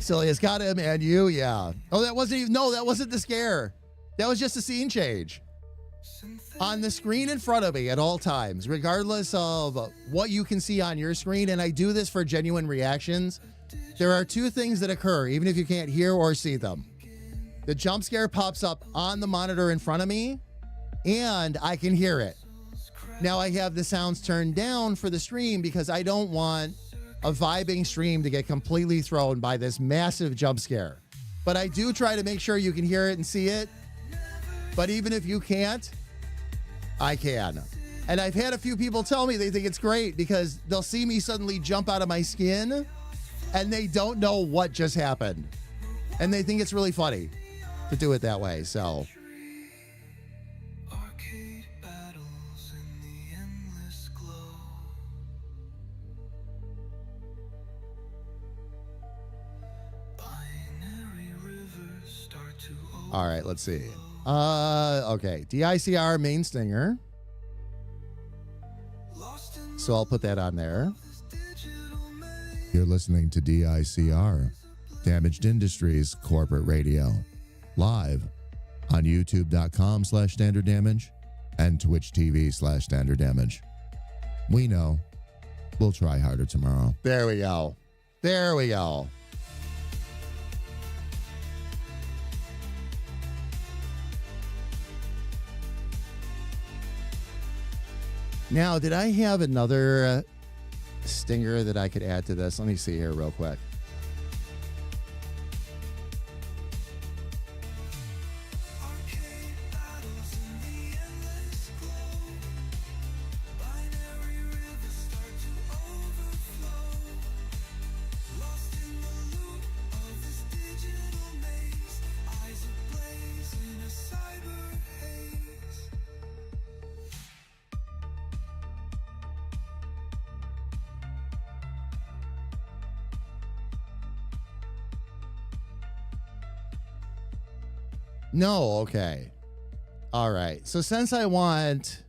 Celia's got him and you, yeah. Oh, that wasn't the scare. That was just a scene change. On the screen in front of me at all times, regardless of what you can see on your screen, and I do this for genuine reactions, there are two things that occur, even if you can't hear or see them. The jump scare pops up on the monitor in front of me, and I can hear it. Now I have the sounds turned down for the stream because I don't want a vibing stream to get completely thrown by this massive jump scare. But I do try to make sure you can hear it and see it. But even if you can't, I can. And I've had a few people tell me they think it's great because they'll see me suddenly jump out of my skin and they don't know what just happened. And they think it's really funny to do it that way, so... All right, let's see. Okay, DICR main stinger. So I'll put that on there. You're listening to DICR, Damaged Industries Corporate Radio, live on youtube.com/StandardDamage and Twitch TV/StandardDamage. We know. We'll try harder tomorrow. There we go. There we go. Now, did I have another stinger that I could add to this? Let me see here real quick. No, okay. All right. So since I want...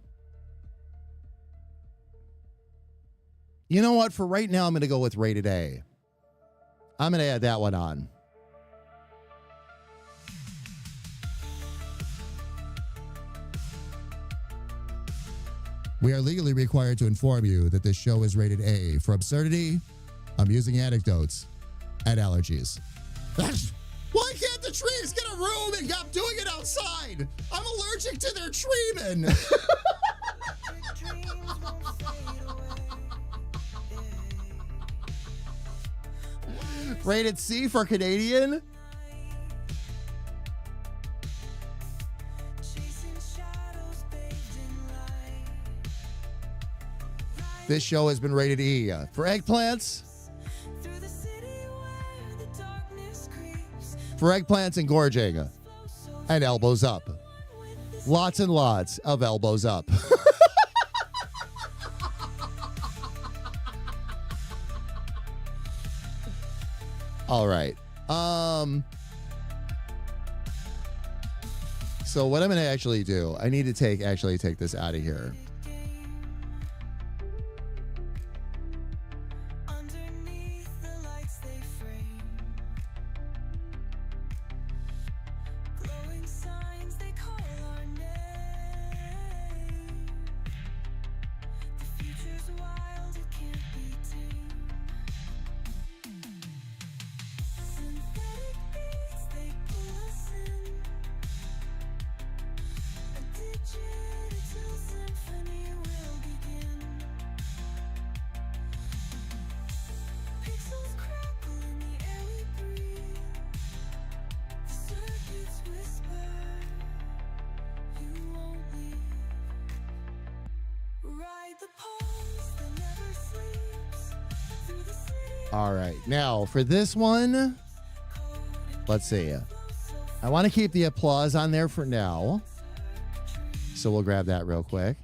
You know what? For right now, I'm going to go with rated A. I'm going to add that one on. We are legally required to inform you that this show is rated A for absurdity, amusing anecdotes, and allergies. Why can't the trees get a room and stop doing it outside? I'm allergic to their treatment. Rated C for Canadian. This show has been rated E for eggplants. for eggplants and gorging. And elbows up. Lots and lots of elbows up. All right. So what I'm going to actually do, I need to actually take this out of here. All right. Now, for this one, let's see. I want to keep the applause on there for now. So we'll grab that real quick.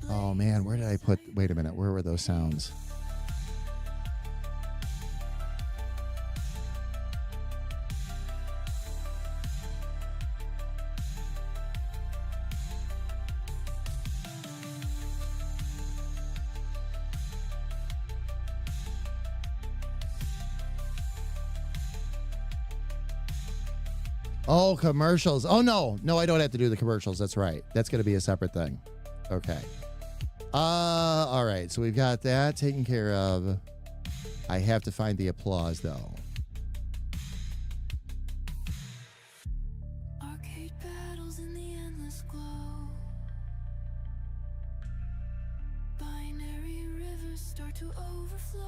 Oh, man. Where did I put... Wait a minute. Where were those sounds? Oh, commercials. Oh, no. No, I don't have to do the commercials. That's right. That's going to be a separate thing. Okay. All right. So we've got that taken care of. I have to find the applause, though. Arcade battles in the endless glow. Binary rivers start to overflow.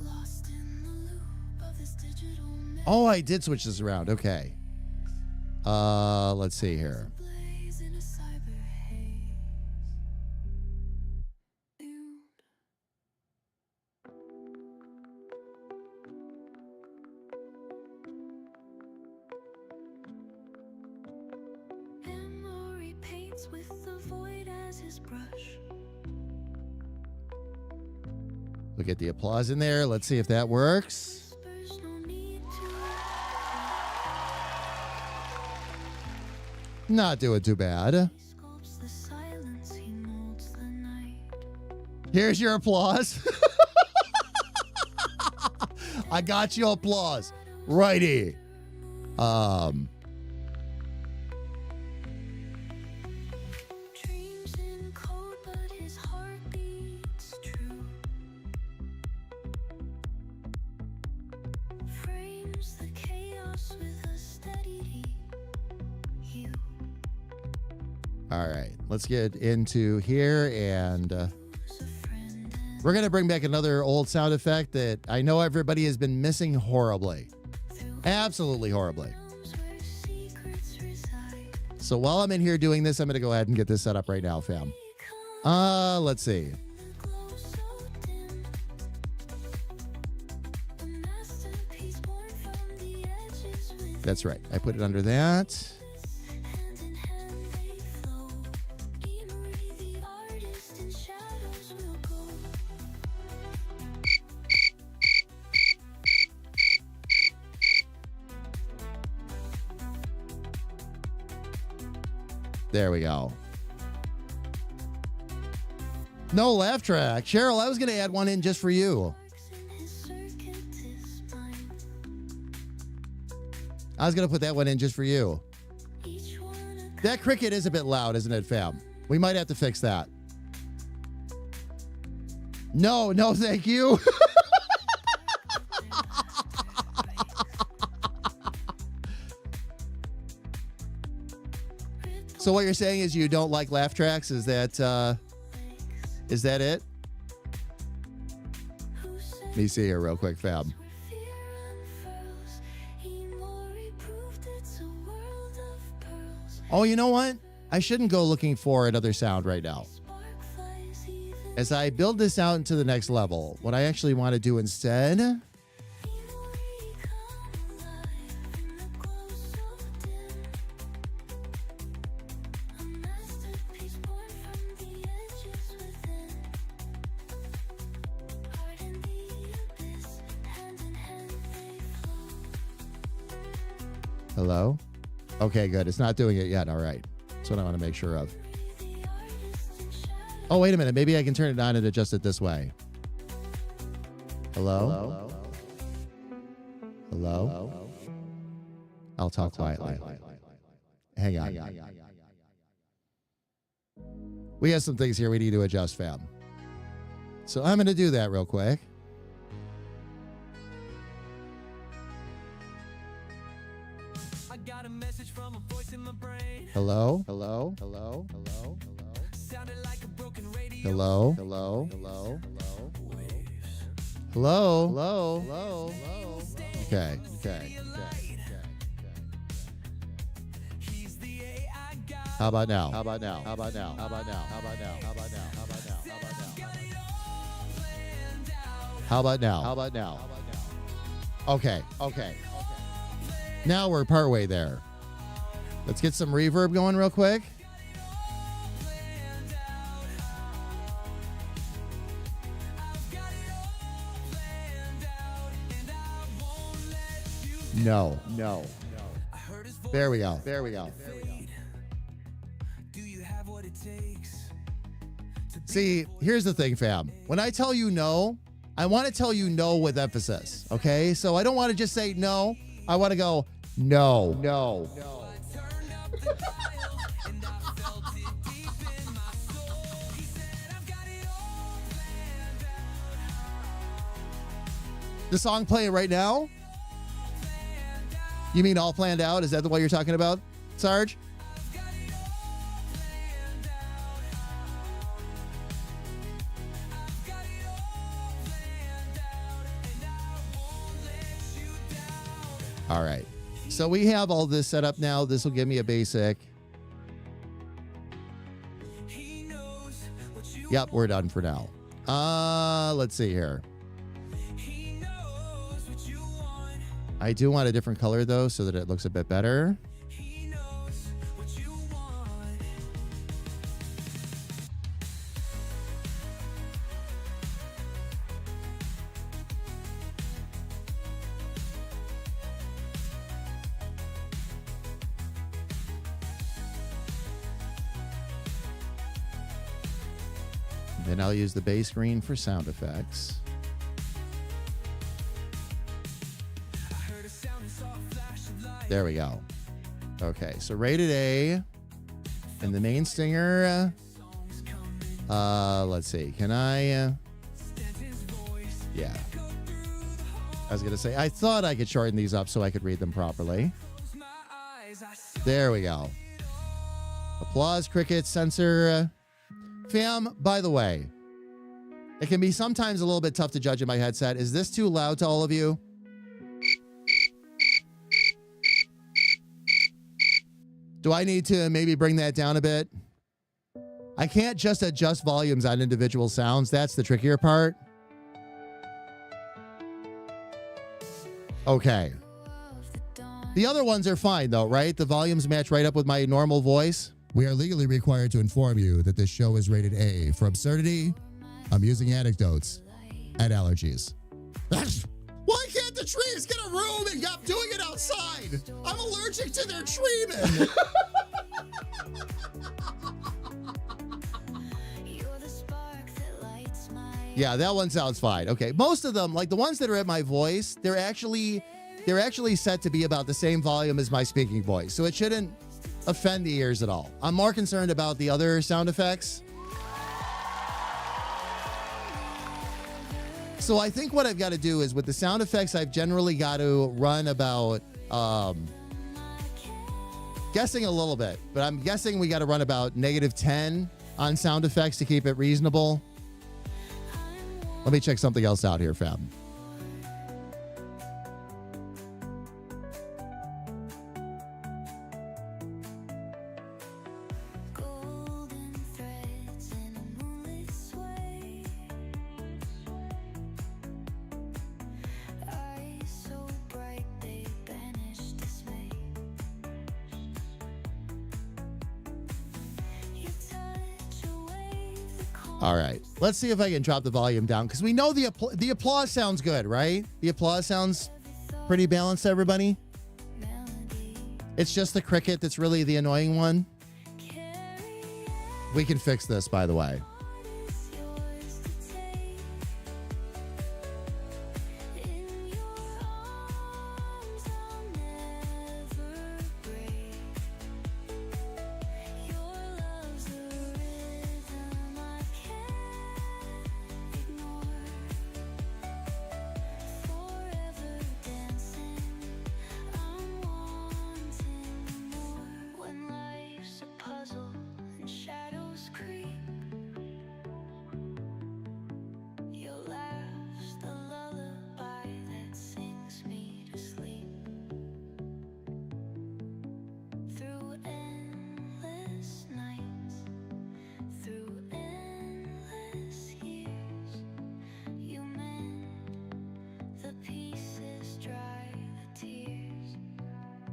Lost in the loop of this digital maze. Oh, I did switch this around. Okay. Let's see here. Blaze in a cyber haze. Memory paints with the void as his brush. We'll get the applause in there. Let's see if that works. There's no need to Not doing too bad. sculpts the silence, he molds the night. Here's your applause. I got you applause. Righty. Dreams in code, but his heart beats true. Frames the chaos with a steady hue. All right. Let's get into here and we're going to bring back another old sound effect that I know everybody has been missing horribly. Absolutely horribly. Where secrets reside. So while I'm in here doing this, I'm going to go ahead and get this set up right now, fam. Let's see. Glow so dim. A masterpiece born from the edges with That's right. I put it under that. hand in hand they flow. Emery the artist in shadows will go. There we go. No laugh track. Cheryl, I was going to add one in just for you. In his circuitous mind. I was going to put that one in just for you. Each one a That cricket is a bit loud, isn't it, fam? We might have to fix that. No, thank you. So what you're saying is you don't like laugh tracks? Is that it? Let me see here real quick, fam. fear unfurls. Emori proved it's a world of pearls. Oh, you know what? I shouldn't go looking for another sound right now. As I build this out into the next level, what I actually want to do instead... Hello? Okay, good. It's not doing it yet. All right. That's what I want to make sure of. Oh, wait a minute. Maybe I can turn it on and adjust it this way. Hello? Hello? I'll talk quietly. Hang on. We have some things here we need to adjust, fam. So I'm going to do that real quick. Hello? Hello? Hello? Hello? Hello? Hello? Hello? Hello? Hello? Hello? Hello? Okay. Okay. How about now? How about now? How about now? How about now? How about now? How about now? How about now? How about now? How about now? Okay. Okay. Now we're partway there. Let's get some reverb going real quick. No. There we go. There we go. See, here's the thing, fam. When I tell you no, I want to tell you no with emphasis, okay? So I don't want to just say no. I want to go, no. The song playing right now? You mean all planned out? Is that the one you're talking about, Sarge? All right. So we have all this set up now. This will give me a basic. Yep, we're done for now. Let's see here. I do want a different color though, so that it looks a bit better. Then I'll use the base green for sound effects. There we go. Okay, so rated A. And the main stinger. Let's see. Can I? Yeah. I was going to say, I thought I could shorten these up so I could read them properly. There we go. Applause, crickets, censor. Fam, by the way, it can be sometimes a little bit tough to judge in my headset. Is this too loud to all of you? Do I need to maybe bring that down a bit? I can't just adjust volumes on individual sounds. That's the trickier part. Okay. The other ones are fine though, right? The volumes match right up with my normal voice. We are legally required to inform you that this show is rated A for absurdity, amusing anecdotes, and allergies. Why can't the trees get a room and stop doing it outside? I'm allergic to their treatment. Yeah, that one sounds fine. Okay, most of them, like the ones that are at my voice, they're actually set to be about the same volume as my speaking voice, so it shouldn't offend the ears at all. I'm more concerned about the other sound effects. So I think what I've got to do is with the sound effects, I've generally got to run about, guessing a little bit, but I'm guessing we got to run about -10 on sound effects to keep it reasonable. Let me check something else out here, fam. All right. Let's see if I can drop the volume down because we know the applause sounds good, right? The applause sounds pretty balanced to everybody. It's just the cricket that's really the annoying one. We can fix this, by the way.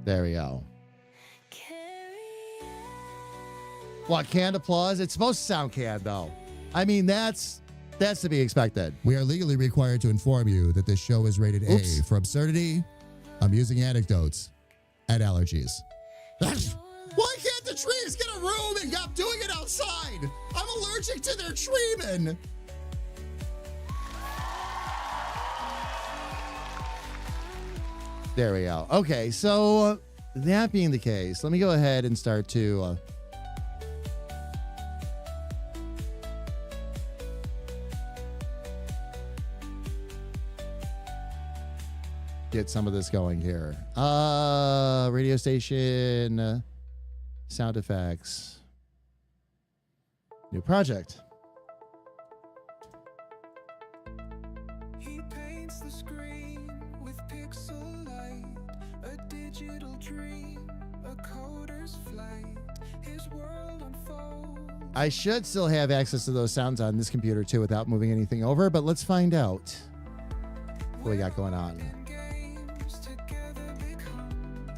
There we go. What, canned applause? It's supposed to sound canned, though. I mean, that's to be expected. We are legally required to inform you that this show is rated Oops. A for absurdity, amusing anecdotes, and allergies. Why can't the trees get a room and stop doing it outside? I'm allergic to their treatment. There we go. Okay, so that being the case, let me go ahead and start to get some of this going here. Radio station, sound effects, new project. He paints the screen with pixel light, a digital dream, a coder's flight, his world unfolds. I should still have access to those sounds on this computer too without moving anything over, but let's find out what we got going on. Games together become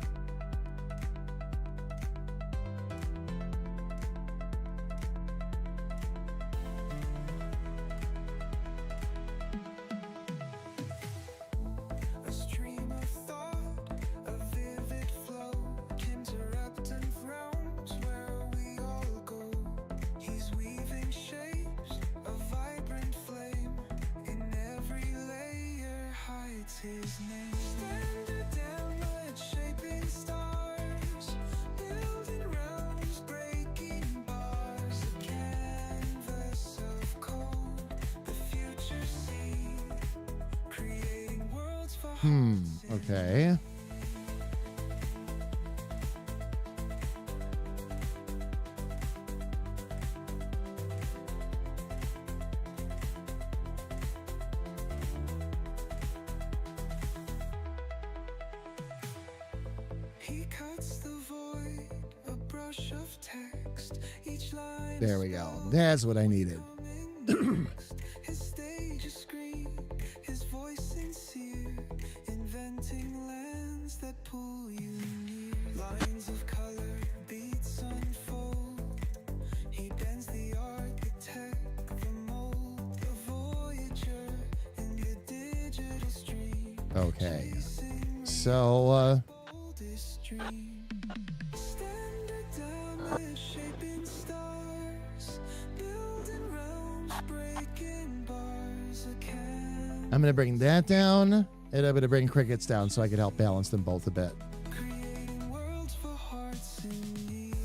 a stream of thought, a vivid flow, interrupting realms where we all go. He's weaving shapes, a vibrant flame, in every layer hides his name. StandardDamage, shaping stars, building realms, breaking bars, a canvas of code, the future seen, creating worlds for Okay. He cuts the void, a brush of text, each line There we go. That's what I needed. his stage a screen, his voice sincere, inventing lands that pull you near. Lines of color, beats unfold. He bends the architect, the mold, the voyager in the digital stream. Okay. So, Oldest dream. StandardDamage, shaping stars, building realms, breaking bars, a can I'm going to bring that down, and I'm going to bring crickets down so I can help balance them both a bit. creating worlds for hearts in need.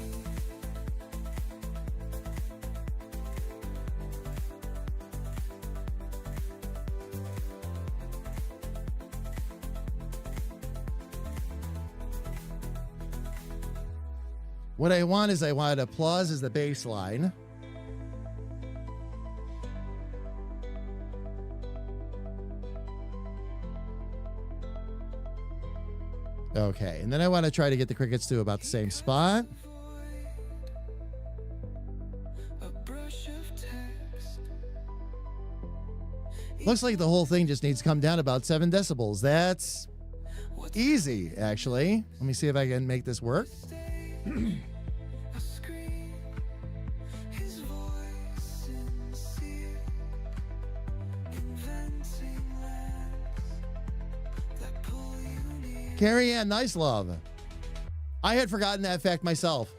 What I want is I want applause as the bass line. Okay, and then I want to try to get the crickets to about the same spot. A brush of text. Looks like the whole thing just needs to come down about 7 decibels. That's easy, actually. Let me see if I can make this work. A scream, his voice sincere. Carrie Ann, nice love. I had forgotten that fact myself.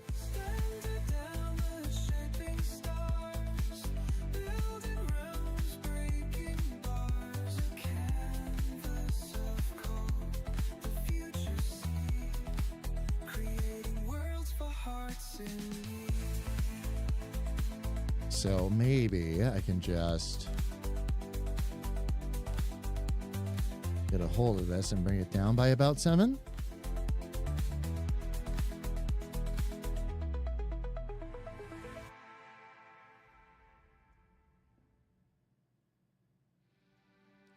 So maybe I can just get a hold of this and bring it down by about 7.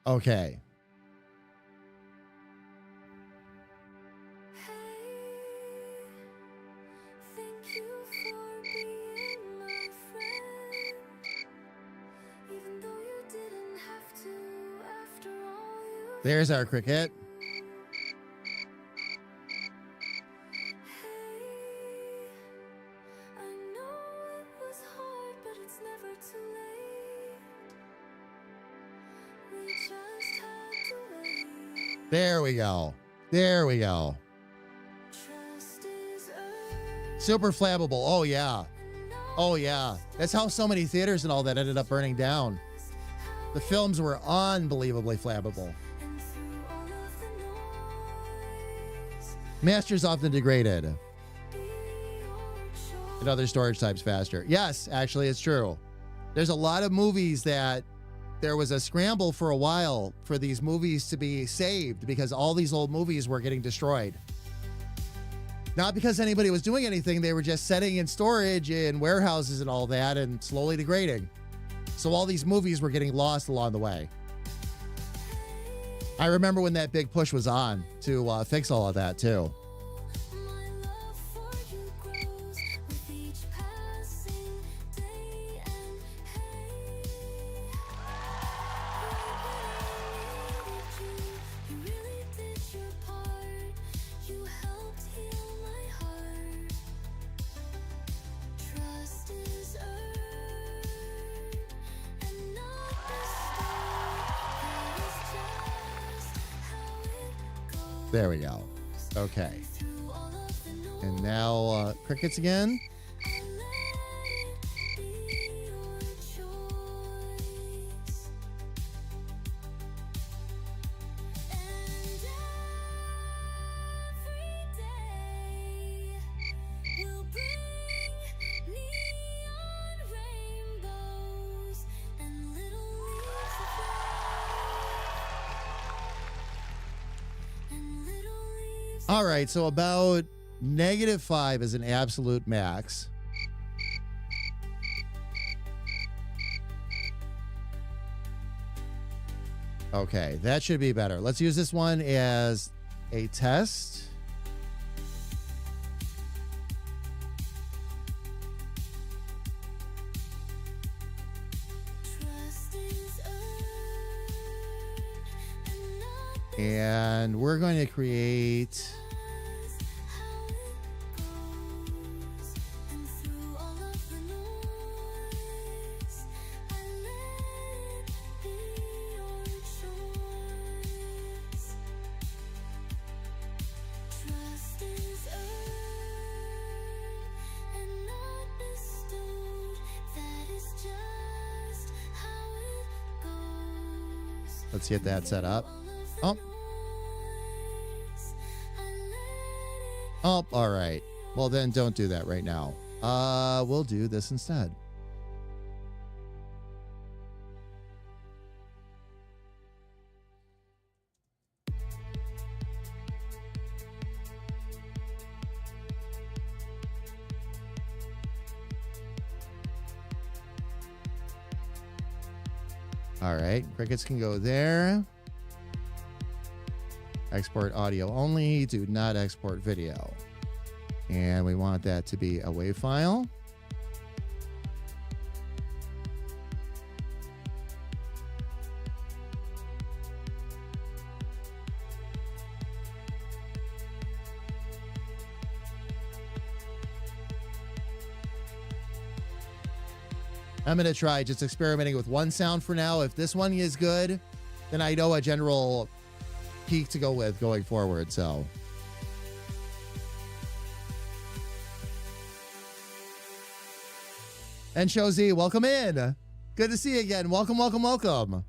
Okay. There's our cricket. There we go. There we go. Super flammable. Oh, yeah. Oh, yeah. That's how so many theaters and all that ended up burning down. The films were unbelievably flammable. Masters often degraded. And other storage types faster. Yes, actually, it's true. There's a lot of movies that there was a scramble for a while for these movies to be saved because all these old movies were getting destroyed. Not because anybody was doing anything, they were just setting in storage in warehouses and all that and slowly degrading. So all these movies were getting lost along the way. I remember when that big push was on to fix all of that too. There we go. Okay. And now crickets again. All right, so about -5 is an absolute max. Okay, that should be better. Let's use this one as a test. And we're going to create let's get that set up. Oh, all right. Well, then don't do that right now. We'll do this instead. All right, crickets can go there. Export audio only, do not export video. And we want that to be a WAV file. I'm going to try just experimenting with one sound for now. If this one is good, then I know a general peak to go with going forward. So. And Shozi, welcome in. Good to see you again. Welcome, welcome, welcome.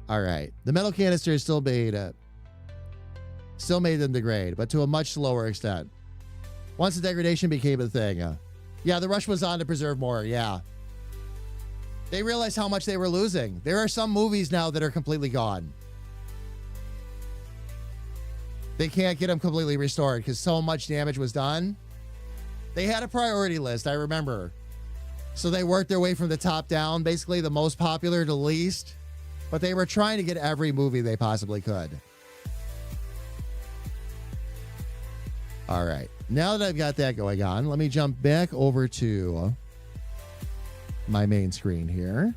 All right. The metal canister is still made them degrade, but to a much slower extent. Once the degradation became a thing. Yeah, the rush was on to preserve more. Yeah. They realized how much they were losing. There are some movies now that are completely gone. They can't get them completely restored because so much damage was done. They had a priority list, I remember. So they worked their way from the top down, basically the most popular to least. But they were trying to get every movie they possibly could. All right. Now that I've got that going on, let me jump back over to my main screen here.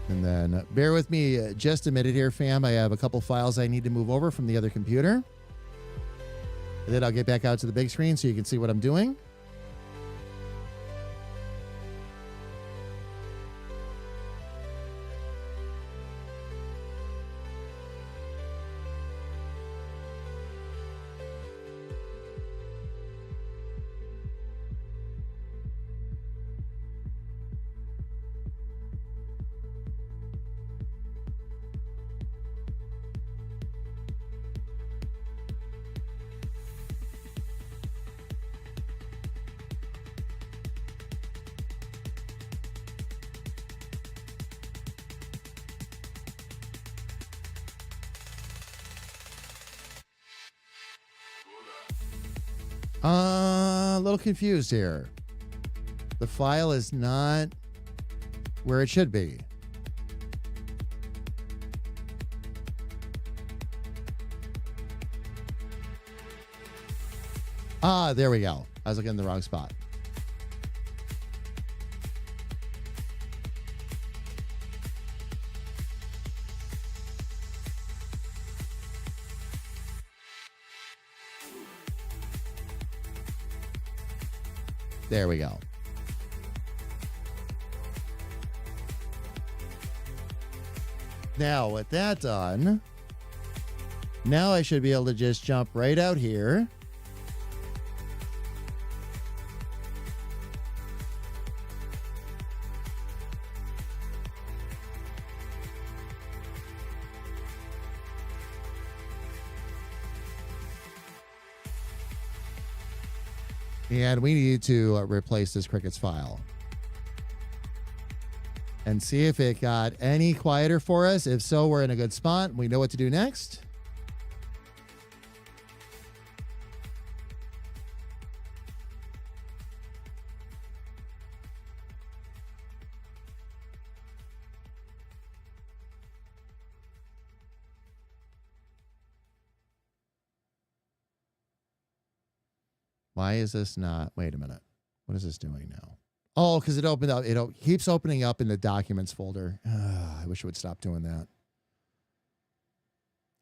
And then bear with me just a minute here, fam. I have a couple files I need to move over from the other computer. And then I'll get back out to the big screen so you can see what I'm doing. A little confused here. The file is not where it should be. Ah, there we go. I was looking in the wrong spot. There we go. Now, with that done, now I should be able to just jump right out here. And we need to replace this Crickets file. And see if it got any quieter for us. If so, we're in a good spot. We know what to do next. Why is this not? Wait a minute. What is this doing now? Oh, because it opened up. It keeps opening up in the documents folder. I wish it would stop doing that.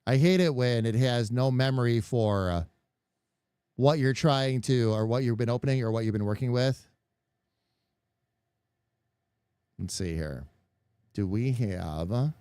I hate it when it has no memory for what you're trying to, or what you've been opening, or what you've been working with. Let's see here. Do we have...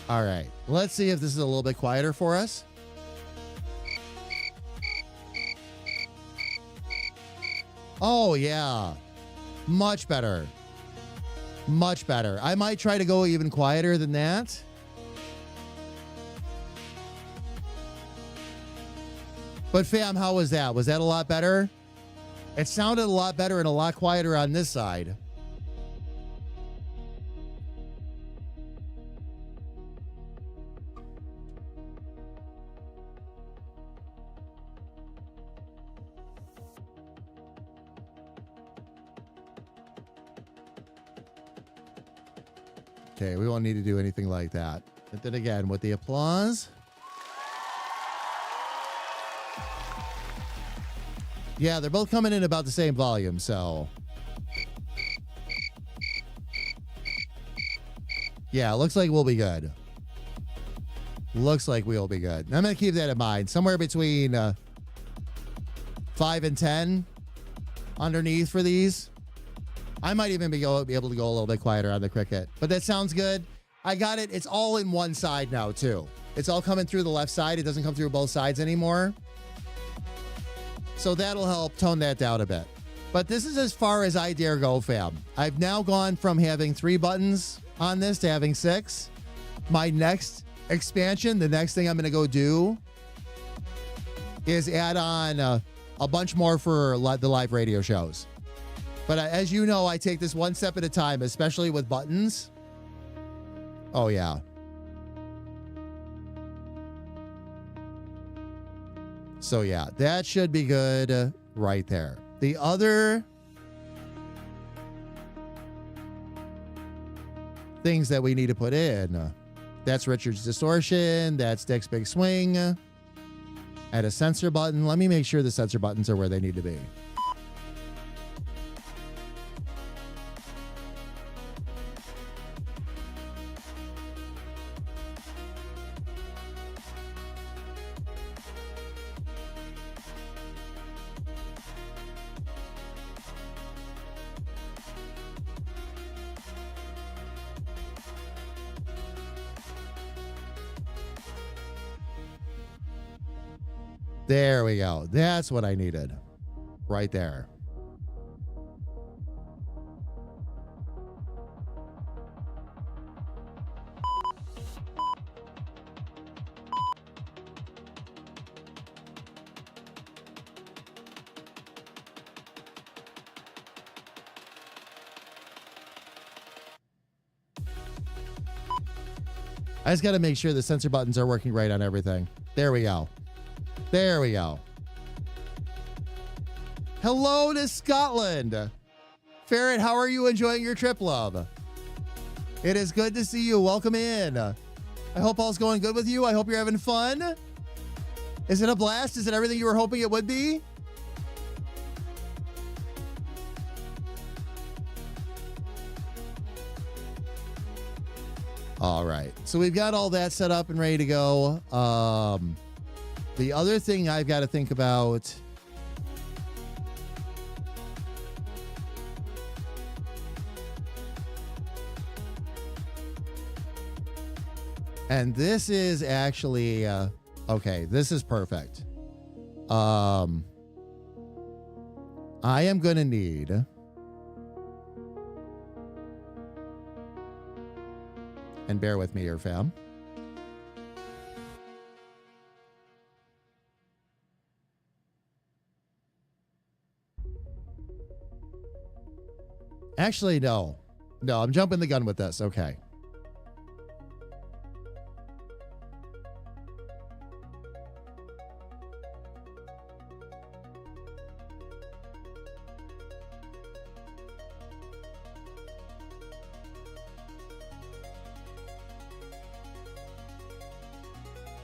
All right. Let's see if this is a little bit quieter for us. Oh, yeah. Much better. Much better. I might try to go even quieter than that. But fam, how was that? Was that a lot better? It sounded a lot better and a lot quieter on this side. Okay, we won't need to do anything like that. But then again, with the applause. Yeah, they're both coming in about the same volume, so. Yeah, looks like we'll be good. Looks like we'll be good. I'm going to keep that in mind. Somewhere between 5 and 10 underneath for these. I might even be able to go a little bit quieter on the cricket. But that sounds good. I got it. It's all in one side now, too. It's all coming through the left side. It doesn't come through both sides anymore. So that'll help tone that down a bit. But this is as far as I dare go, fam. I've now gone from having 3 buttons on this to having 6. My next expansion, the next thing I'm going to go do is add on a bunch more for the live radio shows. But as you know, I take this one step at a time, especially with buttons. Oh, yeah. So, yeah, that should be good right there. The other things that we need to put in, that's Richard's distortion. That's Dick's big swing. Add a sensor button. Let me make sure the sensor buttons are where they need to be. There we go. That's what I needed. Right there. I just got to make sure the sensor buttons are working right on everything. There we go. There we go. Hello to Scotland. Ferret, how are you enjoying your trip, love? It is good to see you. Welcome in. I hope all's going good with you. I hope you're having fun. Is it a blast? Is it everything you were hoping it would be? All right. So we've got all that set up and ready to go. The other thing I've got to think about and this is actually okay, this is perfect. I am going to need and bear with me here, fam. Actually, no. No, I'm jumping the gun with this. Okay.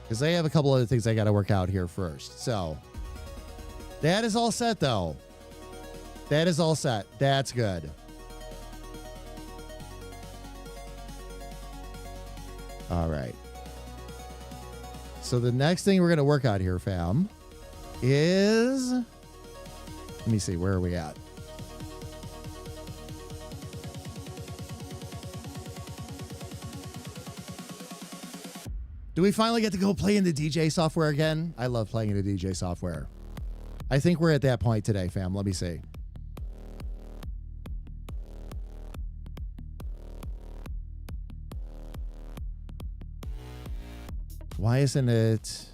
Because I have a couple other things I got to work out here first. So, that is all set, though. That is all set. That's good. All right. So the next thing we're going to work out here, fam, is... Let me see. Where are we at? Do we finally get to go play in the DJ software again? I love playing in the DJ software. I think we're at that point today, fam. Let me see. Why isn't it?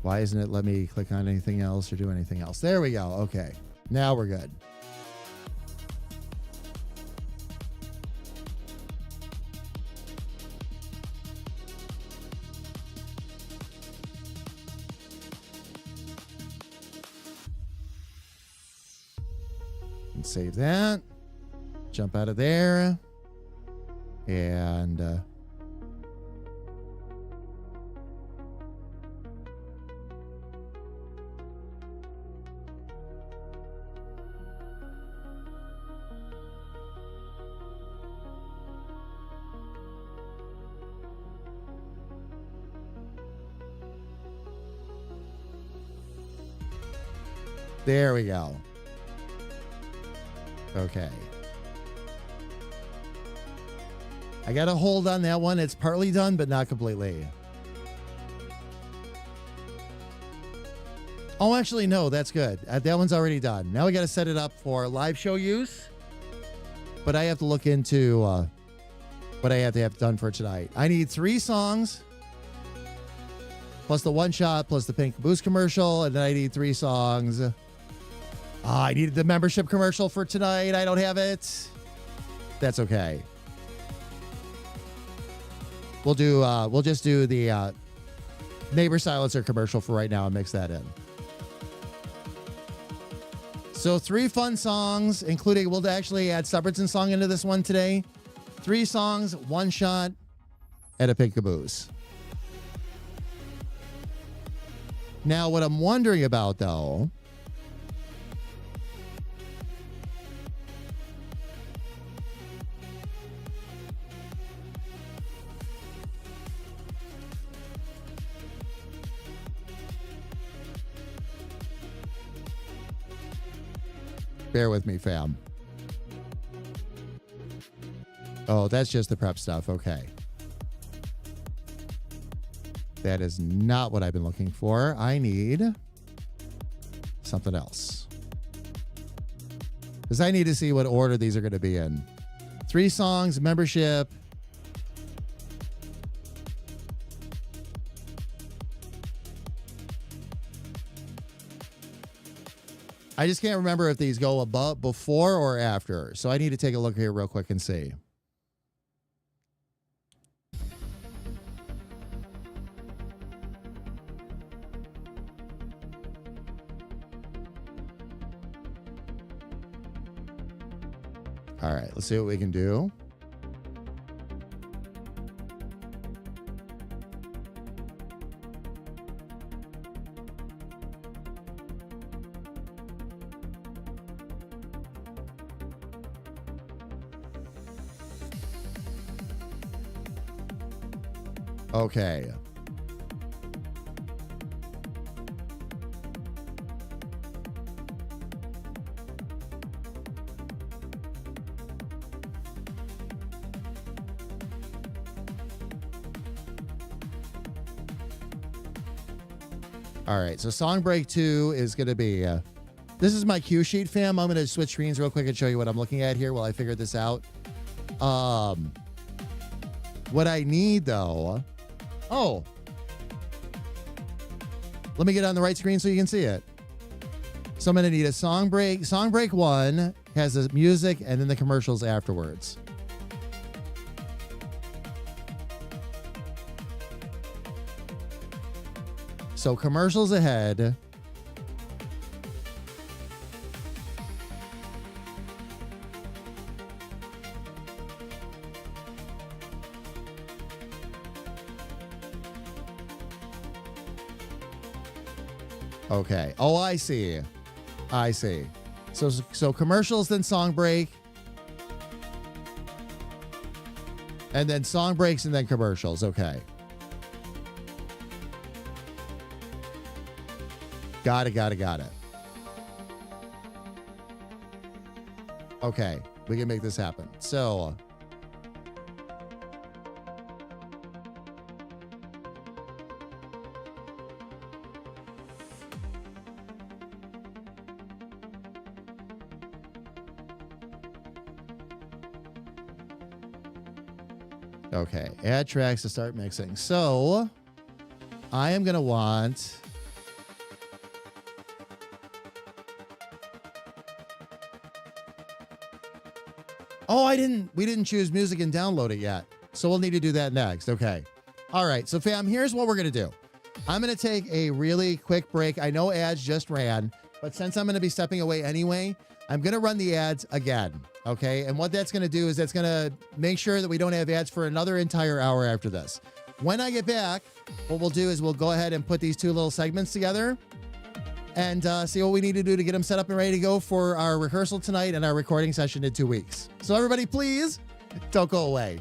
Why isn't it let me click on anything else or do anything else? There we go. Okay. Now we're good. And save that. Jump out of there. And there we go. Okay. I got to hold on that one. It's partly done, but not completely. Oh, actually, no, that's good. That one's already done. Now we got to set it up for live show use. But I have to look into what I have to have done for tonight. I need 3 songs, plus the one shot, plus the Pink Boost commercial, and then I need 3 songs. I needed the membership commercial for tonight. I don't have it. That's okay. We'll just do the neighbor silencer commercial for right now and mix that in. So 3 fun songs, including, we'll actually add Stubbordson's song into this one today. 3 songs, 1 shot, and a Pink Caboose. Now, what I'm wondering about, though, bear with me, fam. Oh, that's just the prep stuff. Okay. That is not what I've been looking for. I need something else. Because I need to see what order these are going to be in. 3 songs, membership. I just can't remember if these go above, before, or after. So I need to take a look here real quick and see. All right, let's see what we can do. Okay. All right, so song break 2 is going to be, this is my cue sheet, fam. I'm going to switch screens real quick and show you what I'm looking at here while I figure this out. What I need, though, oh, let me get on the right screen so you can see it. So I'm going to need a song break. Song break 1 has the music and then the commercials afterwards. So commercials ahead. Okay. Oh, I see. I see. So commercials, then song break. And then song breaks and then commercials. Okay. Got it. Okay, we can make this happen. So, okay, add tracks to start mixing. So, I am going to want... Oh, we didn't choose music and download it yet. So we'll need to do that next. Okay. All right. So fam, here's what we're going to do. I'm going to take a really quick break. I know ads just ran, but since I'm going to be stepping away anyway, I'm going to run the ads again. Okay. And what that's going to do is that's going to make sure that we don't have ads for another entire hour after this. When I get back, what we'll do is we'll go ahead and put these two little segments together and see what we need to do to get them set up and ready to go for our rehearsal tonight and our recording session in 2 weeks. So everybody, please don't go away.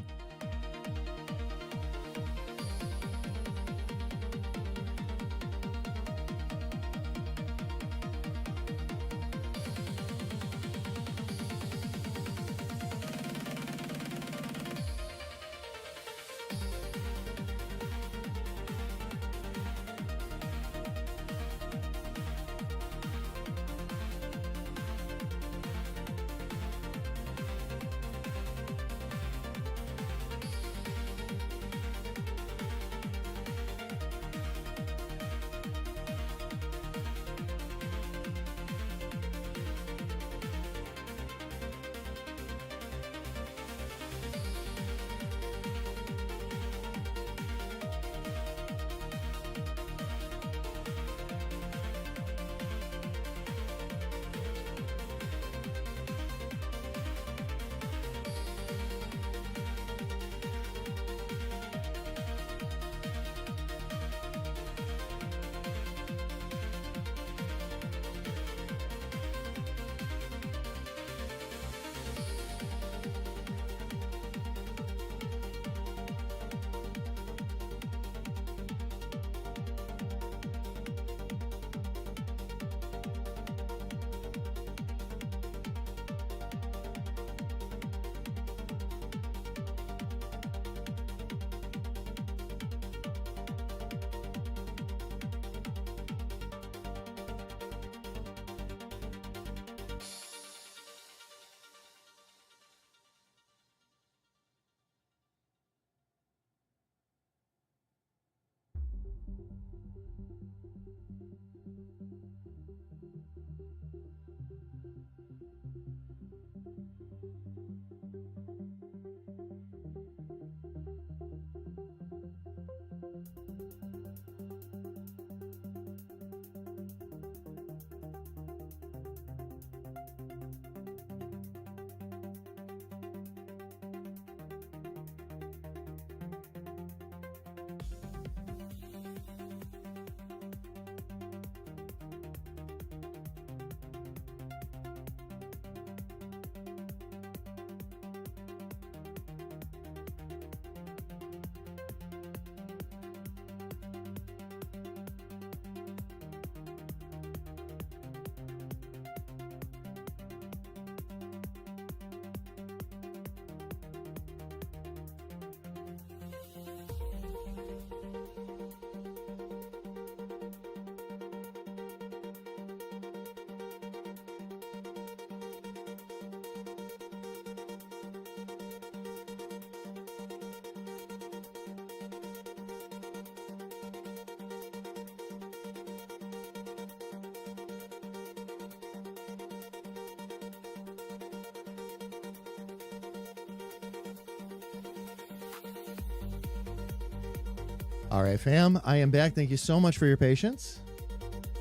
All right, fam, I am back. Thank you so much for your patience.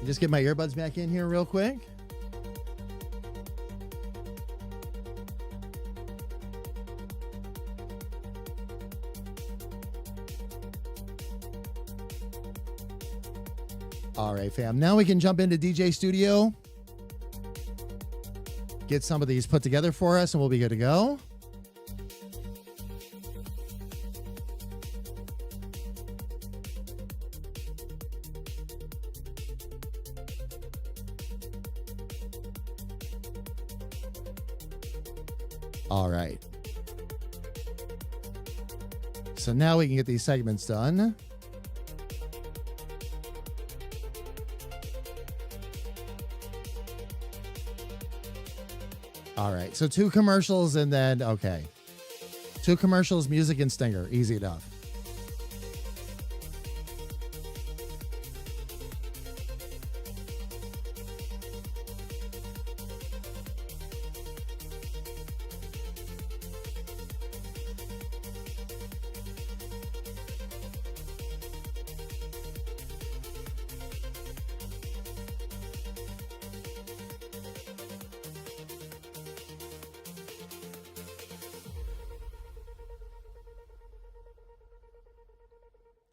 Just get my earbuds back in here real quick. All right, fam. Now we can jump into DJ Studio. Get some of these put together for us and we'll be good to go. All right. So now we can get these segments done. All right. So 2 commercials and then, okay. 2 commercials, music, and stinger. Easy enough.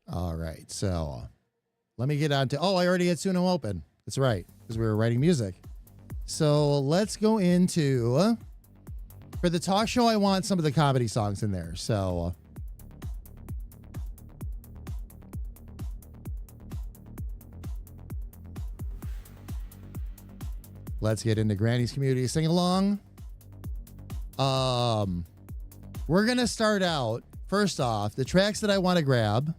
All right, so let me get on to, I already had Suno open. That's right, because we were writing music. So let's go into, for the talk show, I want some of the comedy songs in there. So let's get into Granny's Community Sing Along. We're going to start out, first off, the tracks that I want to grab.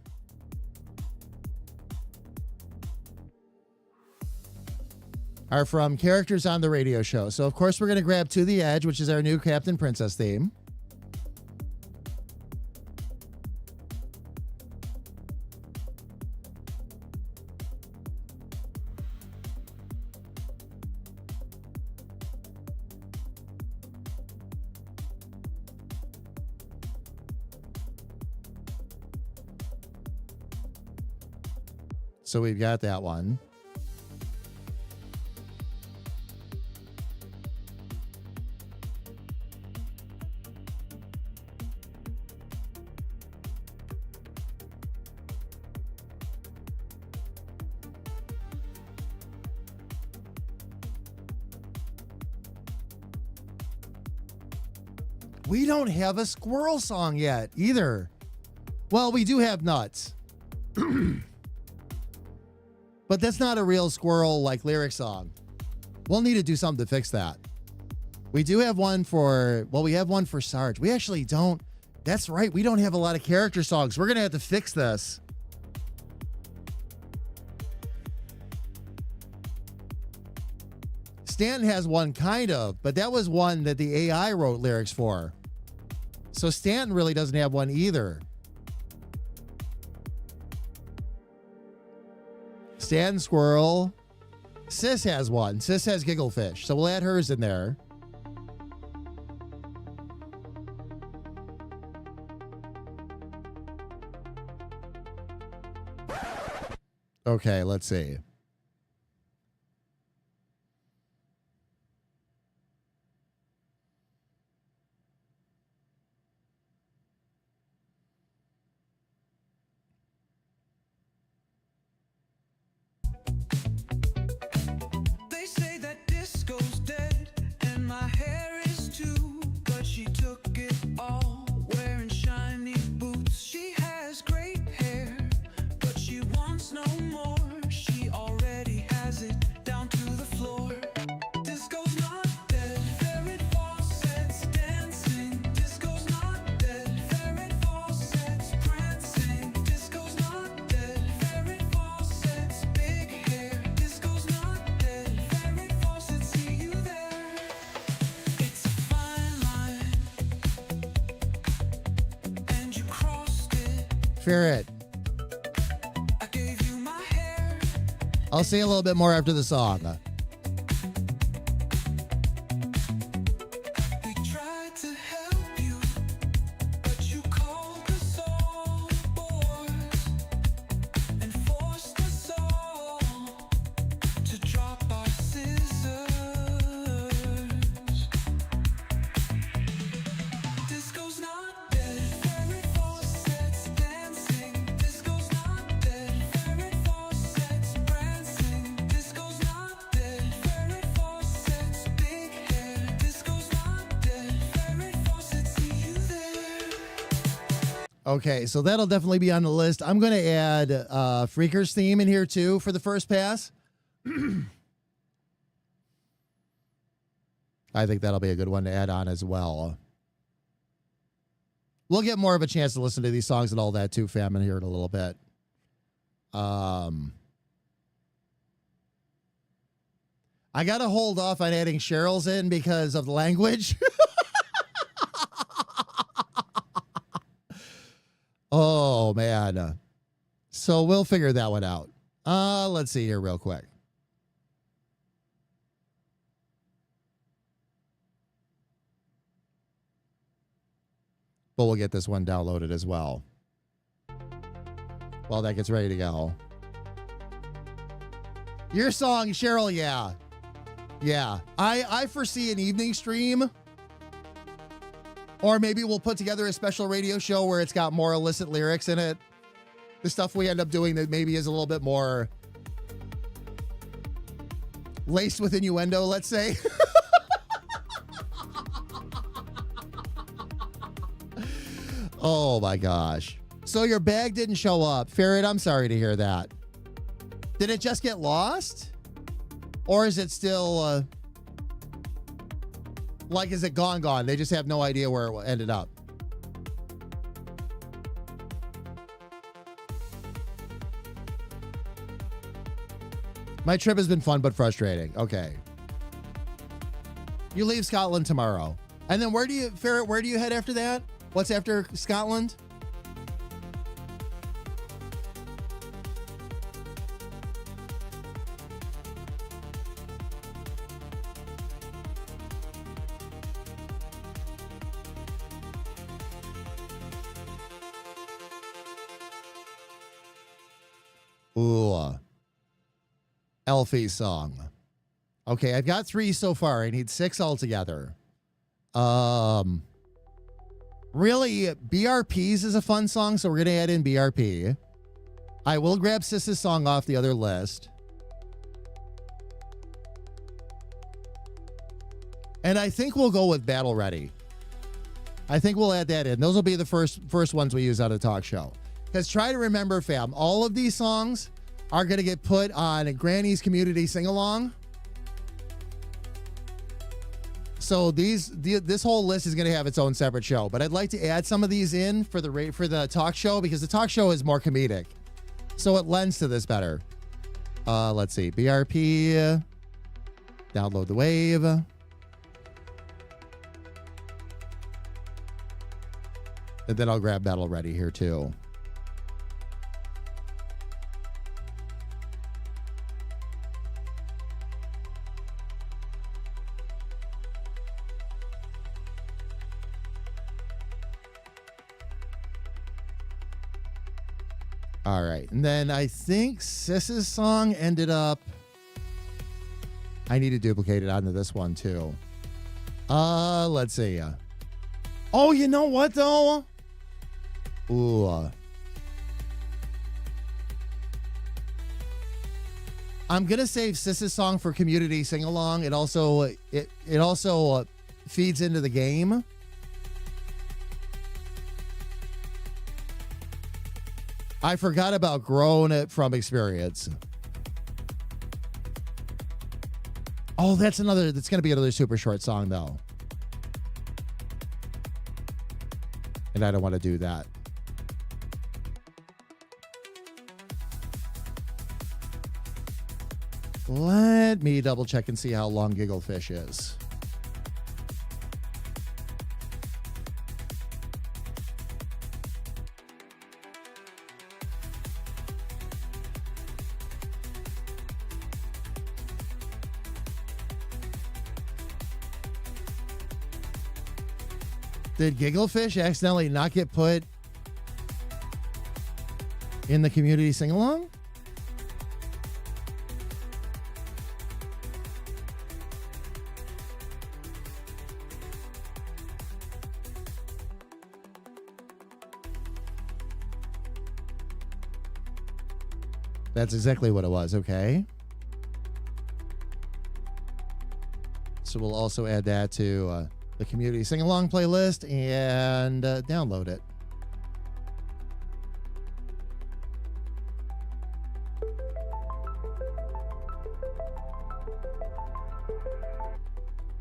Are from characters on the radio show. So, of course, we're going to grab To the Edge, which is our new Captain Princess theme. So we've got that one. We don't have a squirrel song yet either. Well, we do have Nuts. But that's not a real squirrel like lyric song. We'll need to do something to fix that. We do have one for, we have one for Sarge. We actually don't. That's right. We don't have a lot of character songs. We're going to have to fix this. Stanton has one kind of, but that was one that the AI wrote lyrics for. So Stanton really doesn't have one either. Stanton Squirrel. Sis has one. Sis has Gigglefish. So we'll add hers in there. Okay, let's see. Ferret. I'll say a little bit more after the song. Okay, so that'll definitely be on the list. I'm going to add Freaker's theme in here too for the first pass. I think that'll be a good one to add on as well. We'll get more of a chance to listen to these songs and all that too, fam, in here in a little bit. I got to hold off on adding Cheryl's in because of the language. Oh, man. So we'll figure that one out. Let's see here real quick. But we'll get this one downloaded as well. While that gets ready to go. Your song, Cheryl, yeah. Yeah. I foresee an evening stream. Or maybe we'll put together a special radio show where it's got more illicit lyrics in it. The stuff we end up doing that maybe is a little bit more laced with innuendo, let's say. Oh my gosh. So your bag didn't show up. Ferret, I'm sorry to hear that. Did it just get lost? Or is it still, like, is it gone? They just have no idea where it ended up. My trip has been fun but frustrating. Okay. You leave Scotland tomorrow. And then where do you head after that? What's after Scotland? Ooh. Elfie's song. Okay, I've got 3 so far. I need 6 altogether. Really, BRPs is a fun song, so we're going to add in BRP. I will grab Sis's song off the other list. And I think we'll go with Battle Ready. I think we'll add that in. Those will be the first ones we use on a talk show. Because try to remember, fam, all of these songs are going to get put on Granny's Community Sing-Along. So this whole list is going to have its own separate show. But I'd like to add some of these in for the talk show because the talk show is more comedic. So it lends to this better. Let's see. BRP. Download the wave. And then I'll grab Battle Ready here too. All right. And then I think Sis's song ended up. I need to duplicate it onto this one too. Let's see. Oh, you know what though? Ooh. I'm gonna save Sis's song for community sing along. It also feeds into the game. I forgot about Grown It from Experience. Oh, that's going to be another super short song though. And I don't want to do that. Let me double check and see how long Gigglefish is. Did Gigglefish accidentally not get put in the community sing-along? That's exactly what it was, okay. So we'll also add that to the community sing-along playlist and download it.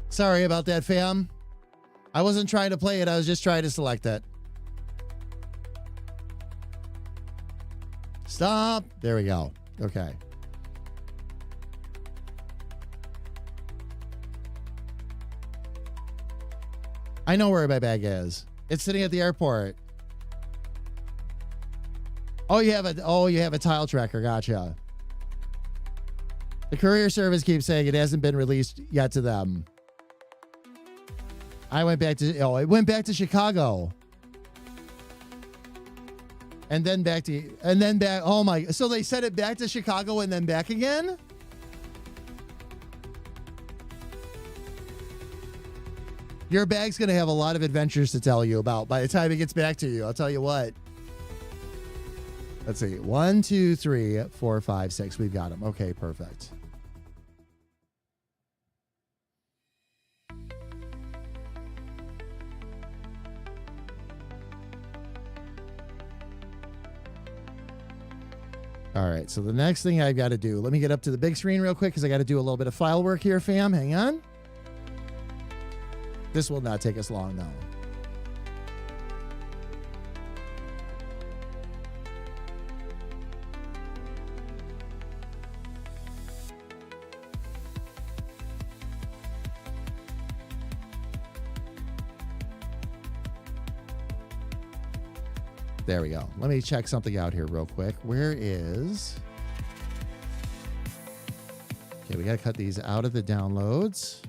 Sorry about that, fam. I wasn't trying to play it. I was just trying to select it. Stop. There we go. Okay. I know where my bag is. It's sitting at the airport. Oh, you have a tile tracker. Gotcha. The courier service keeps saying it hasn't been released yet to them. It went back to Chicago. And then back. Oh my, so they sent it back to Chicago and then back again? Your bag's going to have a lot of adventures to tell you about by the time it gets back to you. I'll tell you what. Let's see. 1, 2, 3, 4, 5, 6. We've got them. Okay, perfect. All right, so the next thing I've got to do, let me get up to the big screen real quick because I got to do a little bit of file work here, fam. Hang on. This will not take us long, though. There we go. Let me check something out here real quick. Where is... Okay, we got to cut these out of the downloads.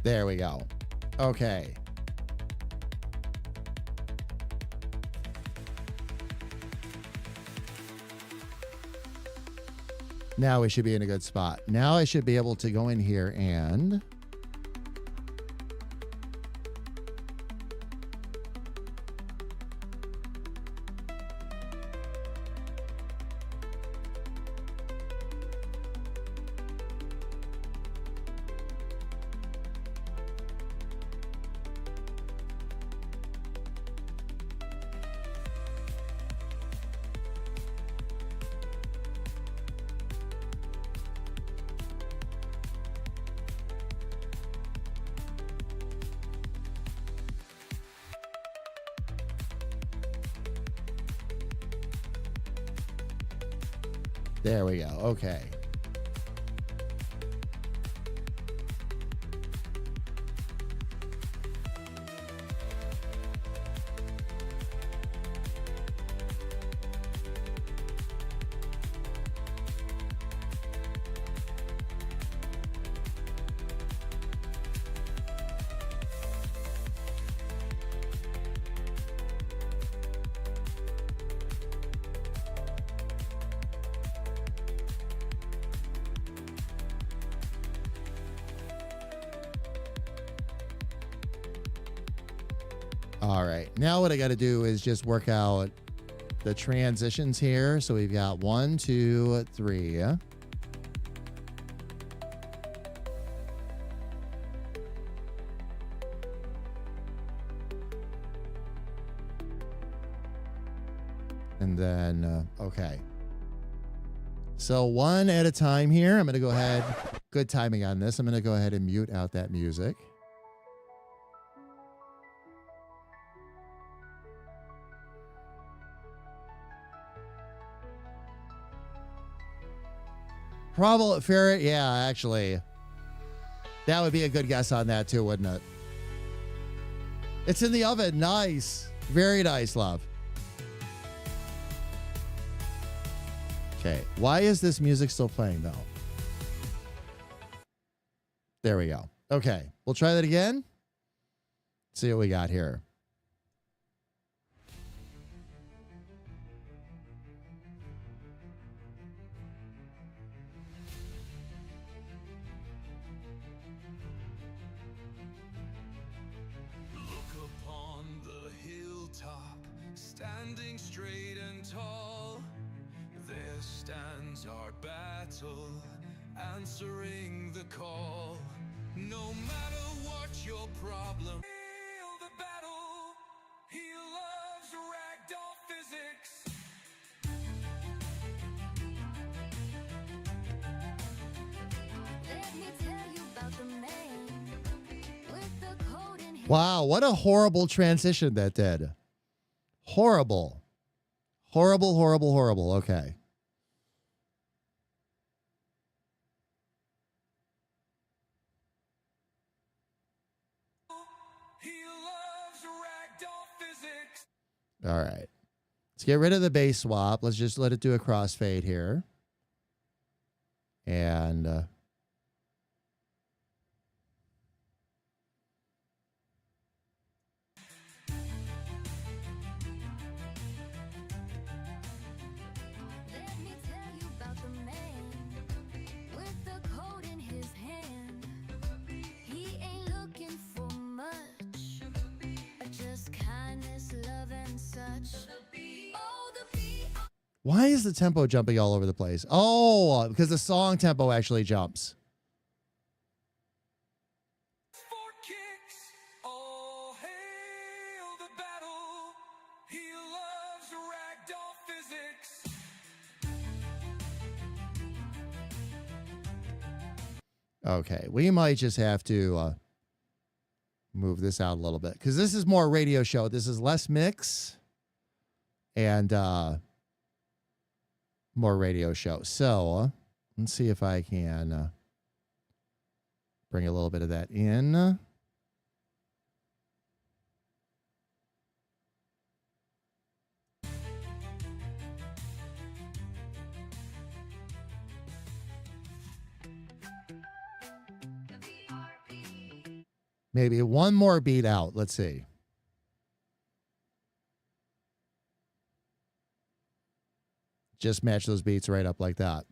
There we go. Okay. Now we should be in a good spot. Now I should be able to go in here and... There we go. Okay. All right, now what I got to do is just work out the transitions here. So we've got 1, 2, 3. And then, okay. So one at a time here. I'm going to go ahead. Good timing on this. I'm going to go ahead and mute out that music. Ferret, yeah, actually. That would be a good guess on that too, wouldn't it? It's in the oven. Nice. Very nice, love. Okay. Why is this music still playing, though? There we go. Okay. We'll try that again. See what we got here. Look upon the hilltop, standing straight and tall. There stands our battle, answering the call. No matter what your problem, feel the battle. He loves ragdoll physics. Let me tell you about the man with the code in his Wow, what a horrible transition that did. Horrible. Horrible, horrible, horrible. Okay. He loves ragdoll physics. All right. Let's get rid of the bass swap. Let's just let it do a crossfade here. And Let me tell you about the man with the code in his hand. He ain't looking for much, just kindness, love, and such. Oh, the why is the tempo jumping all over the place? Oh, because the song tempo actually jumps. for kicks. All hail the battle. He loves ragdoll physics. Okay, we might just have to move this out a little bit because this is more radio show. This is less mix and more radio show. So let's see if I can bring a little bit of that in. Maybe one more beat out. Let's see. Just match those beats right up like that.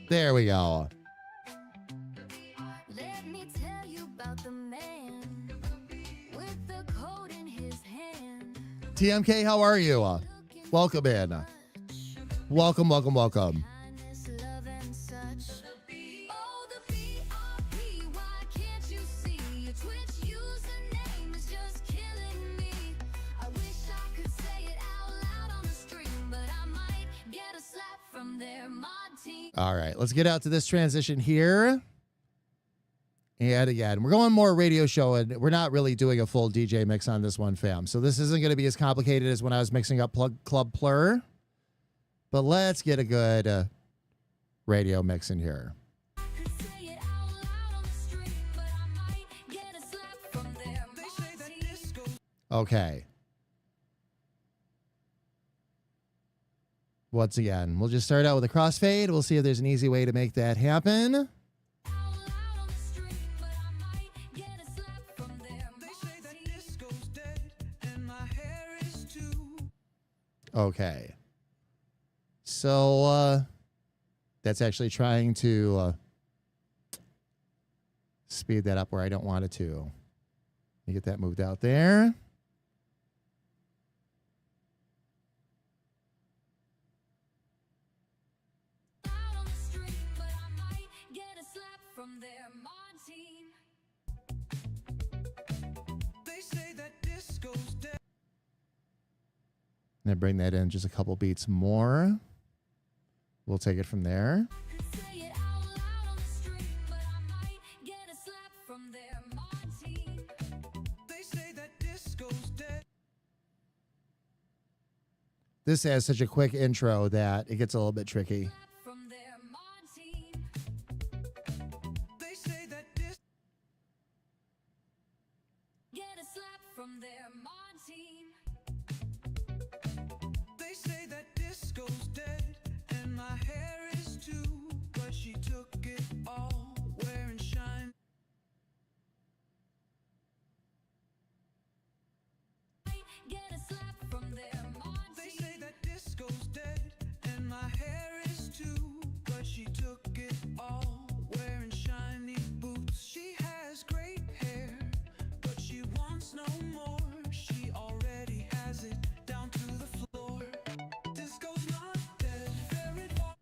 There we go. Let me tell you about the man with the code in his hand. TMK, how are you? Welcome in. Welcome, welcome, welcome. Kindness, love, and such. Oh, the PRP, why can't you see? Your Twitch username is just killing me. I wish I could say it out loud on the stream, but I might get a slap from their mod team. All right, let's get out to this transition here. And again, we're going more radio show, and we're not really doing a full DJ mix on this one, fam. So this isn't going to be as complicated as when I was mixing up Club Plur. But let's get a good radio mix in here. Could say it out loud on the stream, but I might get a slap from their mod team. Okay. Once again, we'll just start out with a crossfade. We'll see if there's an easy way to make that happen. Okay. So that's actually trying to speed that up where I don't want it to. Let me get that moved out there. And then bring that in just a couple beats more. We'll take it from there. this has such a quick intro that it gets a little bit tricky. From their Monty. They say that this get a slap from their Monty. They say that disco's dead and my hair is too, but she took it all wearing shine. Get a slap from their Monty. They say that disco's dead and my hair is too, but she took it all wearing shiny boots. She has great hair, but she wants no more. She already has it down to the floor. Disco's not dead, very far.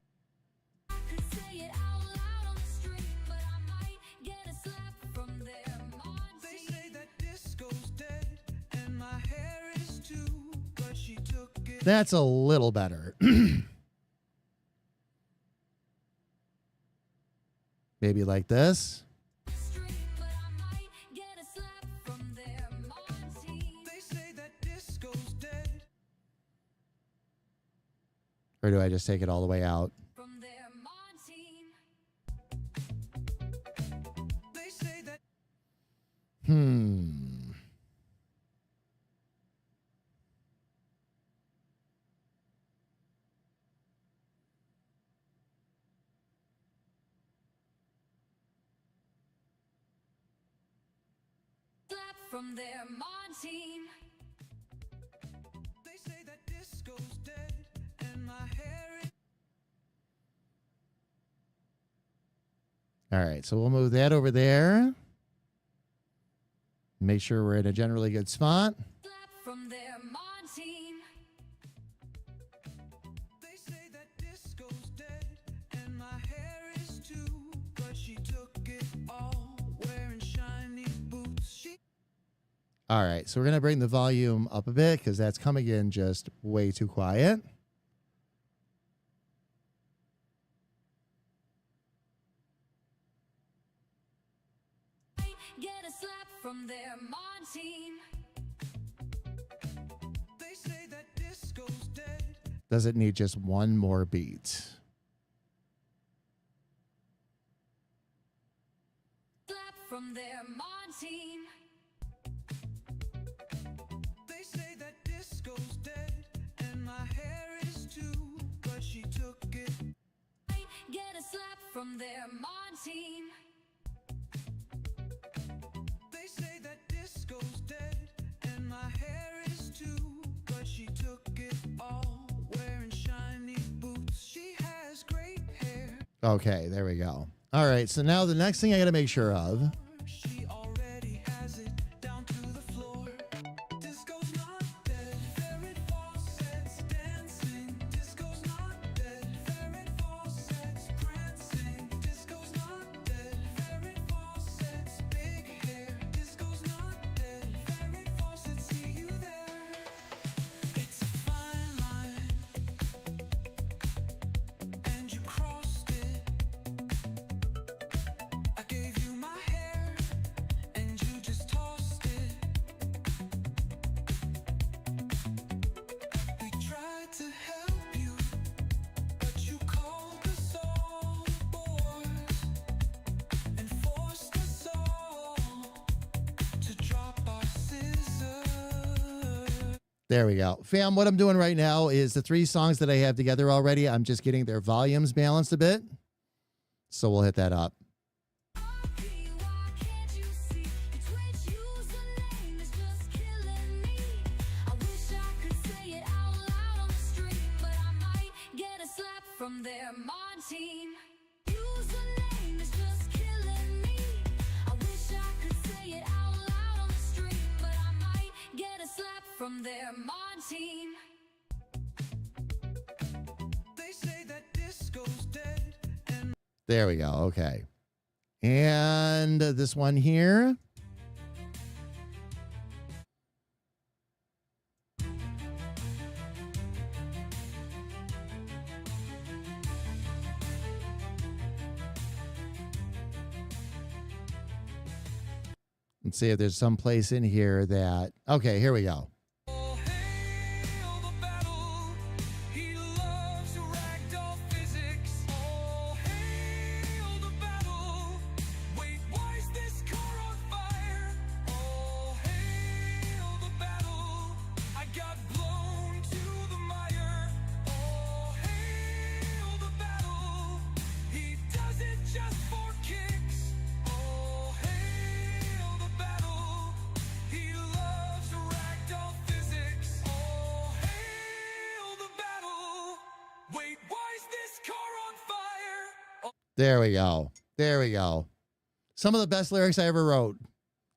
I could say it out loud on the stream, but I might get a slap from their Monty. They say that disco's dead and my hair is too, but she took it. That's a little better. Maybe like this. Stream, but I might get a slap from their Monty. They say that disco's dead Or do I just take it all the way out? from their Monty. They say that slap from their Monty. They say that disco's dead and my hair is All right, so we'll move that over there. Make sure we're in a generally good spot. slap from their Monty. They say that disco's dead and my hair is too, but she took it all wearing shiny boots. She All right, so we're going to bring the volume up a bit because that's coming in just way too quiet. get a slap from their Monty. They say that disco's dead. Does it need just one more beat? Slap from their Monty. They say that disco's dead and my hair is too, but she took it. Get a slap from their Monty. They say that disco's dead and my hair is too, but she took it all wearing shiny boots. She has great hair. Okay, there we go. All right, so now the next thing I got to make sure of. She already has it down to the floor. Disco's not dead. Ferret faucets dancing. Disco's not dead. Ferret faucets prancing. Disco's not dead. Ferret faucets big hair. Disco's not dead. Ferret faucets see you there. It's a fine line, and you crossed it. I gave you my hair, and you just tossed it. We tried to help you, but you called us all boys and forced us all to drop our scissors. There we go. Fam, what I'm doing right now is the 3 songs that I have together already. I'm just getting their volumes balanced a bit. So we'll hit that up. Why can't you see the Twitch username is just killing me? I wish I could say it out loud on the stream, but I might get a slap from their Monty. Username is just killing me. I wish I could say it out loud on the stream, but I might get a slap from their Monty. They say that disco's dead and There we go. Okay. And this one here. Let's see if there's some place in here that. Okay, here we go. hail the battle There we go. There we go. Some of the best lyrics I ever wrote.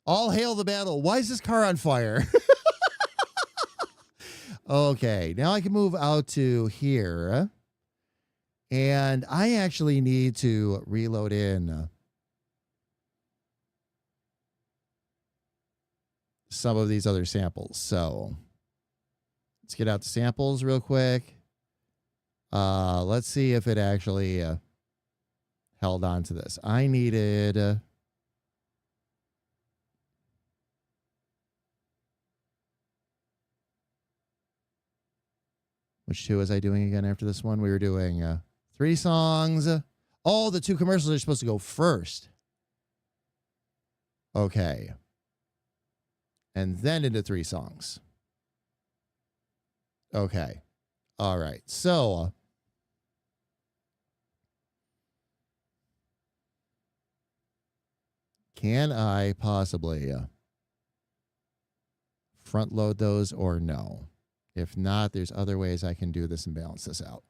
All hail the battle. Why is this car on fire? Okay, now I can move out to here. And I actually need to reload in some of these other samples. So let's get out the samples real quick. Let's see if it actually held on to this. I needed... which two was I doing again after this one? We were doing 3 songs. Oh, the 2 commercials are supposed to go first. Okay. And then into 3 songs. Okay. All right. So can I possibly front load those or no? If not, there's other ways I can do this and balance this out.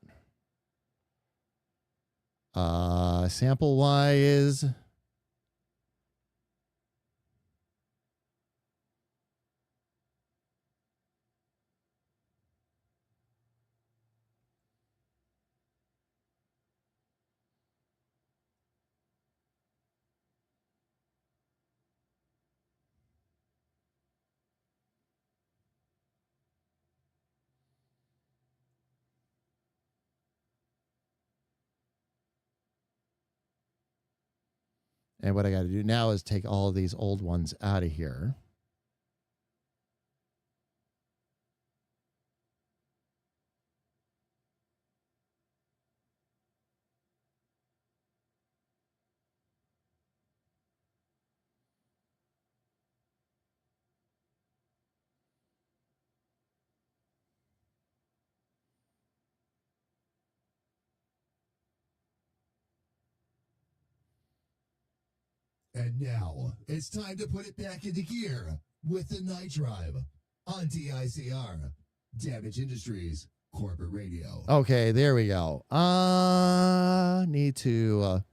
Sample wise. And what I got to do now is take all of these old ones out of here. And now it's time to put it back into gear with the Night Drive on DICR, Damage Industries Corporate Radio. Okay, there we go. Need to...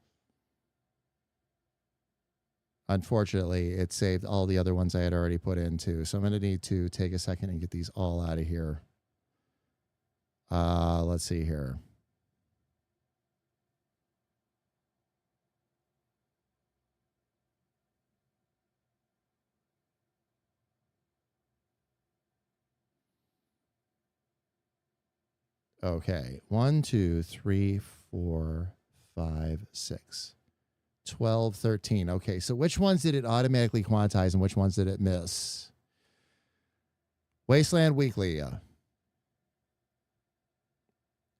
unfortunately, it saved all the other ones I had already put in too. So I'm going to need to take a second and get these all out of here. Let's see here. Okay, 1, 2, 3, 4, 5, 6, 12, 13. Okay, so which ones did it automatically quantize and which ones did it miss? Wasteland Weekly.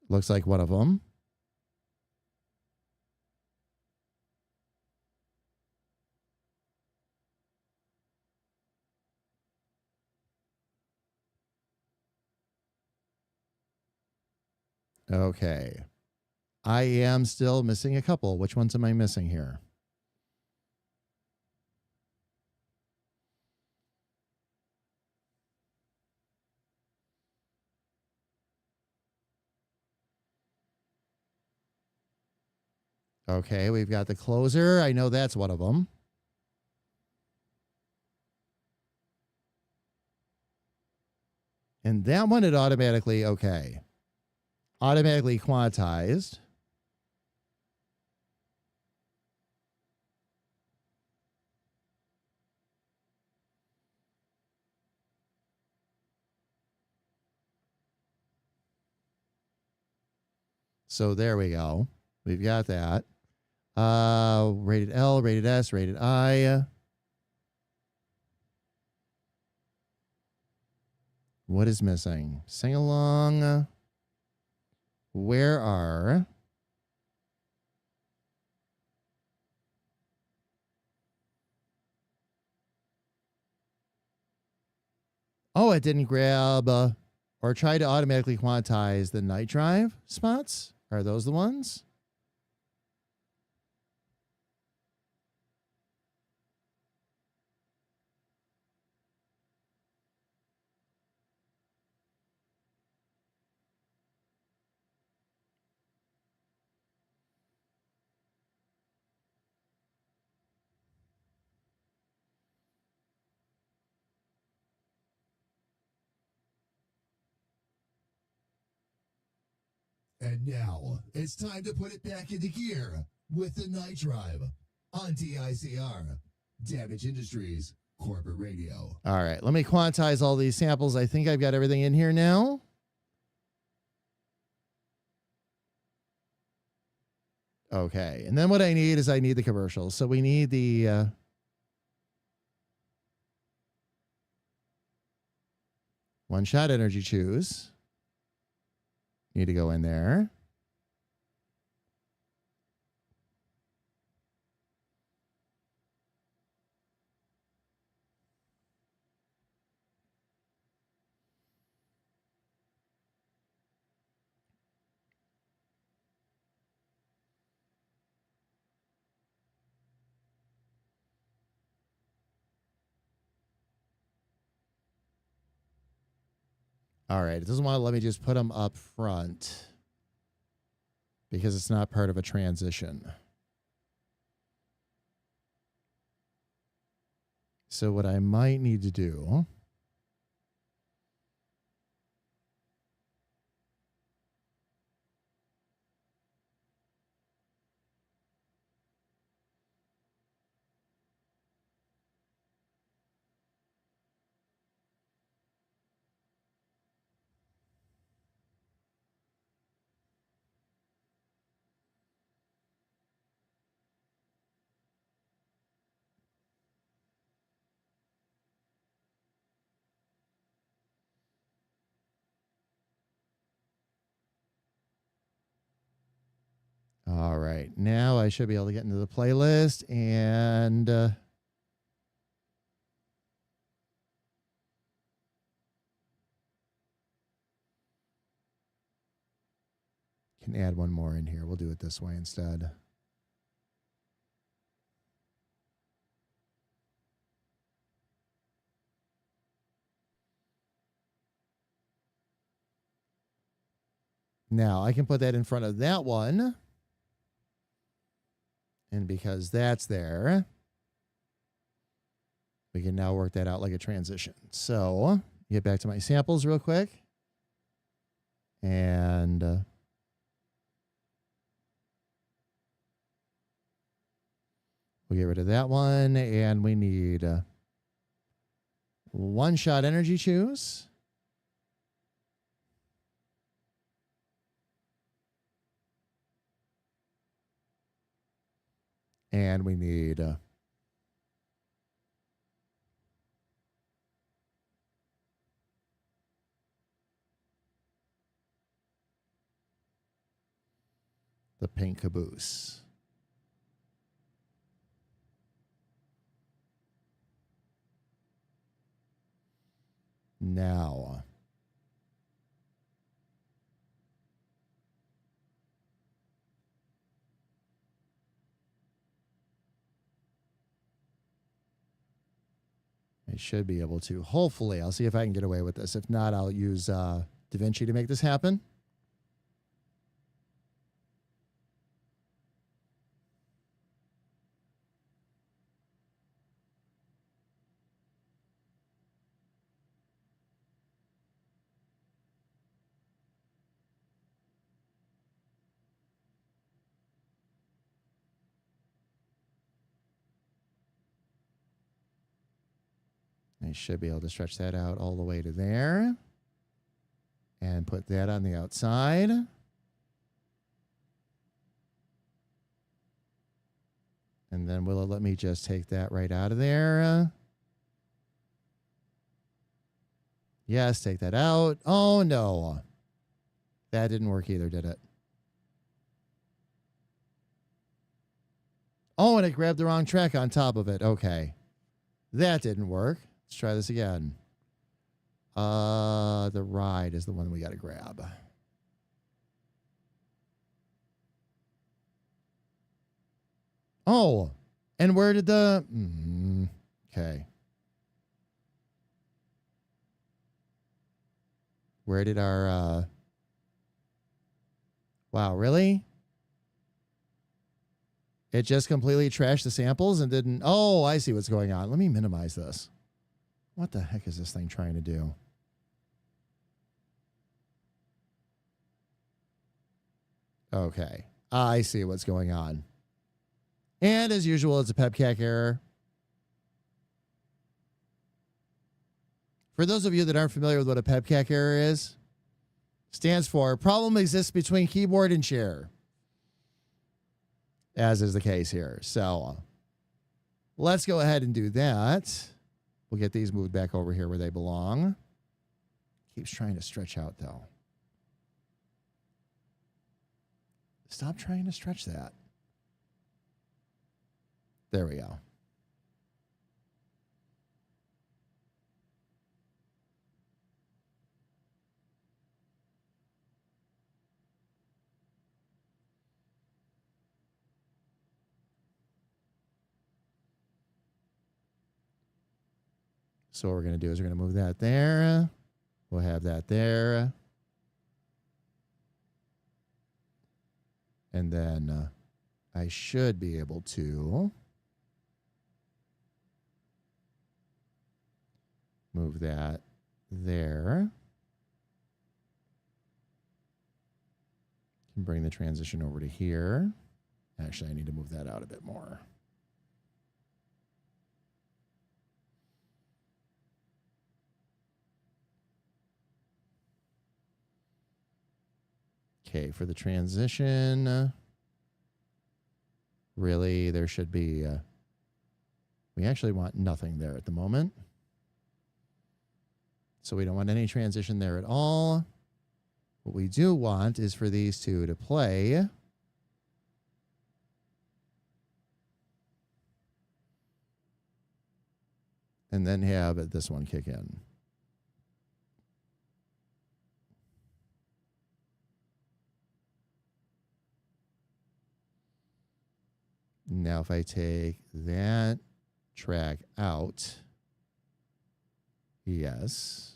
Looks like one of them. Okay. I am still missing a couple. Which ones am I missing here? Okay, we've got the closer. I know that's one of them. And that one, it automatically, okay. Automatically quantized. So there we go. We've got that. Rated L, rated S, rated I. What is missing? Sing along. Where are... oh, it didn't grab or try to automatically quantize the night drive spots. Are those the ones? And now it's time to put it back into gear with the Night Drive on DICR, Damage Industries Corporate Radio. All right, let me quantize all these samples. I think I've got everything in here now. Okay, and then what I need is I need the commercials. So we need the one-shot energy choose. Need to go in there. All right, it doesn't want to let me just put them up front because it's not part of a transition. So what I might need to do all right, now I should be able to get into the playlist and can add one more in here. We'll do it this way instead. Now I can put that in front of that one. And because that's there, we can now work that out like a transition. So get back to my samples real quick. And we'll get rid of that one. And we need one-shot energy choose. And we need the pink caboose. Now, I should be able to. Hopefully, I'll see if I can get away with this. If not, I'll use DaVinci to make this happen. I should be able to stretch that out all the way to there and put that on the outside. And then will it let me just take that right out of there? Yes, take that out. Oh, no. That didn't work either, did it? Oh, and it grabbed the wrong track on top of it. Okay. That didn't work. Let's try this again. The ride is the one we got to grab. Oh, and where did the... okay. Where did our... wow, really? It just completely trashed the samples and didn't... oh, I see what's going on. Let me minimize this. What the heck is this thing trying to do? Okay. I see what's going on. And as usual, it's a PEPCAC error. For those of you that aren't familiar with what a PEPCAC error is, stands for problem exists between keyboard and chair, as is the case here. So let's go ahead and do that. We'll get these moved back over here where they belong. Keeps trying to stretch out, though. Stop trying to stretch that. There we go. So what we're going to do is we're going to move that there. We'll have that there. And then I should be able to move that there. Can bring the transition over to here. Actually, I need to move that out a bit more. Okay, for the transition, really, there should be, we actually want nothing there at the moment. So we don't want any transition there at all. What we do want is for these two to play. And then have this one kick in. Now, if I take that track out, yes.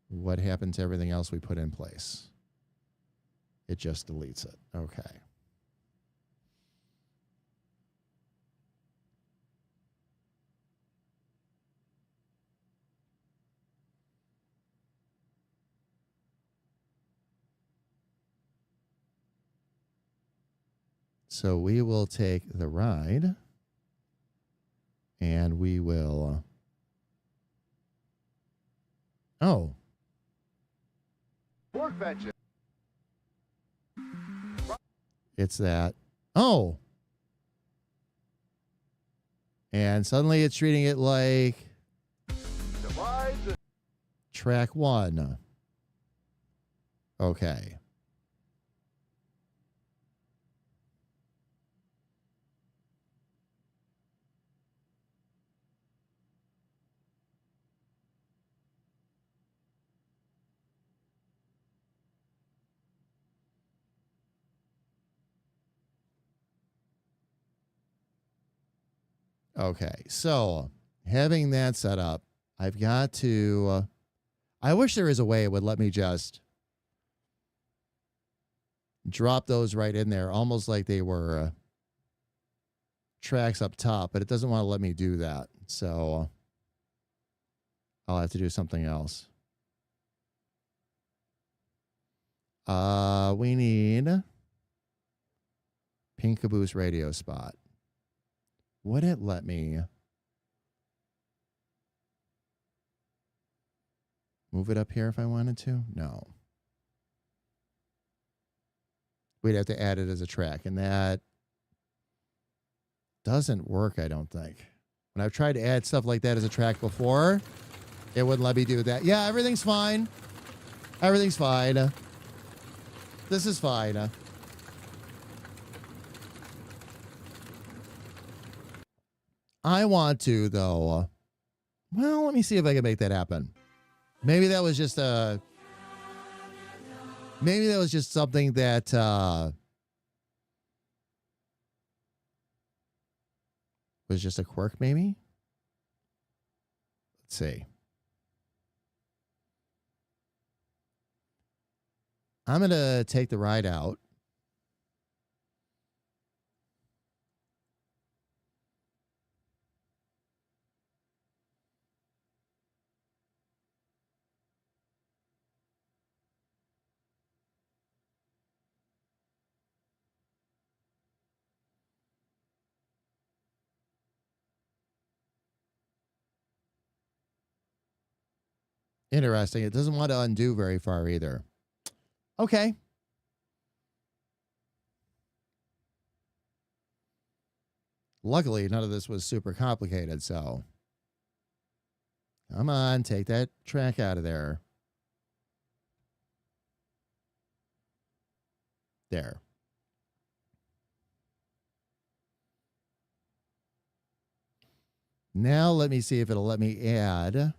What happened to everything else we put in place? It just deletes it. Okay. So we will take the ride and we will. Oh. Work bench. It's that. Oh. And suddenly it's treating it like track 1. Okay. Okay, so having that set up, I've got to, I wish there was a way it would let me just drop those right in there, almost like they were tracks up top, but it doesn't want to let me do that. So I'll have to do something else. We need Pink Caboose radio spot. Would it let me move it up here if I wanted to? No. We'd have to add it as a track, and that doesn't work, I don't think. When I've tried to add stuff like that as a track before, it wouldn't let me do that. Yeah, everything's fine. Everything's fine. This is fine. I want to, though. Well, let me see if I can make that happen. Maybe that was just a. Maybe that was just something that was just a quirk, maybe? Let's see. I'm going to take the ride out. Interesting. It doesn't want to undo very far either. Okay. Luckily, none of this was super complicated, so. Come on, take that track out of there. There. Now let me see if it'll let me add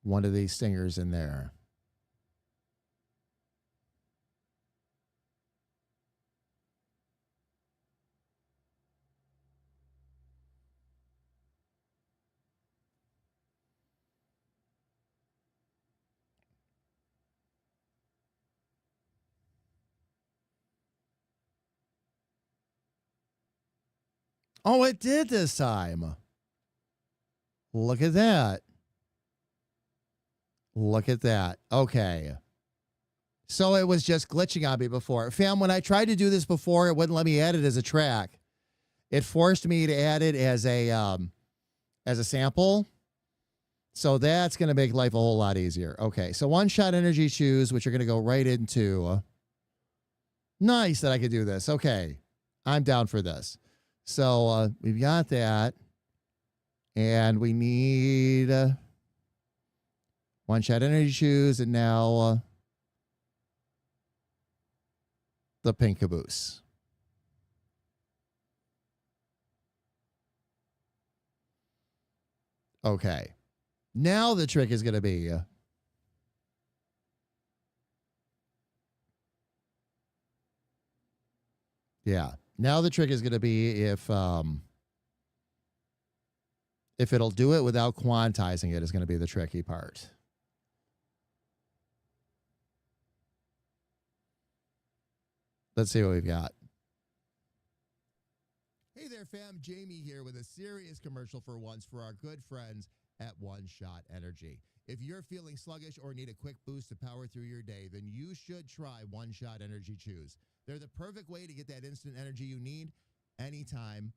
one of these stingers in there. Oh, it did this time. Look at that. Look at that. Okay. So it was just glitching on me before. Fam, when I tried to do this before, it wouldn't let me add it as a track. It forced me to add it as a sample. So that's going to make life a whole lot easier. Okay, so one-shot energy choose, which are going to go right into. Nice that I could do this. Okay, I'm down for this. So we've got that. And we need one-shot energy choose, and now the pink caboose. Okay. Now the trick is going to be yeah. Now the trick is going to be if it'll do it without quantizing it is going to be the tricky part. Let's see what we've got. Hey there, fam. Jamie here with a serious commercial for once for our good friends at One Shot Energy. If you're feeling sluggish or need a quick boost to power through your day, then you should try One Shot Energy Chews. They're the perfect way to get that instant energy you need anytime,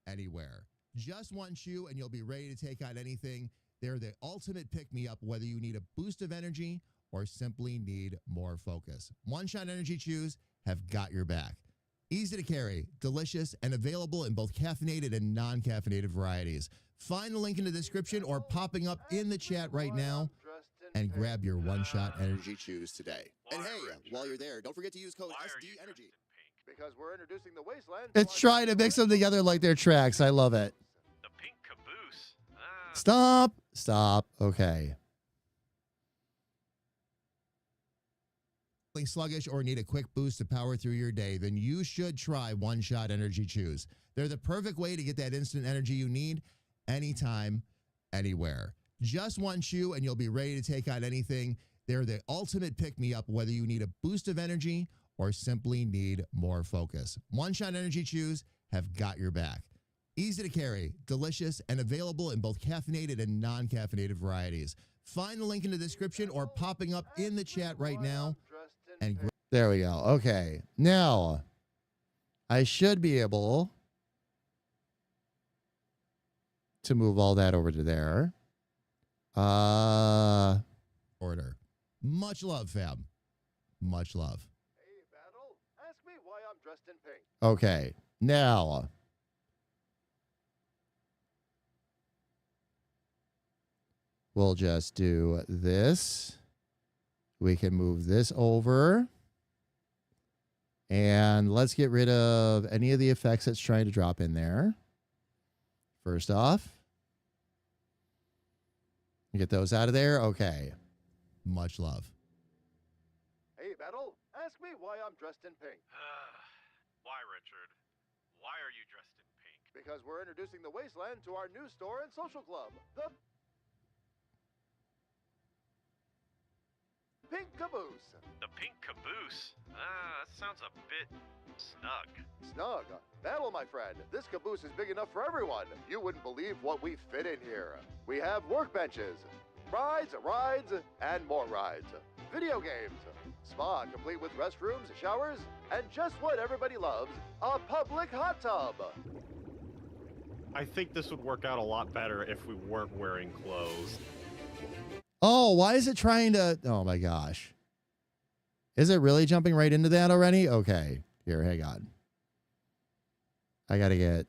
anywhere. Just one chew and you'll be ready to take on anything. They're the ultimate pick-me-up whether you need a boost of energy or simply need more focus. One Shot Energy Chews have got your back. Easy to carry, delicious, and available in both caffeinated and non-caffeinated varieties. Find the link in the description or popping up in the chat right now and grab your One Shot Energy Chews today. And hey, while you're there, don't forget to use code SDEnergy. Because we're introducing the Wasteland. It's trying to mix them together like they're tracks. I love it. The pink caboose. Stop. Stop. Okay. Feeling sluggish or need a quick boost to power through your day, then you should try One Shot Energy Chews. They're the perfect way to get that instant energy you need anytime, anywhere. Just one chew and you'll be ready to take on anything. They're the ultimate pick-me-up whether you need a boost of energy or simply need more focus. One Shot Energy Chews have got your back. Easy to carry, delicious, and available in both caffeinated and non-caffeinated varieties. Find the link in the description or popping up in the chat right now. And there we go. Okay. Now, I should be able to move all that over to there. Order. Much love, fam. Much love. Hey, Battle, ask me why I'm dressed in pink. Okay. Now, we'll just do this. We can move this over. And let's get rid of any of the effects that's trying to drop in there. First off. Get those out of there. Okay. Much love. Hey, Battle, ask me why I'm dressed in pink. Why, Richard? Why are you dressed in pink? Because we're introducing the Wasteland to our new store and social club, the Pink Caboose. The pink caboose? That sounds a bit snug. Snug. Battle, my friend. This caboose is big enough for everyone. You wouldn't believe what we fit in here. We have workbenches, rides, and more rides. Video games, spa complete with restrooms, showers, and just what everybody loves, a public hot tub. I think this would work out a lot better if we weren't wearing clothes. Oh, why is it trying to? Oh my gosh. Is it really jumping right into that already? Okay. Here, hang on. I got to get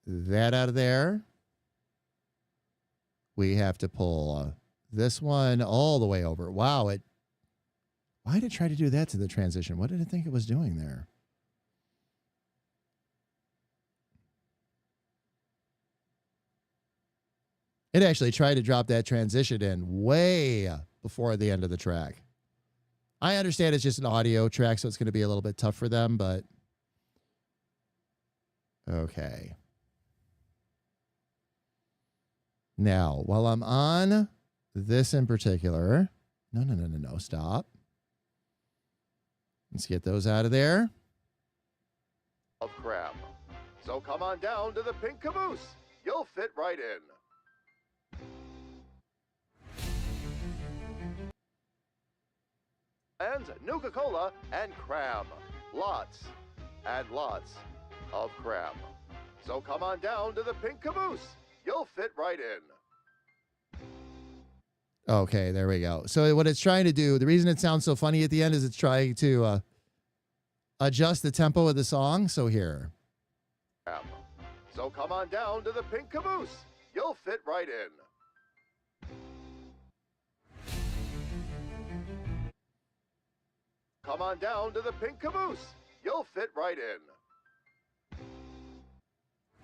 that out of there. We have to pull this one all the way over. Wow. Why did it try to do that to the transition? What did it think it was doing there? It actually tried to drop that transition in way before the end of the track. I understand it's just an audio track, so it's going to be a little bit tough for them, but okay. Now, while I'm on this in particular, no, stop. Let's get those out of there. Of crab. So come on down to the pink caboose. You'll fit right in. And Nuka-Cola and crab. Lots and lots of crab. So come on down to the pink caboose. You'll fit right in. Okay, there we go. So what it's trying to do, the reason it sounds so funny at the end is it's trying to adjust the tempo of the song. So here. So come on down to the pink caboose. You'll fit right in. Come on down to the pink caboose. You'll fit right in.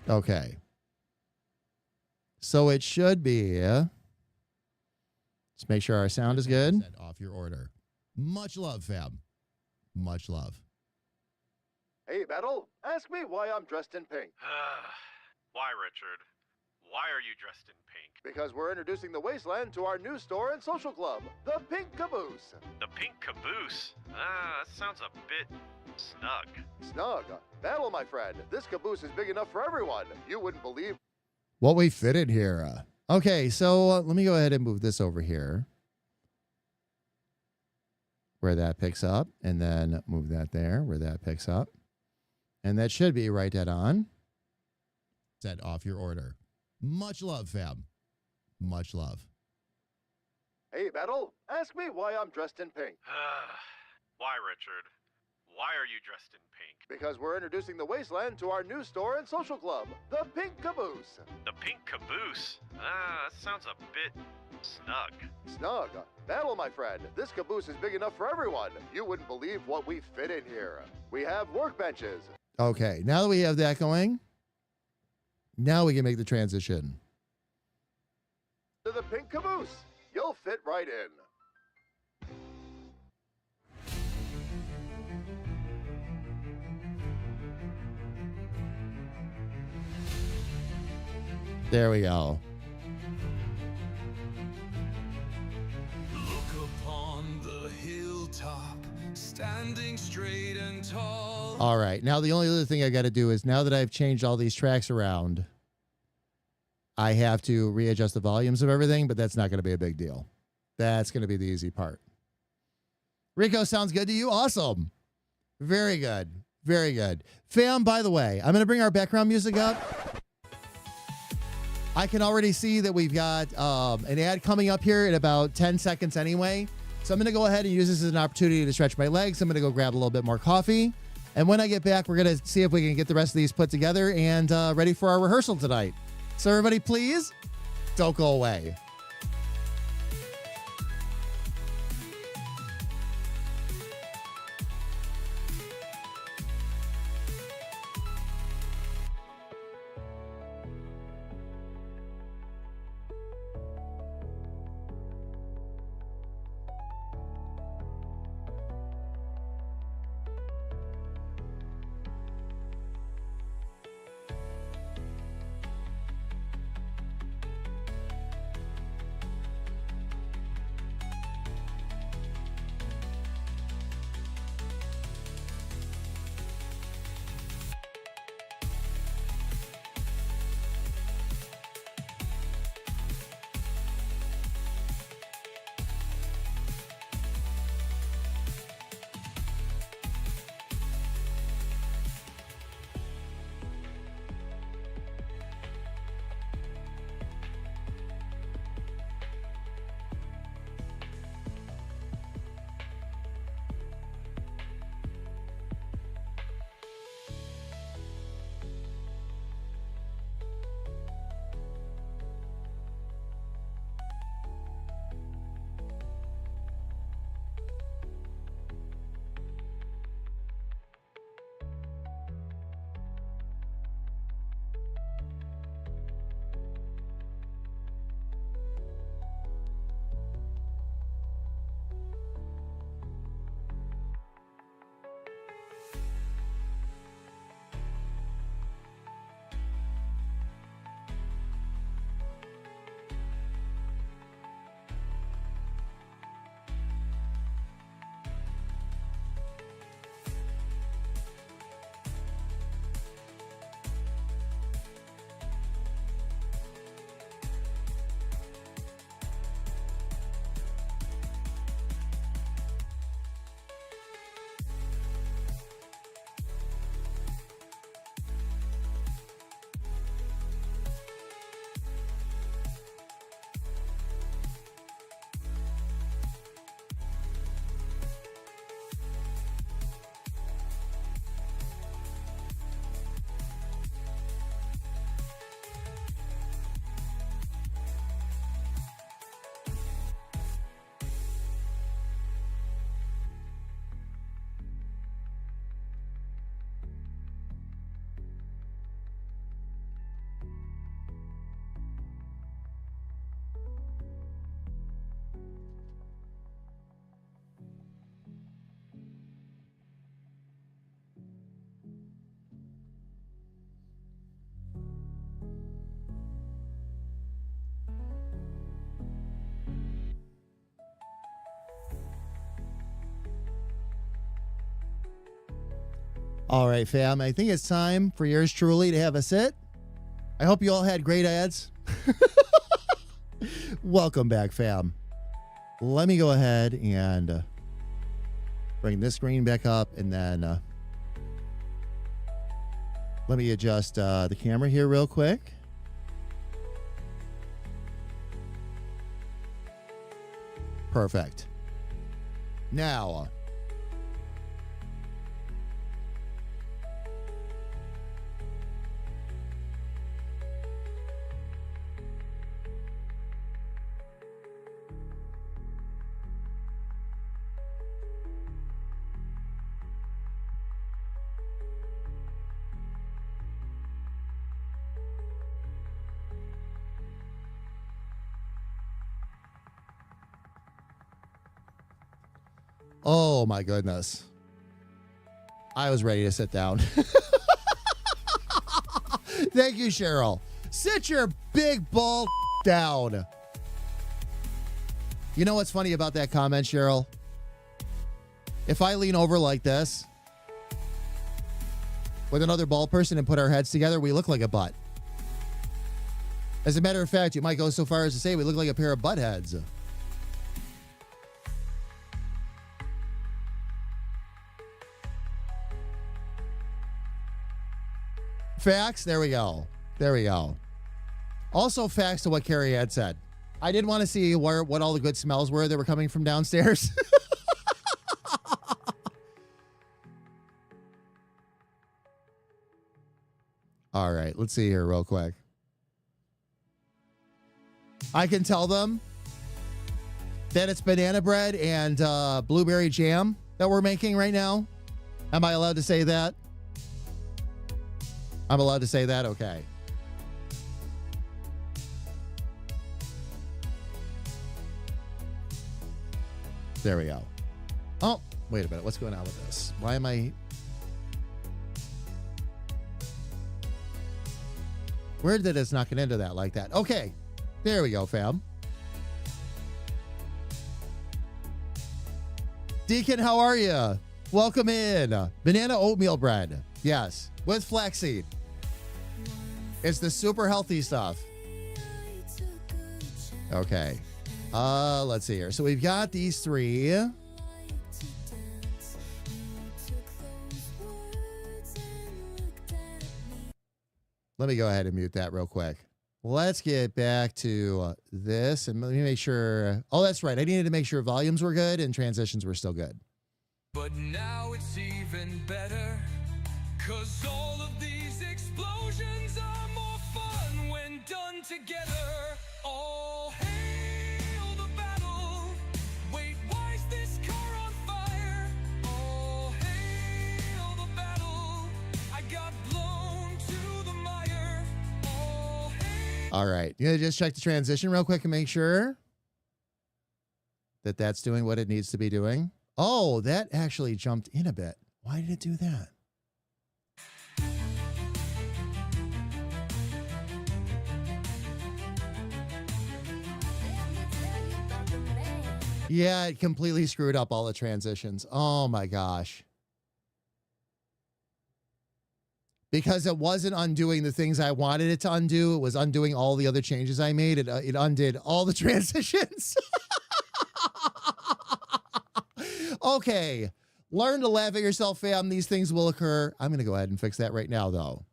Okay. So it should be. Let's make sure our sound is good. Off your order. Much love, fam. Much love. Hey, Battle, ask me why I'm dressed in pink. Why, Richard? Why are you dressed in pink? Because we're introducing the Wasteland to our new store and social club, the Pink Caboose. The pink caboose? That sounds a bit snug. Snug. Battle, my friend. This caboose is big enough for everyone. You wouldn't believe What we fit in here. Okay, so let me go ahead and move this over here. Where that picks up. And then move that there where that picks up. And that should be right dead on. Set off your order. Much love, fam. Much love. Hey, Battle, ask me why I'm dressed in pink. Why, Richard? Why are you dressed in pink? Because we're introducing the Wasteland to our new store and social club, the Pink Caboose. The pink caboose? That sounds a bit snug. Snug. Battle, my friend. This caboose is big enough for everyone. You wouldn't believe what we fit in here. We have workbenches. Okay, now that we have that going, now we can make the transition. To the Pink Caboose. You'll fit right in. There we go. Look upon the hilltop, standing straight and tall. All right. Now, the only other thing I got to do is now that I've changed all these tracks around, I have to readjust the volumes of everything, but that's not going to be a big deal. That's going to be the easy part. Rico, sounds good to you? Awesome. Very good. Very good. Fam, by the way, I'm going to bring our background music up. I can already see that we've got an ad coming up here in about 10 seconds anyway. So I'm going to go ahead and use this as an opportunity to stretch my legs. I'm going to go grab a little bit more coffee. And when I get back, we're going to see if we can get the rest of these put together and ready for our rehearsal tonight. So everybody, please don't go away. All right, fam. I think it's time for yours truly to have a sit. I hope you all had great ads. Welcome back, fam. Let me go ahead and bring this screen back up, and then let me adjust the camera here real quick. Perfect. Now, oh my goodness. I was ready to sit down. Thank you, Cheryl. Sit your big ball down. You know what's funny about that comment, Cheryl? If I lean over like this with another bald person and put our heads together, we look like a butt. As a matter of fact, you might go so far as to say we look like a pair of butt heads. Facts. There we go. There we go. Also, facts to what Carrie had said. I did want to see what all the good smells were that were coming from downstairs. All right, let's see here real quick. I can tell them that it's banana bread and blueberry jam that we're making right now. Am I allowed to say that? I'm allowed to say that? Okay. There we go. Oh, wait a minute. What's going on with this? Why am I... Where did it not get into that like that? Okay. There we go, fam. Deacon, how are you? Welcome in. Banana oatmeal bread. Yes. With flaxseed. It's the super healthy stuff. Okay. Let's see here. So we've got these three. Let me go ahead and mute that real quick. Let's get back to this and let me make sure. Oh, that's right. I needed to make sure volumes were good and transitions were still good. But now it's even better, 'cause all of these explosions are more fun when done together. All hail the battle. Wait, why is this car on fire? All hail the battle. I got blown to the mire. All hail. All right. You gotta just check the transition real quick and make sure that that's doing what it needs to be doing. Oh, that actually jumped in a bit. Why did it do that? Yeah, it completely screwed up all the transitions. Oh my gosh. Because it wasn't undoing the things I wanted it to undo. It was undoing all the other changes I made. It undid all the transitions. Okay. Learn to laugh at yourself, fam. These things will occur. I'm going to go ahead and fix that right now, though.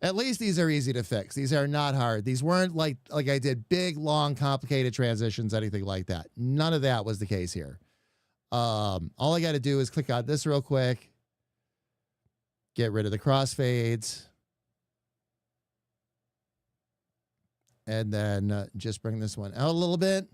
At least these are easy to fix. These are not hard. These weren't like I did big, long, complicated transitions, anything like that. None of that was the case here. All I got to do is click on this real quick. Get rid of the crossfades. And then just bring this one out a little bit.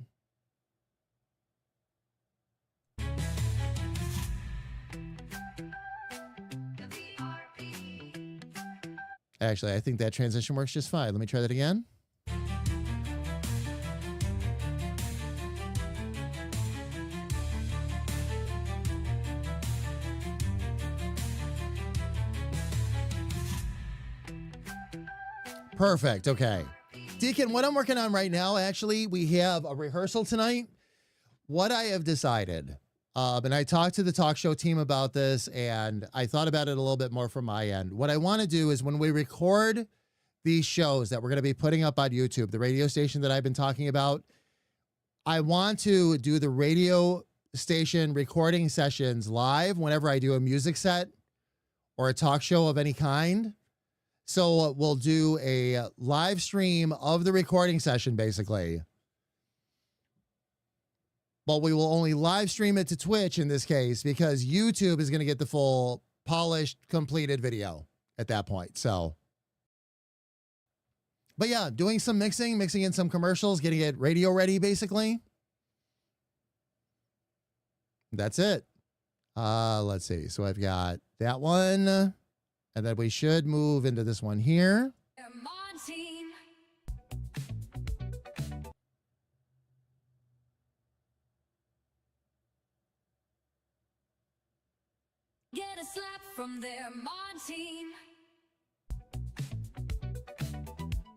Actually, I think that transition works just fine. Let me try that again. Perfect. Okay. Deacon, what I'm working on right now, actually, we have a rehearsal tonight. What I have decided And I talked to the talk show team about this, and I thought about it a little bit more from my end. What I want to do is when we record these shows that we're going to be putting up on YouTube, the radio station that I've been talking about, I want to do the radio station recording sessions live whenever I do a music set or a talk show of any kind. So we'll do a live stream of the recording session, basically. But we will only live stream it to Twitch in this case because YouTube is going to get the full polished, completed video at that point. So, but yeah, doing some mixing in some commercials, getting it radio ready, basically. That's it. Let's see. So I've got that one, and then we should move into this one here. Get a slap from their mod team.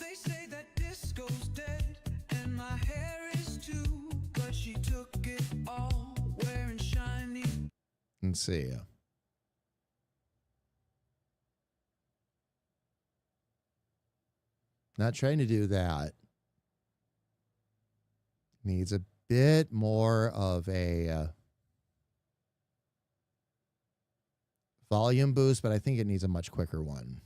They say that disco's dead and my hair is too, but she took it all wearing shiny. Let's see. Not trying to do that. Needs a bit more of a volume boost, but I think it needs a much quicker one.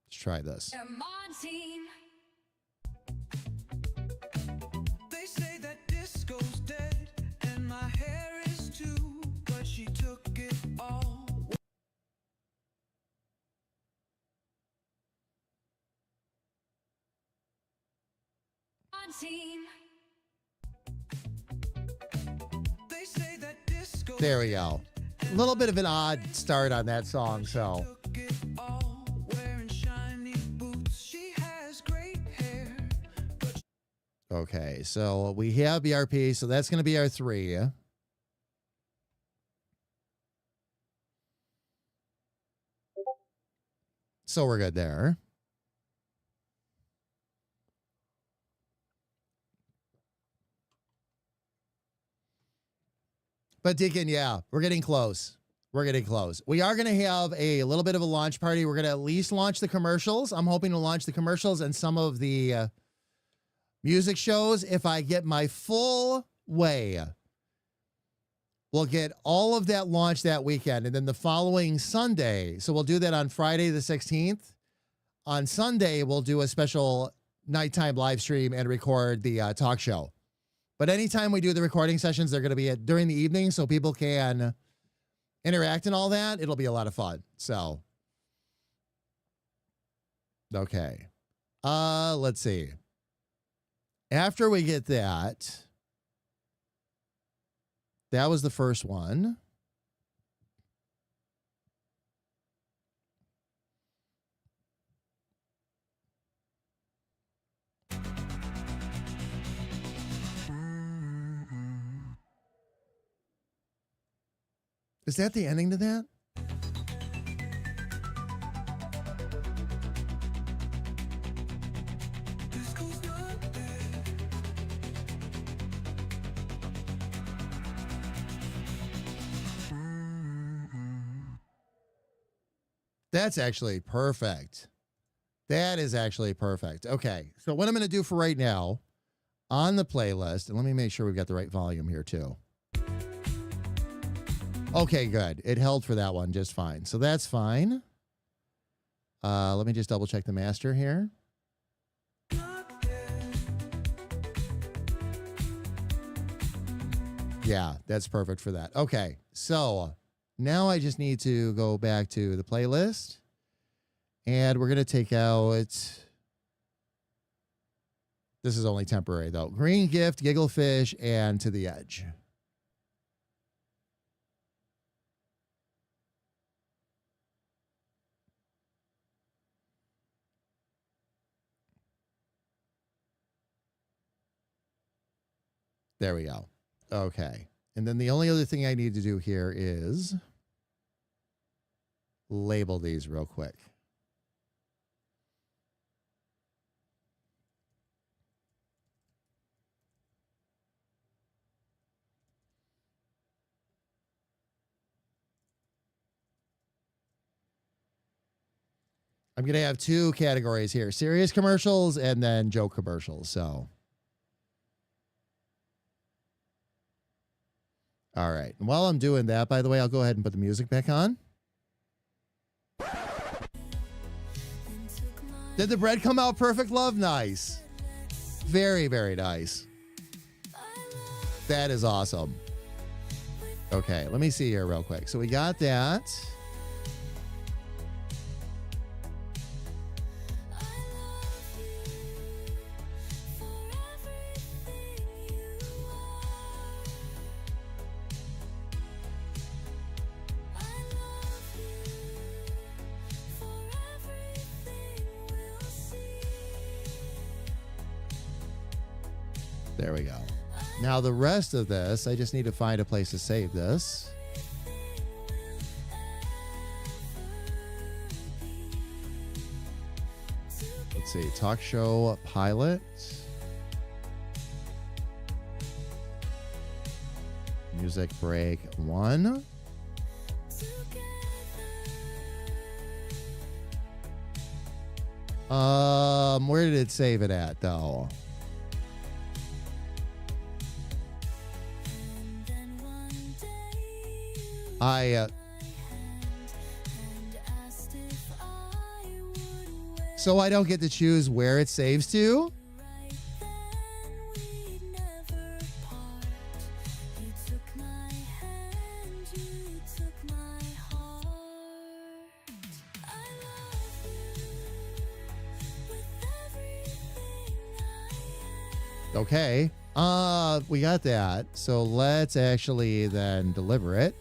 Let's try this. They say that disco's dead and my hair is too, but she took it all. They say that disco. There we go. A little bit of an odd start on that song, so. Okay, so we have BRP, so that's going to be our 3. So we're good there. But Deacon, yeah, we're getting close. We're getting close. We are going to have a little bit of a launch party. We're going to at least launch the commercials. I'm hoping to launch the commercials and some of the music shows. If I get my full way, we'll get all of that launched that weekend. And then the following Sunday, so we'll do that on Friday the 16th. On Sunday, we'll do a special nighttime live stream and record the talk show. But anytime we do the recording sessions, they're going to be during the evening so people can interact and all that. It'll be a lot of fun. So, okay. Let's see. After we get that, that was the first one. Is that the ending to that? That's actually perfect. That is actually perfect. Okay, so what I'm going to do for right now on the playlist, and let me make sure we've got the right volume here too. Okay, good. It held for that one just fine. So that's fine. Let me just double check the master here. Yeah, that's perfect for that. Okay, so now I just need to go back to the playlist. And we're going to take out... This is only temporary, though. Green Gift, Gigglefish, and To the Edge. There we go. Okay. And then the only other thing I need to do here is label these real quick. I'm going to have two categories here, serious commercials and then joke commercials. So, all right. And while I'm doing that, by the way, I'll go ahead and put the music back on. Did the bread come out perfect, love? Nice. Very, very nice. That is awesome. Okay, let me see here real quick. So we got that. There we go. Now the rest of this, I just need to find a place to save this. Let's see, talk show pilot. Music break 1. Where did it save it at though? So I don't get to choose where it saves to? Okay. We got that. So let's actually then deliver it.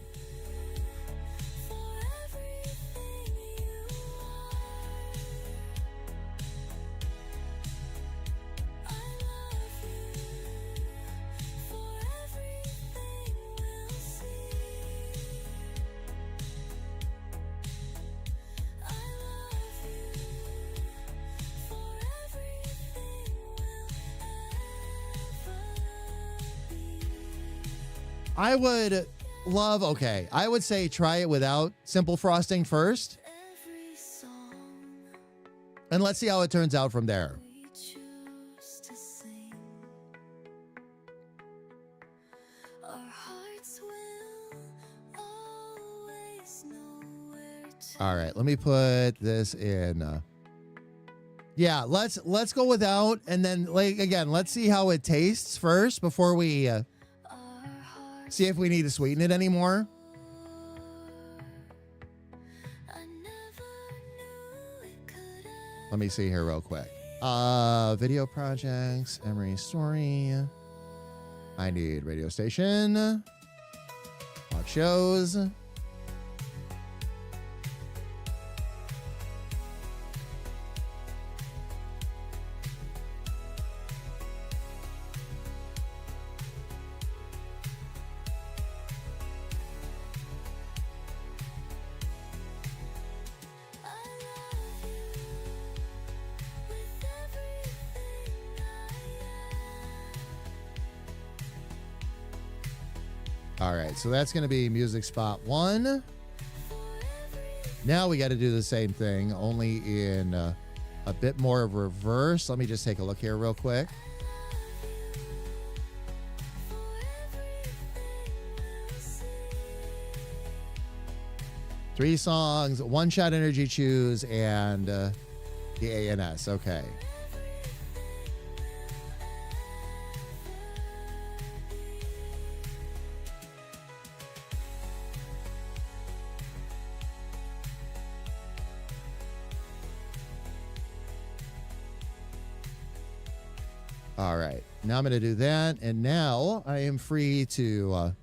I would love, okay, I would say try it without simple frosting first. And let's see how it turns out from there. All right, let me put this in. Yeah, let's go without, and then like again, let's see how it tastes first before we see if we need to sweeten it anymore. Let me see here real quick. Video projects, Emery story. I need radio station. Talk shows. All right, so that's going to be music spot 1. Now we got to do the same thing, only in a bit more of reverse. Let me just take a look here real quick. Three songs, one shot energy choose, and the ANS. Okay. All right, now I'm going to do that, and now I am free to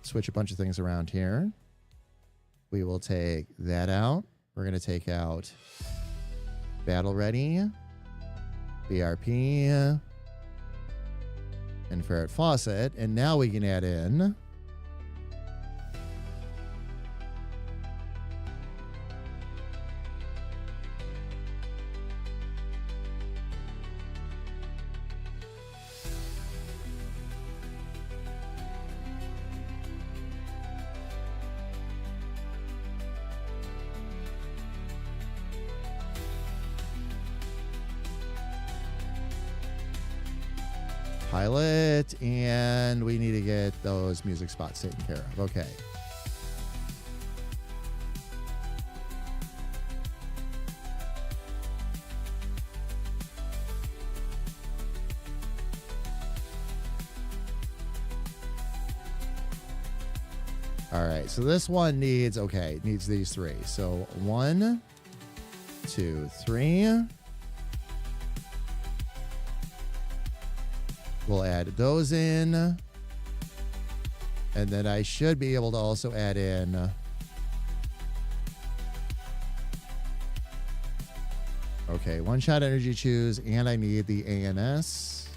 switch a bunch of things around here. We will take that out. We're going to take out Battle Ready, BRP, and Ferret Faucet, and now we can add in Pilot, and we need to get those music spots taken care of. Okay. All right, so this one needs, okay, it needs these three. So 1, 2, 3. We'll add those in. And then I should be able to also add in. Okay, one-shot energy choose, and I need the ANS.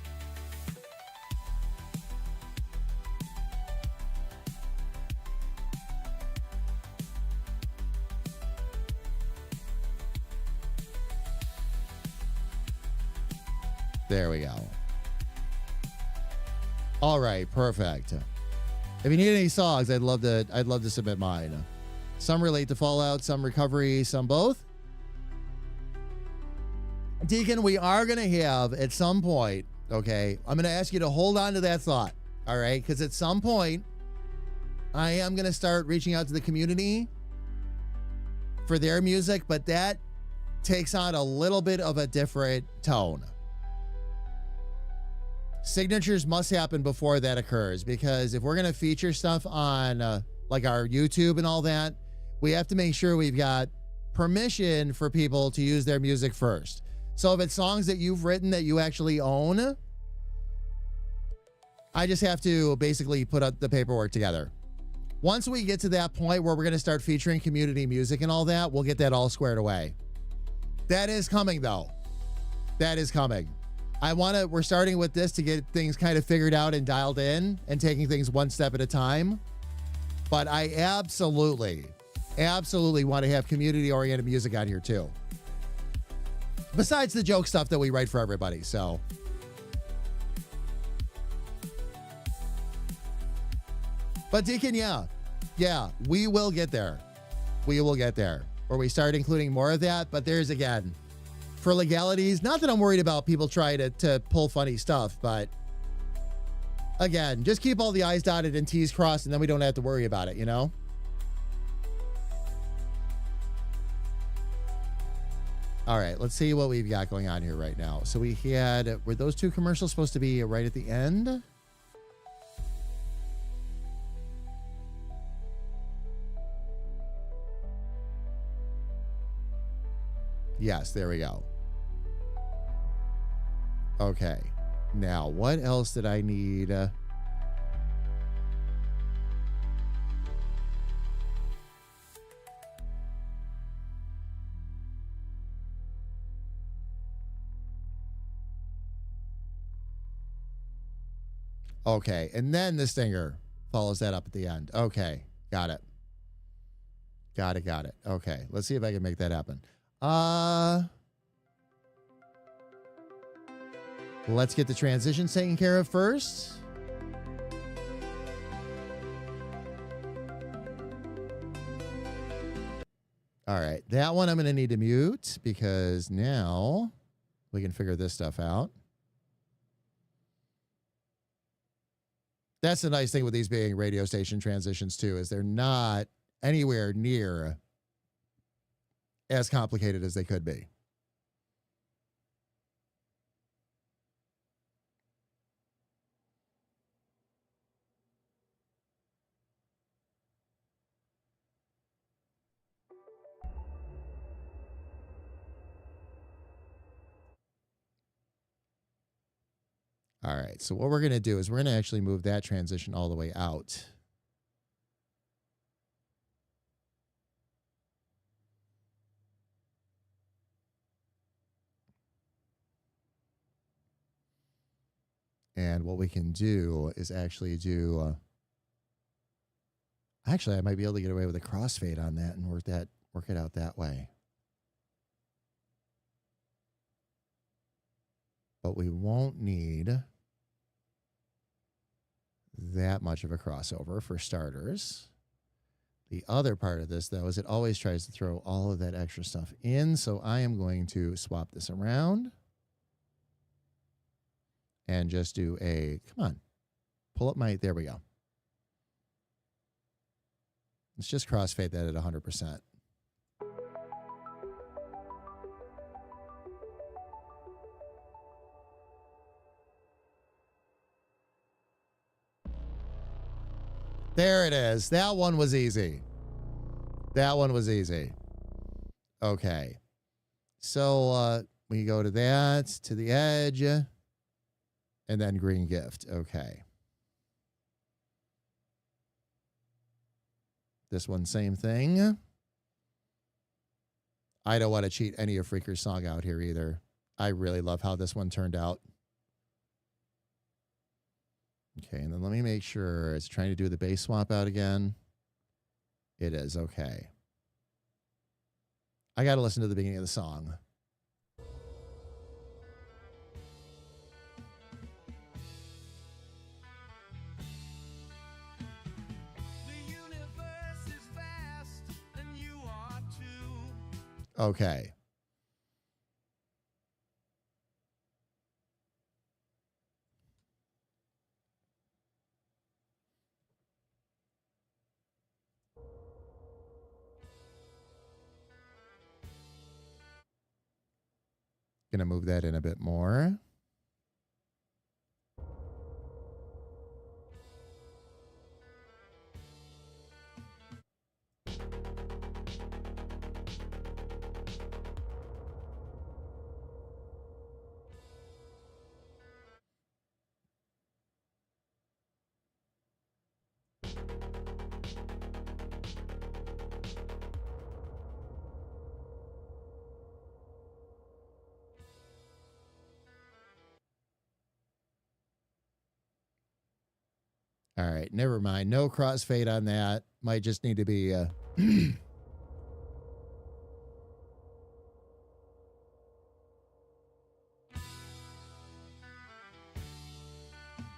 There we go. All right, perfect. If you need any songs, I'd love to submit mine. Some relate to Fallout, some recovery, some both. Deacon, we are going to have at some point, okay, I'm going to ask you to hold on to that thought, all right? Because at some point, I am going to start reaching out to the community for their music, but that takes on a little bit of a different tone. Signatures must happen before that occurs, because if we're going to feature stuff on like our YouTube and all that, we have to make sure we've got permission for people to use their music first. So if it's songs that you've written that you actually own, I just have to basically put up the paperwork together. Once we get to that point where we're going to start featuring community music and all that, we'll get that all squared away. That is coming, though. That is coming. We're starting with this to get things kind of figured out and dialed in and taking things one step at a time. But I absolutely want to have community-oriented music on here too. Besides the joke stuff that we write for everybody, so. But Deacon, yeah, we will get there. We will get there. Where we start including more of that, but there's, again, for legalities, not that I'm worried about people trying to pull funny stuff, but again, just keep all the I's dotted and T's crossed, and then we don't have to worry about it, you know? All right, let's see what we've got going on here right now. So were those two commercials supposed to be right at the end? Yes, there we go. Okay. Now, what else did I need? Okay, and then the stinger follows that up at the end. Okay, got it. Got it. Okay, let's see if I can make that happen. Let's get the transitions taken care of first. All right, that one I'm going to need to mute because now we can figure this stuff out. That's the nice thing with these being radio station transitions too, is they're not anywhere near as complicated as they could be. All right, so what we're going to do is we're going to actually move that transition all the way out. And what we can do is actually do... actually, I might be able to get away with a crossfade on that and work it out that way. But we won't need that much of a crossover for starters. The other part of this, though, is it always tries to throw all of that extra stuff in. So I am going to swap this around. and just do a, come on, pull up my, there we go. Let's just crossfade that at 100%. There it is. That one was easy. That one was easy. Okay. So we go to that, to the edge, and then green gift. Okay. This one, same thing. I don't want to cheat any of Freaker's song out here either. I really love how this one turned out. Okay, and then let me make sure it's trying to do the base swap out again. It is, okay. I got to listen to the beginning of the song. Okay. Gonna move that in a bit more. All right, never mind. No crossfade on that. Might just need to be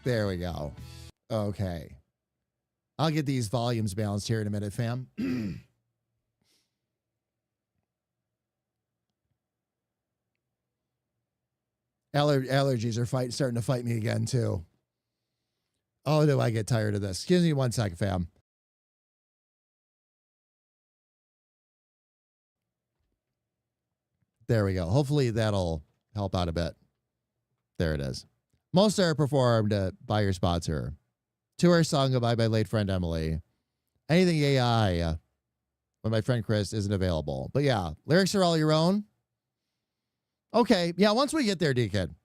there we go. Okay. I'll get these volumes balanced here in a minute, fam. Allergies are starting to fight me again, too. Oh, do I get tired of this? Excuse me 1 second, fam. There we go. Hopefully that'll help out a bit. There it is. Most are performed by your sponsor. Tour sung by my late friend Emily. Anything AI when my friend Chris isn't available. But yeah, lyrics are all your own. Okay. Yeah, once we get there, Deacon.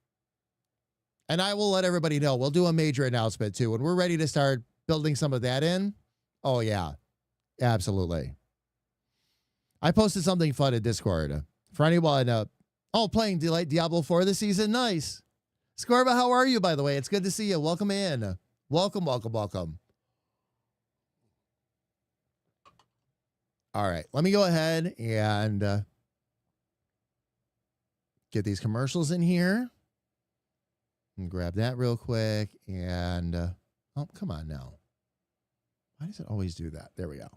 And I will let everybody know. We'll do a major announcement too. When we're ready to start building some of that in. Oh, yeah. Absolutely. I posted something fun in Discord. For anyone, playing Diablo 4 this season. Nice. Scorba, how are you, by the way? It's good to see you. Welcome in. Welcome, welcome, welcome. All right. Let me go ahead and get these commercials in here. And grab that real quick. And, oh, come on now. Why does it always do that? There we go.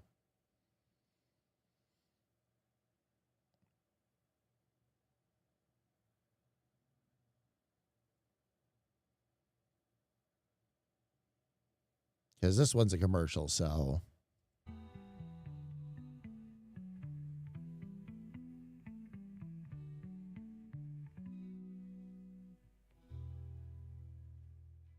Because this one's a commercial, so.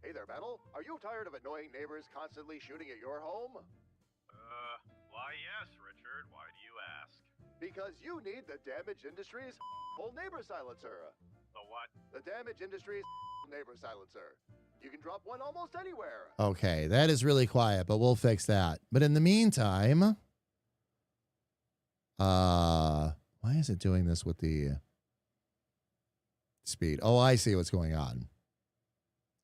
Hey there, Battle. Are you tired of annoying neighbors constantly shooting at your home? Why yes, Richard. Why do you ask? Because you need the Damage Industries full neighbor silencer. The what? The Damage Industries neighbor silencer. You can drop one almost anywhere. Okay, that is really quiet, but we'll fix that. But in the meantime, why is it doing this with the speed? Oh, I see what's going on.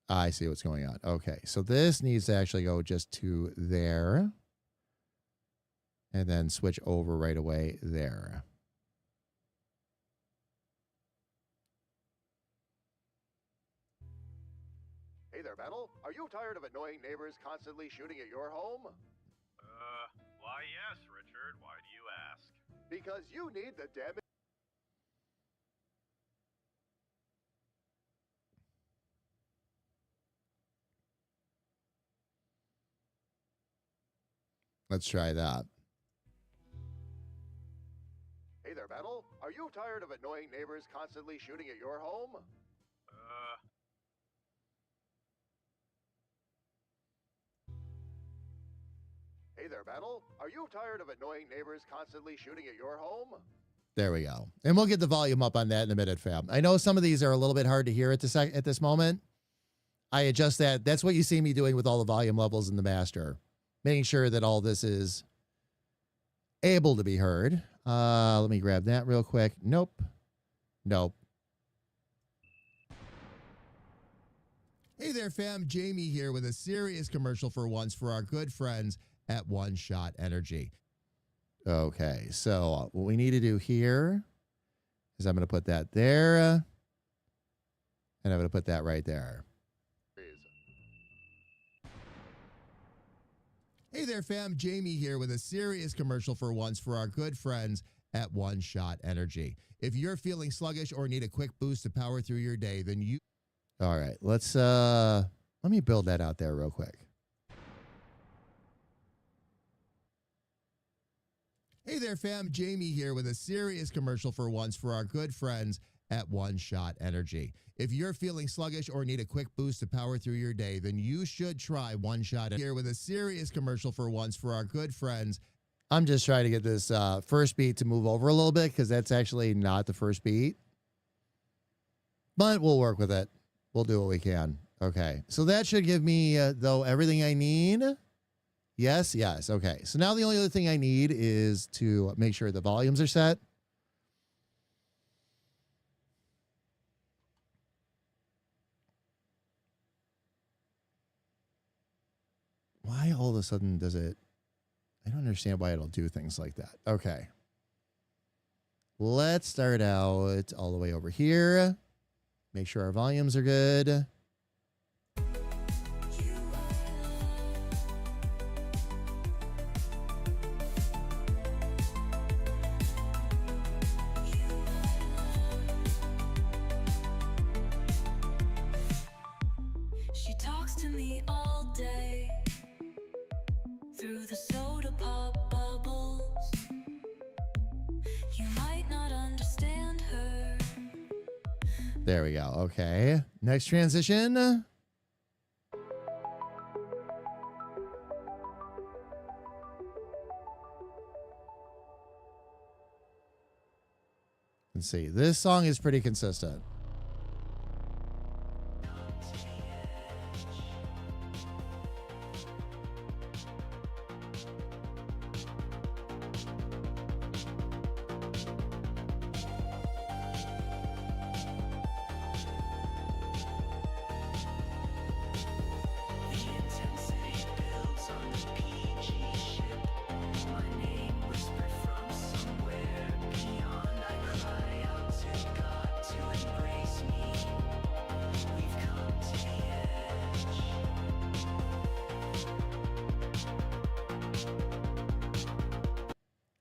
I see what's going on. Okay, so this needs to actually go just to there. And then switch over right away there. Hey there, Battle. Are you tired of annoying neighbors constantly shooting at your home? Why yes, Richard. Why do you ask? Because you need the Damage. Let's try that. Hey there, Battle. Are you tired of annoying neighbors constantly shooting at your home? Hey there, Battle. Are you tired of annoying neighbors constantly shooting at your home? There we go. And we'll get the volume up on that in a minute, fam. I know some of these are a little bit hard to hear at this moment. I adjust that. That's what you see me doing with all the volume levels in the master. Making sure that all this is able to be heard. Let me grab that real quick. Nope. Nope. Hey there, fam. Jamie here with a serious commercial for once for our good friends at One Shot Energy. Okay, so what we need to do here is I'm going to put that there, and I'm going to put that right there. Hey there, fam. Jamie here with a serious commercial for once for our good friends at One Shot Energy. If you're feeling sluggish or need a quick boost to power through your day, then you... All right, let me build that out there real quick. Hey there, fam. Jamie here with a serious commercial for once for our good friends at One Shot Energy. If you're feeling sluggish or need a quick boost to power through your day, then you should try One Shot here with a serious commercial for once for our good friends. I'm just trying to get this first beat to move over a little bit because that's actually not the first beat. But we'll work with it. We'll do what we can. Okay, so that should give me, though, everything I need. Yes, yes. Okay, so now the only other thing I need is to make sure the volumes are set. Why all of a sudden does it... I don't understand why it'll do things like that. Okay. Let's start out all the way over here. Make sure our volumes are good. She talks to me all day through the soda pop bubbles. You might not understand her. There we go. Okay. Next transition. Let's see. This song is pretty consistent.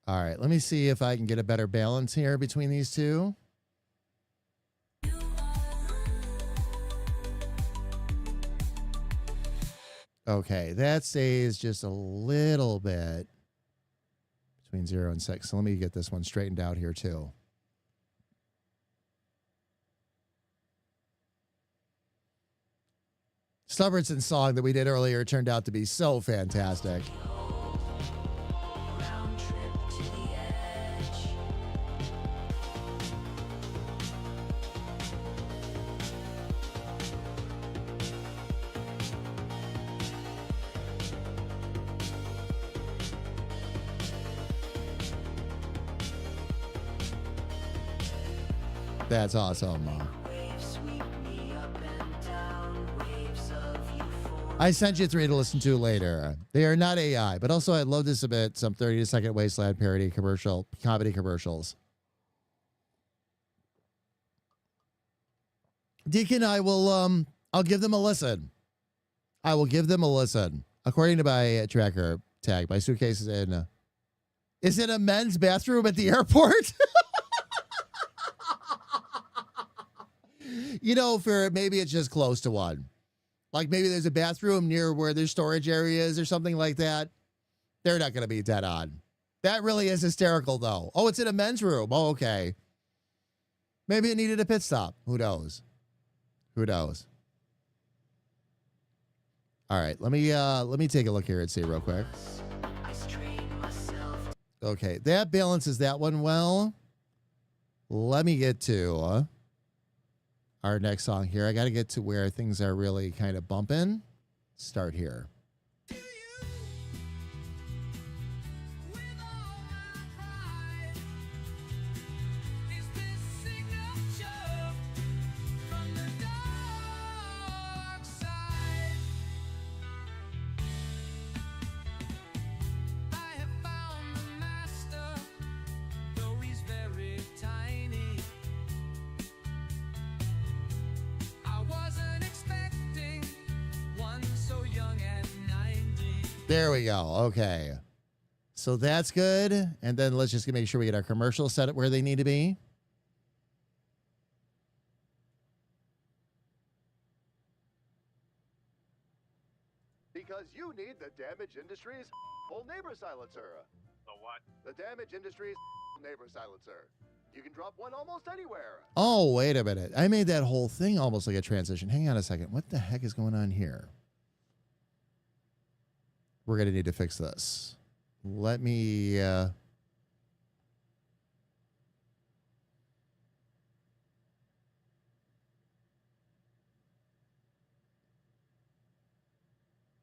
All right, let me see if I can get a better balance here between these two. Okay, that stays just a little bit between 0 and 6. So let me get this one straightened out here too. Stubbornson's song that we did earlier turned out to be so fantastic. That's awesome. I sent you 3 to listen to later. They are not AI, but also I love this a bit. Some 30-second Wasteland parody comedy commercials. Deacon, I'll give them a listen. I will give them a listen. According to my tracker tag, my suitcase is in a men's bathroom at the airport. You know, for maybe it's just close to one. Like maybe there's a bathroom near where there's storage areas or something like that. They're not going to be dead on. That really is hysterical, though. Oh, it's in a men's room. Oh, okay. Maybe it needed a pit stop. Who knows? Who knows? All right, let me take a look here and see real quick. Okay, that balances that one well. Let me get to our next song here. I got to get to where things are really kind of bumping. Start here. There we go. Okay. So that's good. And then let's just make sure we get our commercials set up where they need to be. Because you need the Damage Industries full neighbor silencer. The what? The Damage Industries neighbor silencer. You can drop one almost anywhere. Oh, wait a minute. I made that whole thing almost like a transition. Hang on a second. What the heck is going on here? We're going to need to fix this. Let me...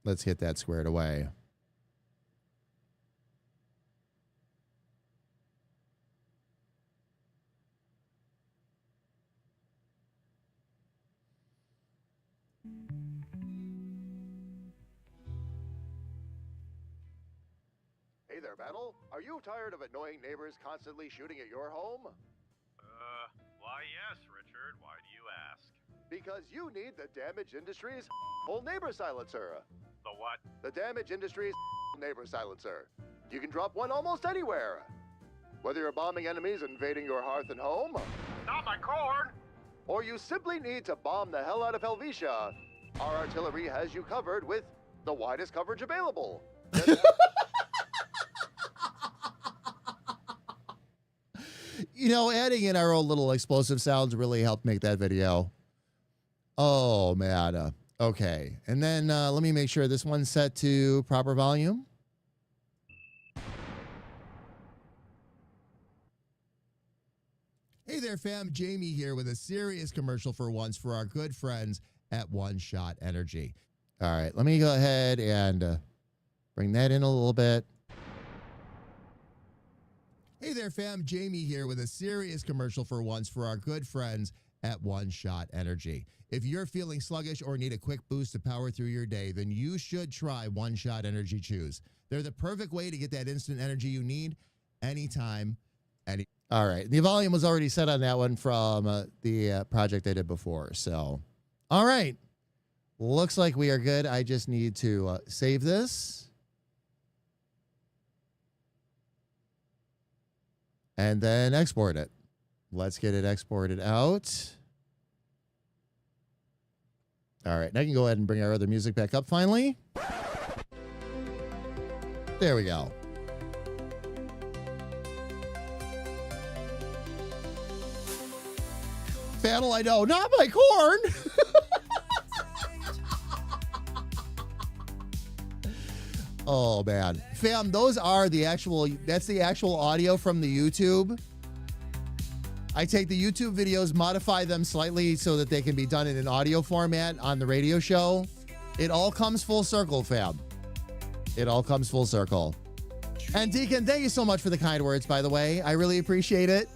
Let's get that squared away. Hey there, Battle. Are you tired of annoying neighbors constantly shooting at your home? Why yes, Richard. Why do you ask? Because you need the Damage Industries full neighbor silencer. The what? The Damage Industries neighbor silencer. You can drop one almost anywhere. Whether you're bombing enemies invading your hearth and home, Not my corn! or you simply need to bomb the hell out of Helvetia, our artillery has you covered with the widest coverage available. You know, adding in our own little explosive sounds really helped make that video. Oh, man. Okay. And then let me make sure this one's set to proper volume. Hey there, fam. Jamie here with a serious commercial for once for our good friends at One Shot Energy. All right. Let me go ahead and bring that in a little bit. Hey there, fam. Jamie here with a serious commercial for once for our good friends at One Shot Energy. If you're feeling sluggish or need a quick boost to power through your day, then you should try One Shot Energy Chews. They're the perfect way to get that instant energy you need anytime, All right. The volume was already set on that one from the project I did before. So, all right. Looks like we are good. I just need to save this. And then export it. Let's get it exported out. All right. Now I can go ahead and bring our other music back up finally. There we go. Battle, I know. Not my corn. Oh, man. Fam, those are the actual, that's the actual audio from the YouTube. I take the YouTube videos, modify them slightly so that they can be done in an audio format on the radio show. It all comes full circle, fam. It all comes full circle. And Deacon, thank you so much for the kind words, by the way. I really appreciate it.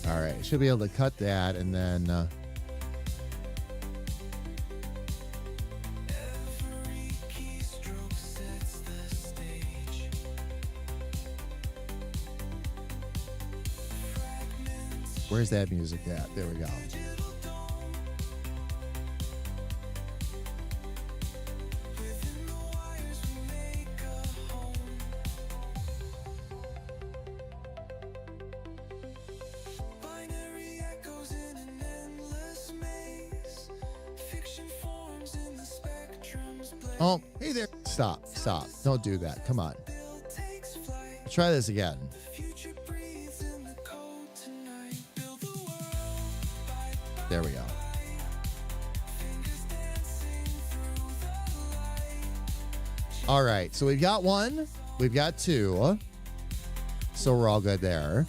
All right, should be able to cut that and then where's that music at? There we go. Oh, hey there. Stop. Don't do that. Come on. Try this again. There we go. All right, so we've got one, we've got two, so we're all good there.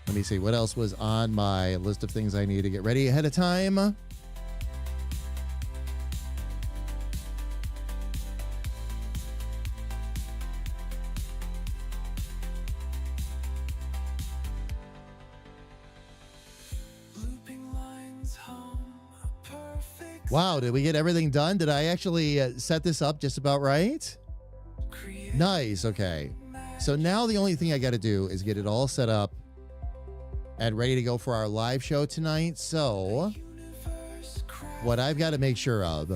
Let me see, what else was on my list of things I need to get ready ahead of time? Wow, did we get everything done? Did I actually set this up just about right? Nice, okay. So now the only thing I got to do is get it all set up and ready to go for our live show tonight. So what I've got to make sure of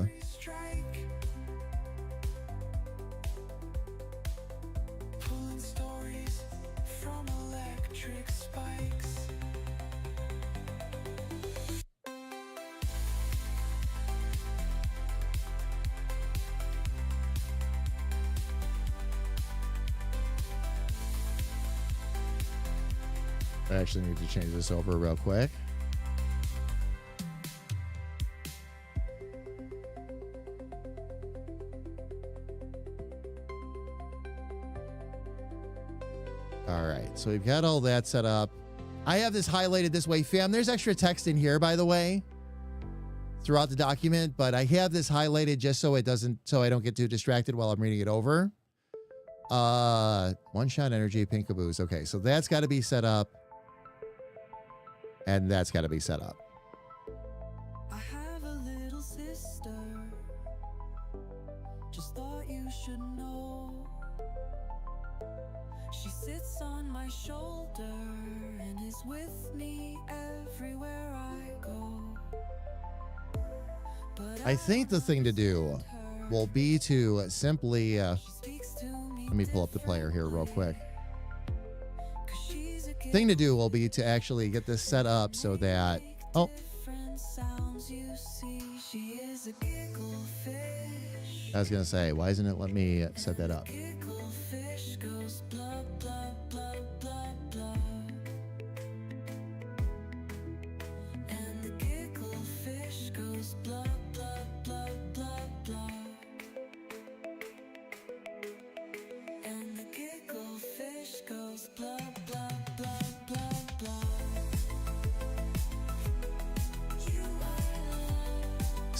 I actually need to change this over real quick. All right, so we've got all that set up. I have this highlighted this way, fam. There's extra text in here, by the way, throughout the document, but I have this highlighted just so I don't get too distracted while I'm reading it over. One shot energy, pinkaboos. Okay, so that's got to be set up. And that's got to be set up. I have a little sister. Just thought you should know. She sits on my shoulder and is with me everywhere I go. But I think the thing to do will be to simply let me pull up the player here real quick. Thing to do will be to actually get this set up so that I was gonna say, why isn't it let me set that up?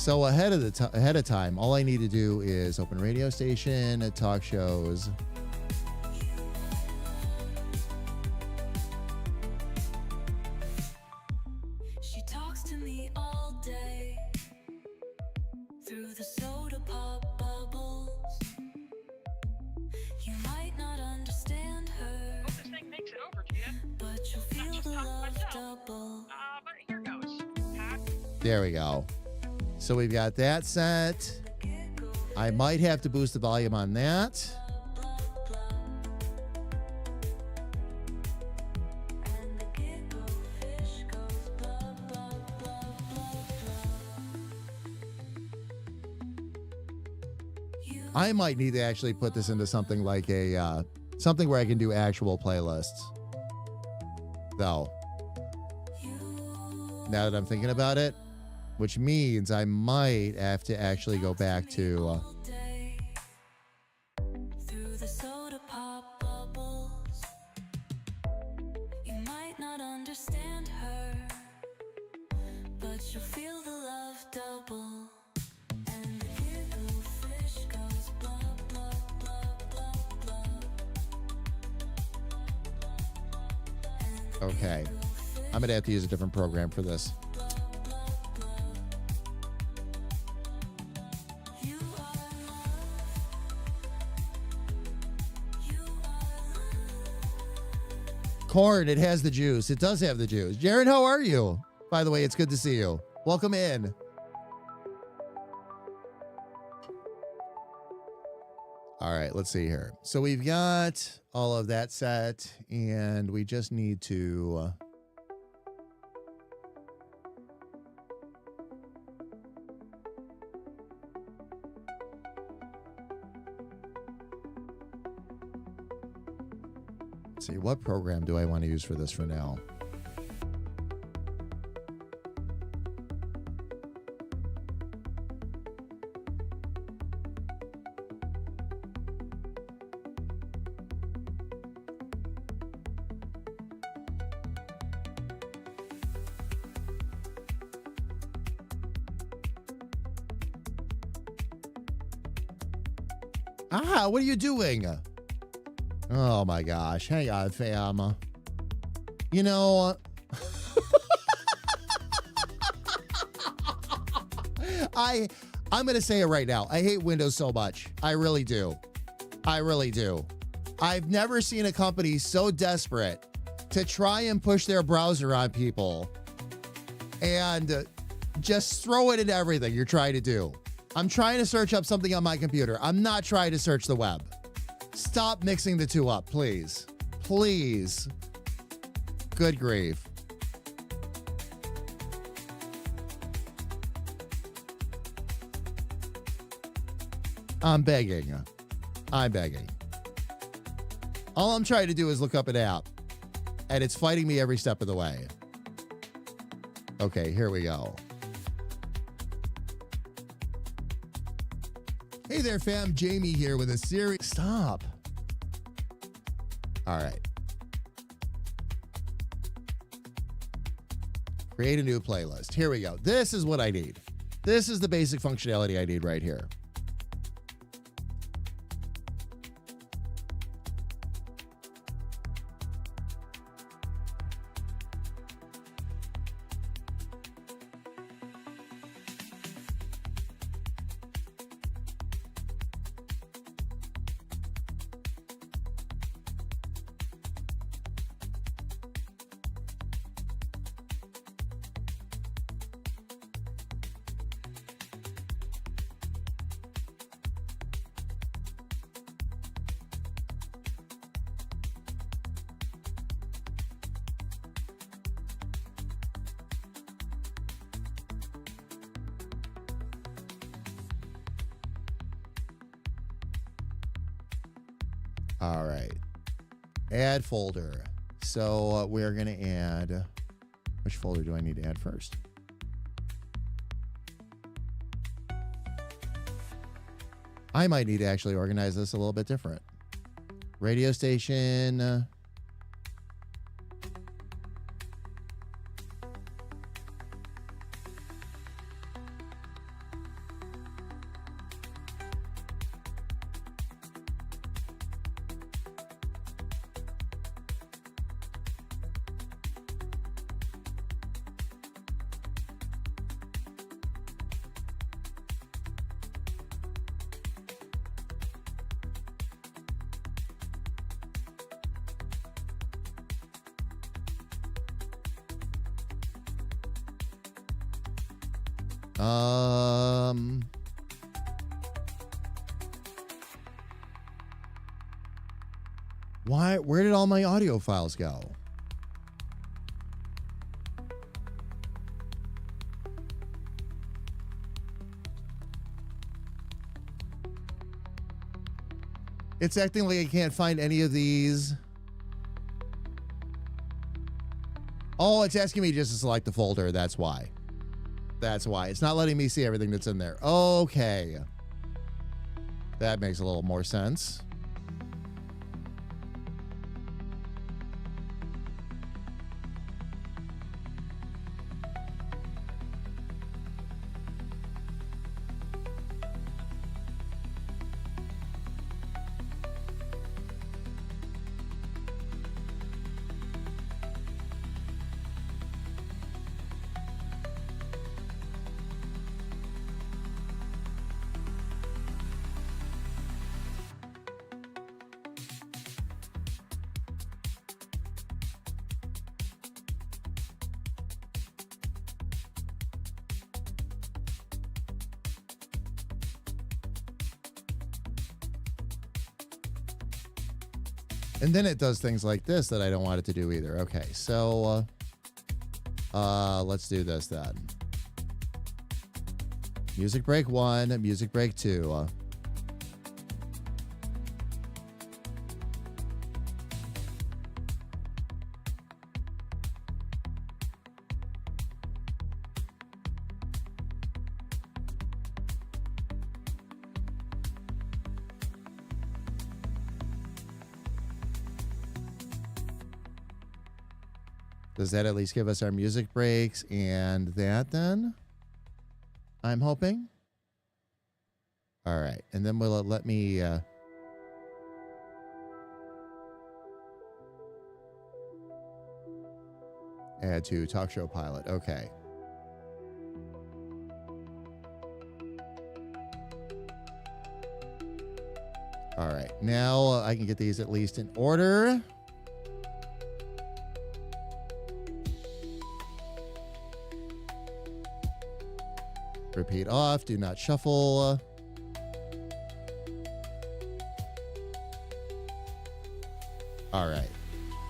So ahead of time, all I need to do is open radio station, talk shows. she talks to me all day through the soda pop bubbles. You might not understand her. Hope this thing makes it over to you. But you'll feel the love double. But here goes. There we go. So we've got that set. I might have to boost the volume on that. I might need to actually put this into something like a something where I can do actual playlists. Though, now that I'm thinking about it, which means I might have to actually go back to Through the soda pop bubbles. You might not understand her, but you'll feel the love double. And the giggle fish goes blah, blah, blah, blah, blah. okay. I'm gonna have to use a different program for this. Corn, it has the juice. It does have the juice. Jared, how are you? By the way, it's good to see you. Welcome in. All right, let's see here. So we've got all of that set, and we just need to... Let's see, what program do I want to use for this for now? Ah, what are you doing? Oh my gosh. Hang on, fam. You know, I'm going to say it right now. I hate Windows so much. I really do. I really do. I've never seen a company so desperate to try and push their browser on people and just throw it into everything you're trying to do. I'm trying to search up something on my computer. I'm not trying to search the web. Stop mixing the two up, please. Please. Good grief. I'm begging. I'm begging. All I'm trying to do is look up an app, and it's fighting me every step of the way. Okay, here we go. Hey there, fam. Jamie here with a series. Stop. All right. Create a new playlist. Here we go. This is what I need. This is the basic functionality I need right here. All right. Add folder. So we're going to add, which folder do I need to add first? I might need to actually organize this a little bit different. Radio station. Where did all my audio files go? It's acting like I can't find any of these. Oh, it's asking me just to select the folder. That's why. That's why. It's not letting me see everything that's in there. Okay. That makes a little more sense. And then it does things like this that I don't want it to do either. Okay, so let's do this then. Music break 1, music break 2. Does that at least give us our music breaks and that then? I'm hoping. All right. And then will it let me... add to talk show pilot. Okay. All right. Now I can get these at least in order. Repeat off. Do not shuffle. All right.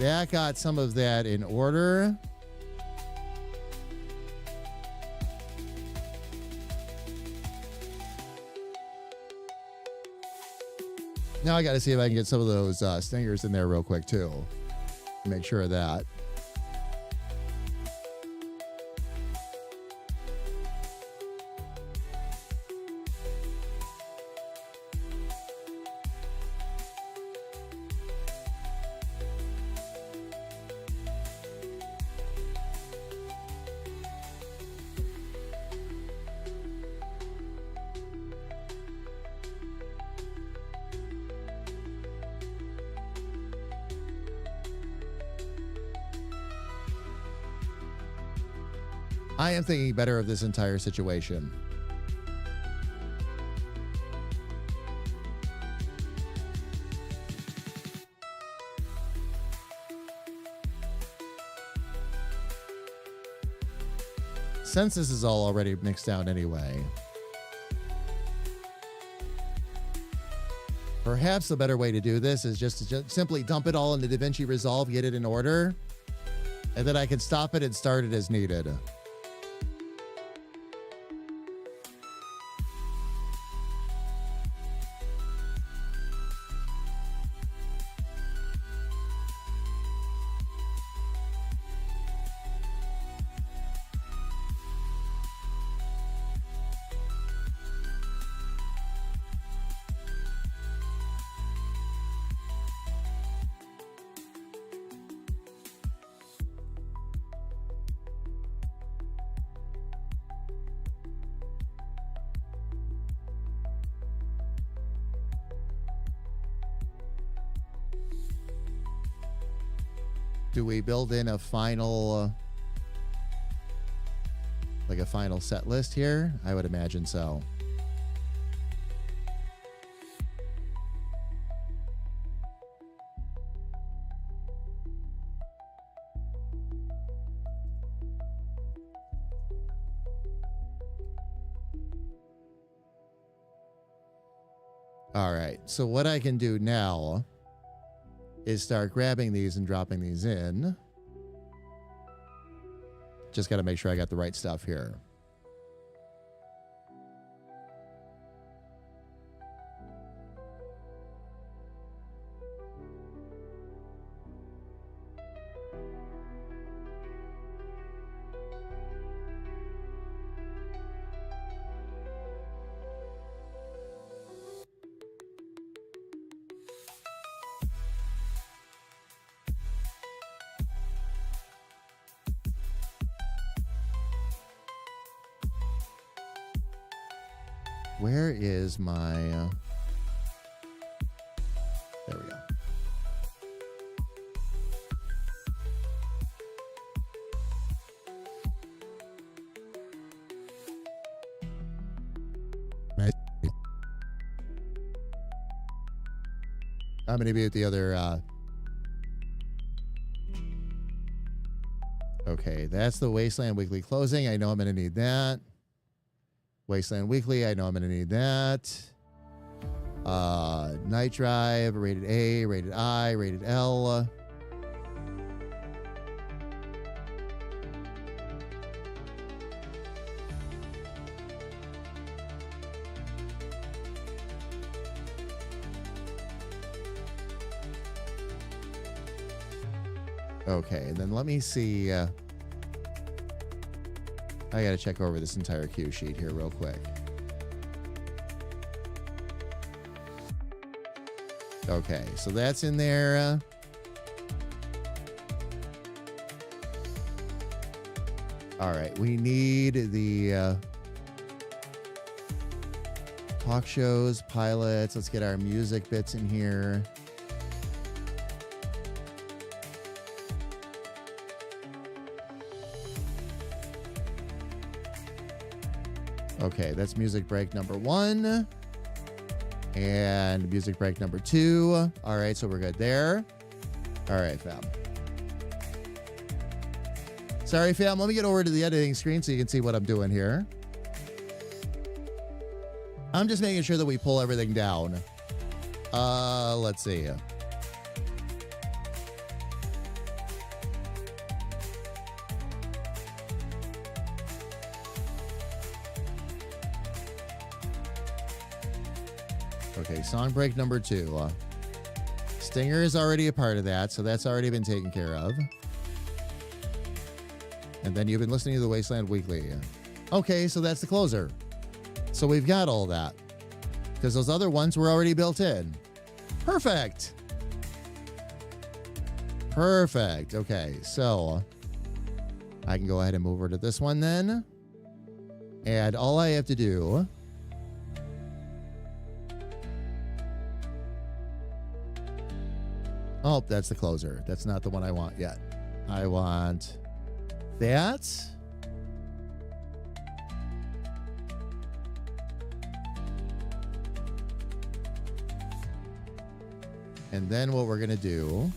That got some of that in order. Now I got to see if I can get some of those stingers in there real quick too. Make sure of that. I am thinking better of this entire situation. Since this is all already mixed down anyway, perhaps the better way to do this is just to simply dump it all into DaVinci Resolve, get it in order, and then I can stop it and start it as needed. Do we build in a final, like a final set list here? I would imagine so. All right, so what I can do now is start grabbing these and dropping these in. Just got to make sure I got the right stuff here. Where is my... there we go. Nice. I'm going to be at the other... okay, that's the Wasteland Weekly closing. I know I'm going to need that. Wasteland Weekly, I know I'm going to need that. Night Drive, rated A, rated I, rated L. Okay, and then let me see... I got to check over this entire cue sheet here real quick. Okay, so that's in there. All right, we need the talk shows, pilots. Let's get our music bits in here. Okay, that's music break number 1. And music break number 2. All right, so we're good there. All right, fam. Sorry, fam. Let me get over to the editing screen so you can see what I'm doing here. I'm just making sure that we pull everything down. Let's see. Okay, song break number 2. Stinger is already a part of that, so that's already been taken care of. And then you've been listening to the Wasteland Weekly. Okay, so that's the closer. So we've got all that. Because those other ones were already built in. Perfect. Perfect. Okay, so I can go ahead and move over to this one then. And all I have to do... Oh, that's the closer. That's not the one I want yet. I want that. And then what we're going to do,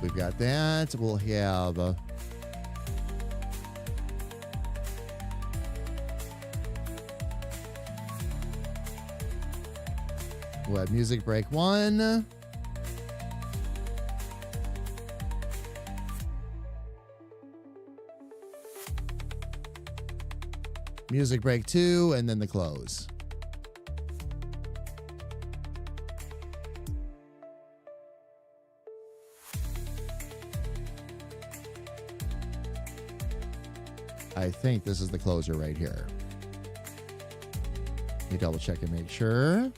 we've got that. We'll have music break 1. Music break 2, and then the close. I think this is the closer right here. Let me double check and make sure.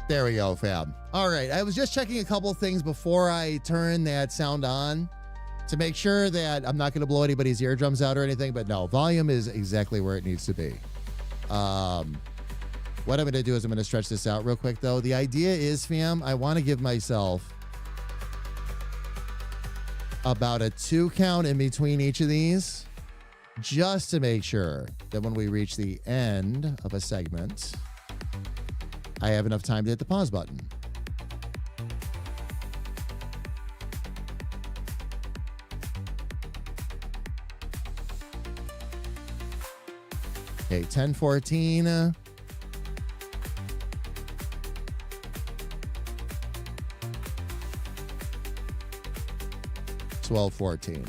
There we go, fam. All right. I was just checking a couple things before I turn that sound on to make sure that I'm not going to blow anybody's eardrums out or anything, but no, volume is exactly where it needs to be. What I'm going to do is I'm going to stretch this out real quick, though. The idea is, fam, I want to give myself about a 2 count in between each of these just to make sure that when we reach the end of a segment, I have enough time to hit the pause button. Okay, 10:14. 12:14.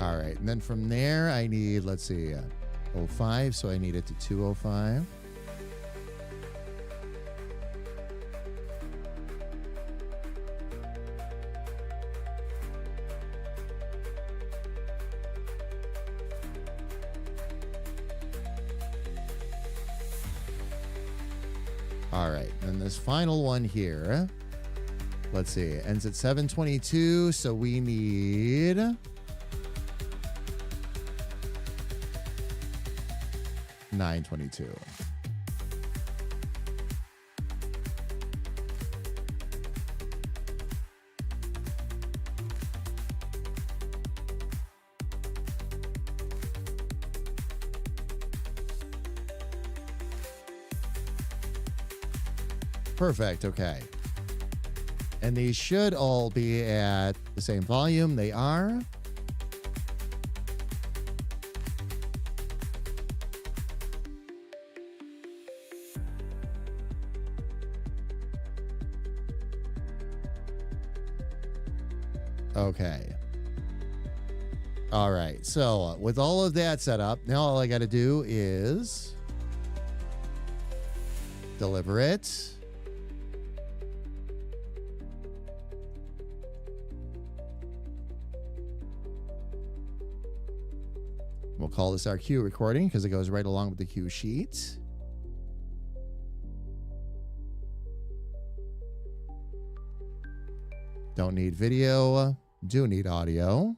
All right, and then from there, I need, let's see, 05, so I need it to 205. All right, and this final one here, let's see, ends at 722, so we need... 922. Perfect. Okay. And these should all be at the same volume. They are. Okay. All right. So with all of that set up, now all I got to do is deliver it. We'll call this our cue recording because it goes right along with the cue sheet. Don't need video, do need audio.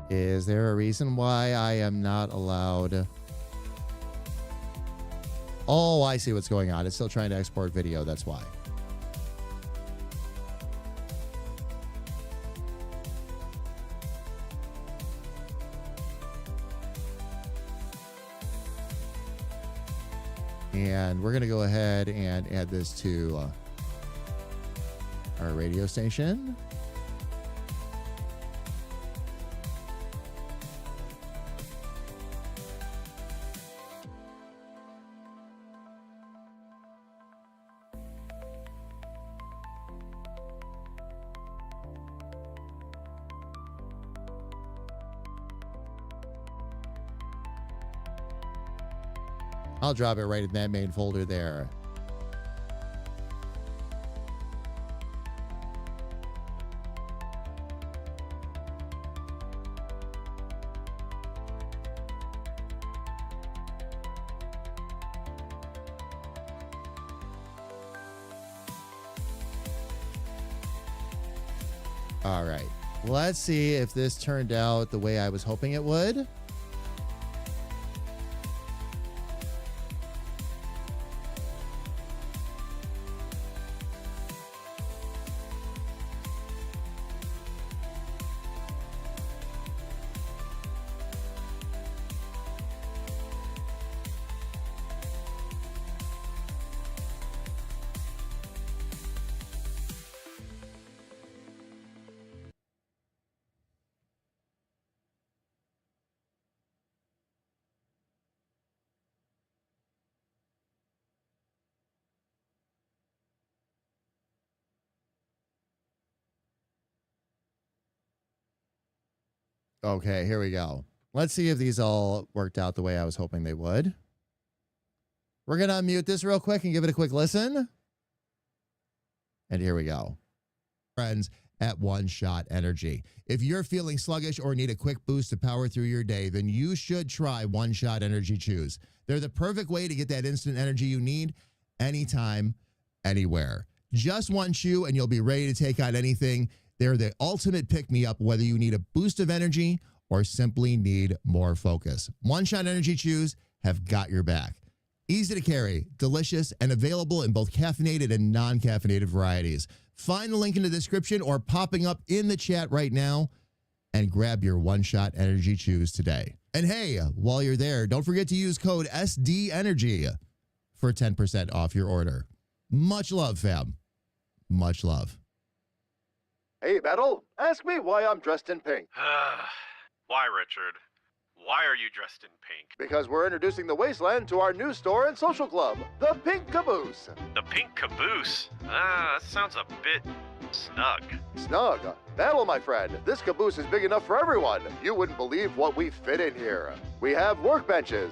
Is there a reason why I am not allowed? Oh, I see what's going on. It's still trying to export video. That's why. And we're going to go ahead and add this to our radio station. I'll drop it right in that main folder there. All right, let's see if this turned out the way I was hoping it would. Okay, here we go. Let's see if these all worked out the way I was hoping they would. We're going to unmute this real quick and give it a quick listen. And here we go. Friends at One Shot Energy. If you're feeling sluggish or need a quick boost to power through your day, then you should try One Shot Energy Chews. They're the perfect way to get that instant energy you need anytime, anywhere. Just one chew and you'll be ready to take on anything. They're the ultimate pick-me-up, whether you need a boost of energy or simply need more focus. One Shot Energy Chews have got your back. Easy to carry, delicious, and available in both caffeinated and non-caffeinated varieties. Find the link in the description or popping up in the chat right now and grab your One Shot Energy Chews today. And hey, while you're there, don't forget to use code SDENERGY for 10% off your order. Much love, fam. Much love. Hey, Battle, ask me why I'm dressed in pink. Why, Richard? Why are you dressed in pink? Because we're introducing the Wasteland to our new store and social club, the Pink Caboose. The pink caboose? That sounds a bit snug. Snug. Battle, my friend. This caboose is big enough for everyone. You wouldn't believe what we fit in here. We have workbenches,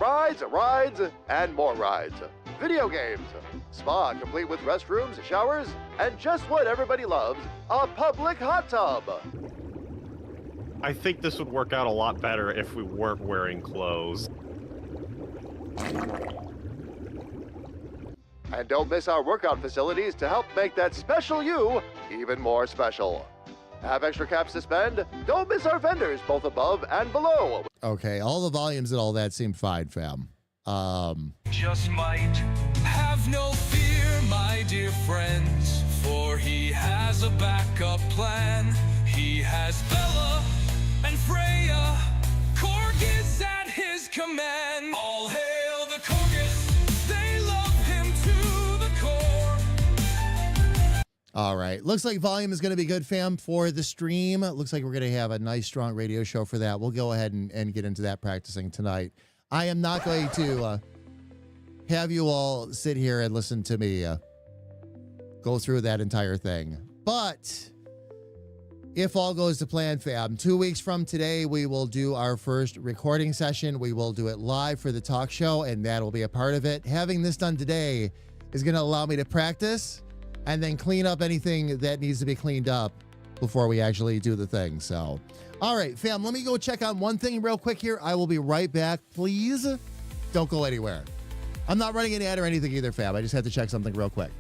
rides, and more rides. Video games, spa complete with restrooms, showers, and just what everybody loves, a public hot tub. I think this would work out a lot better if we weren't wearing clothes. And don't miss our workout facilities to help make that special you even more special. Have extra caps to spend? Don't miss our vendors both above and below. Okay, all the volumes and all that seemed fine, fam. Just might have no fear, my dear friends, for he has a backup plan. He has Bella and Freya. Korg is at his command. All hail the Korgis, they love him to the core. All right. Looks like volume is going to be good, fam, for the stream. Looks like we're going to have a nice, strong radio show for that. We'll go ahead and get into that practicing tonight. I am not going to have you all sit here and listen to me go through that entire thing. But if all goes to plan, fam, 2 weeks from today, we will do our first recording session. We will do it live for the talk show, and that will be a part of it. Having this done today is going to allow me to practice and then clean up anything that needs to be cleaned up before we actually do the thing. So, all right, fam, let me go check on one thing real quick here. I will be right back. Please don't go anywhere. I'm not running an ad or anything either, fam. I just had to check something real quick.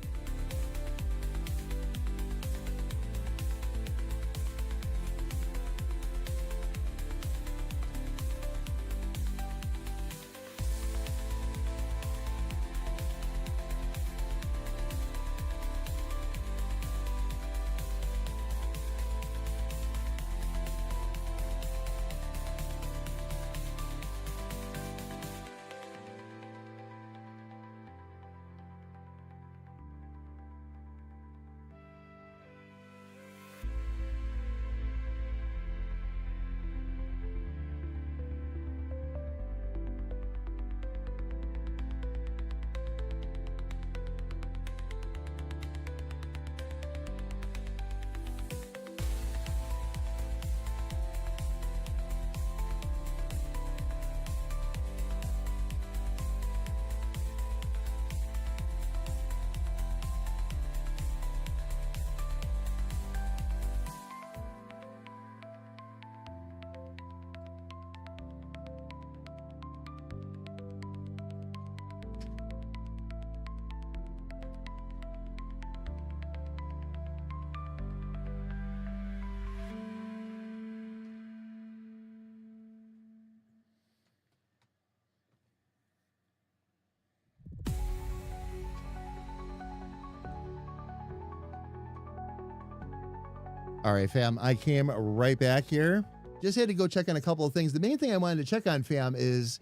All right, fam, I came right back here. Just had to go check on a couple of things. The main thing I wanted to check on, fam, is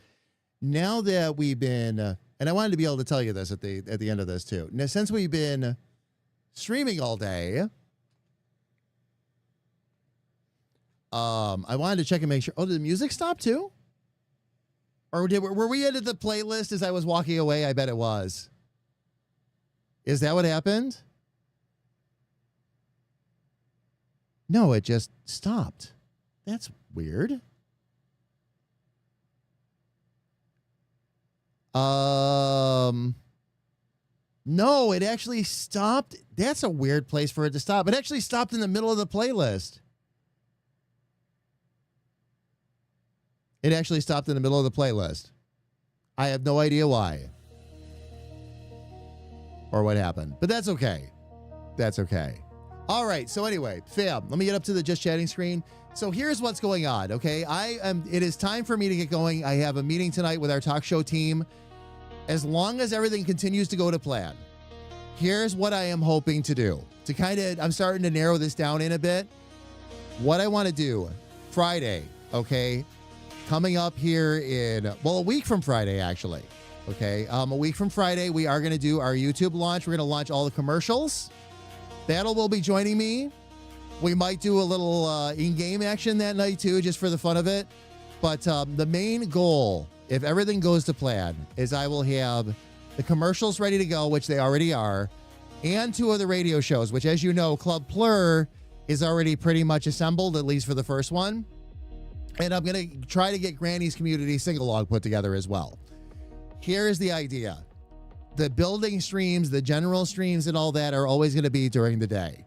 now that we've been, and I wanted to be able to tell you this at the end of this too. Now, since we've been streaming all day, I wanted to check and make sure. Oh, did the music stop too? Or were we into the playlist as I was walking away? I bet it was. Is that what happened? No, it just stopped. That's weird. No, it actually stopped. That's a weird place for it to stop. It actually stopped in the middle of the playlist. It actually stopped in the middle of the playlist. I have no idea why. Or what happened. But that's okay. That's okay. All right. So anyway, fam, let me get up to the just chatting screen. So here's what's going on. Okay. It is time for me to get going. I have a meeting tonight with our talk show team. As long as everything continues to go to plan, here's what I am hoping to do. I'm starting to narrow this down in a bit. What I want to do Friday. Okay. Coming up here in, a week from Friday, actually. Okay. A week from Friday, we are going to do our YouTube launch. We're going to launch all the commercials. Battle will be joining me. We might do a little in-game action that night too, just for the fun of it. But the main goal, if everything goes to plan, is I will have the commercials ready to go, which they already are, and 2 of the radio shows, which, as you know, Club Plur is already pretty much assembled, at least for the first one. And I'm going to try to get Granny's Community Sing-Along put together as well. Here's the idea. The building streams, the general streams and all that are always going to be during the day.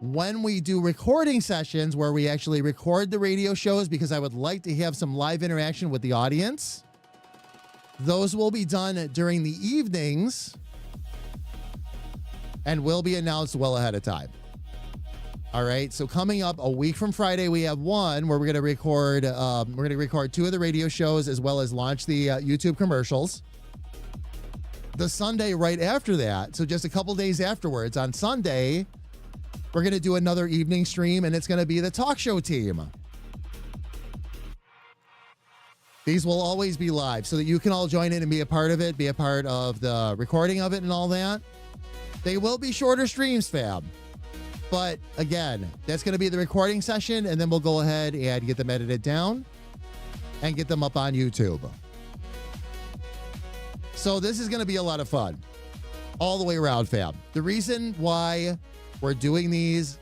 When we do recording sessions where we actually record the radio shows, because I would like to have some live interaction with the audience, those will be done during the evenings and will be announced well ahead of time. All right. So coming up a week from Friday, we have one where we're going to record. We're going to record 2 of the radio shows as well as launch the YouTube commercials. The Sunday right after that, so just a couple days afterwards, on Sunday, we're going to do another evening stream, and it's going to be the talk show team. These will always be live so that you can all join in and be a part of it, be a part of the recording of it and all that. They will be shorter streams, fam. But again, that's going to be the recording session, and then we'll go ahead and get them edited down and get them up on YouTube. So this is going to be a lot of fun all the way around, fam. The reason why we're doing these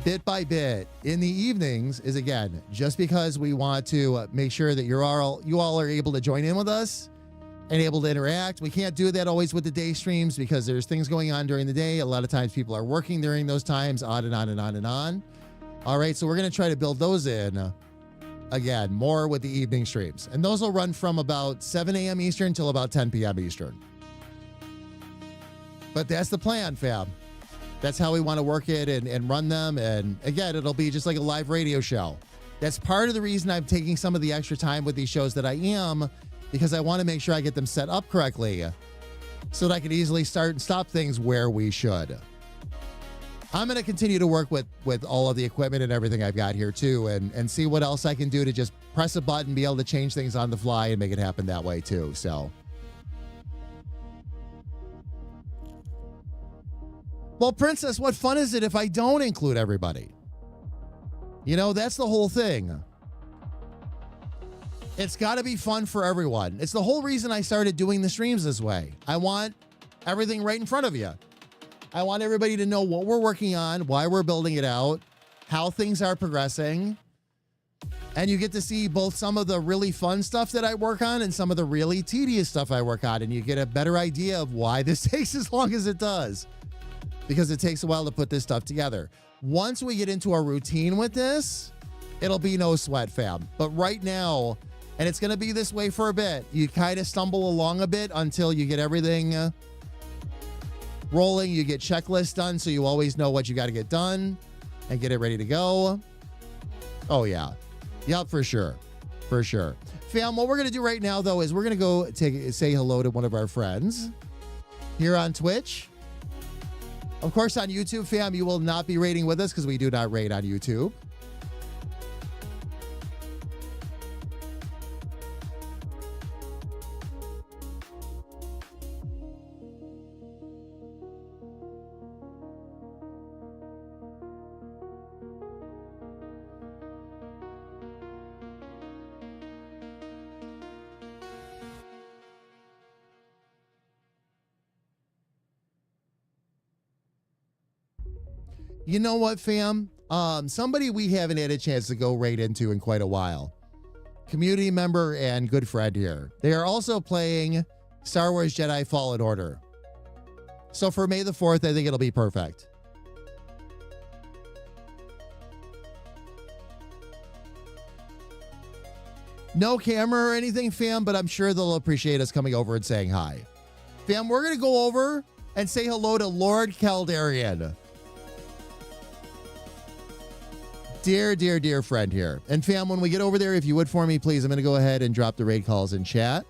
bit by bit in the evenings is, again, just because we want to make sure that you all are able to join in with us and able to interact. We can't do that always with the day streams because there's things going on during the day. A lot of times people are working during those times, on and on and on and on. All right, so we're going to try to build those in, again, more with the evening streams. And those will run from about 7 a.m. Eastern till about 10 p.m. Eastern. But that's the plan, fam. That's how we want to work it and run them. And again, it'll be just like a live radio show. That's part of the reason I'm taking some of the extra time with these shows that I am, because I want to make sure I get them set up correctly so that I can easily start and stop things where we should. I'm going to continue to work with all of the equipment and everything I've got here too, and see what else I can do to just press a button, be able to change things on the fly and make it happen that way too. So, well, Princess, what fun is it if I don't include everybody? You know, that's the whole thing. It's got to be fun for everyone. It's the whole reason I started doing the streams this way. I want everything right in front of you. I want everybody to know what we're working on, why we're building it out, how things are progressing. And you get to see both some of the really fun stuff that I work on and some of the really tedious stuff I work on. And you get a better idea of why this takes as long as it does. Because it takes a while to put this stuff together. Once we get into our routine with this, it'll be no sweat, fam. But right now, and it's going to be this way for a bit, you kind of stumble along a bit until you get everything rolling. You get checklists done so you always know what you got to get done and get it ready to go. Oh, yeah. Yep, for sure. For sure. Fam, what we're going to do right now, though, is we're going to go say hello to one of our friends here on Twitch. Of course, on YouTube, fam, you will not be raiding with us because we do not raid on YouTube. You know what, fam? Somebody we haven't had a chance to go raid into in quite a while. Community member and good friend here. They are also playing Star Wars Jedi Fallen Order. So for May the 4th, I think it'll be perfect. No camera or anything, fam, but I'm sure they'll appreciate us coming over and saying hi. Fam, we're going to go over and say hello to Lord Caldarian. Dear, dear, dear friend here. And fam, when we get over there, if you would for me, please, I'm going to go ahead and drop the raid calls in chat.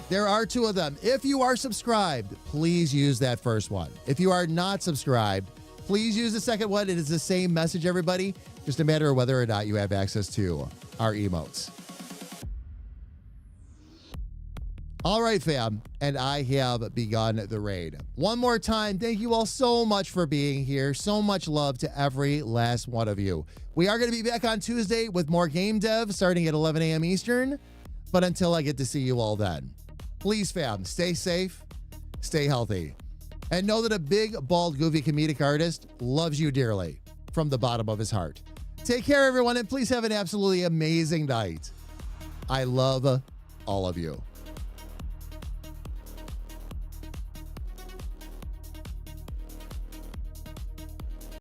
There are 2 of them. If you are subscribed, please use that first one. If you are not subscribed, please use the second one. It is the same message, everybody. Just a matter of whether or not you have access to our emotes. All right, fam, and I have begun the raid. One more time, thank you all so much for being here. So much love to every last one of you. We are going to be back on Tuesday with more game dev starting at 11 a.m. Eastern, but until I get to see you all then, please, fam, stay safe, stay healthy, and know that a big, bald, goofy comedic artist loves you dearly from the bottom of his heart. Take care, everyone, and please have an absolutely amazing night. I love all of you.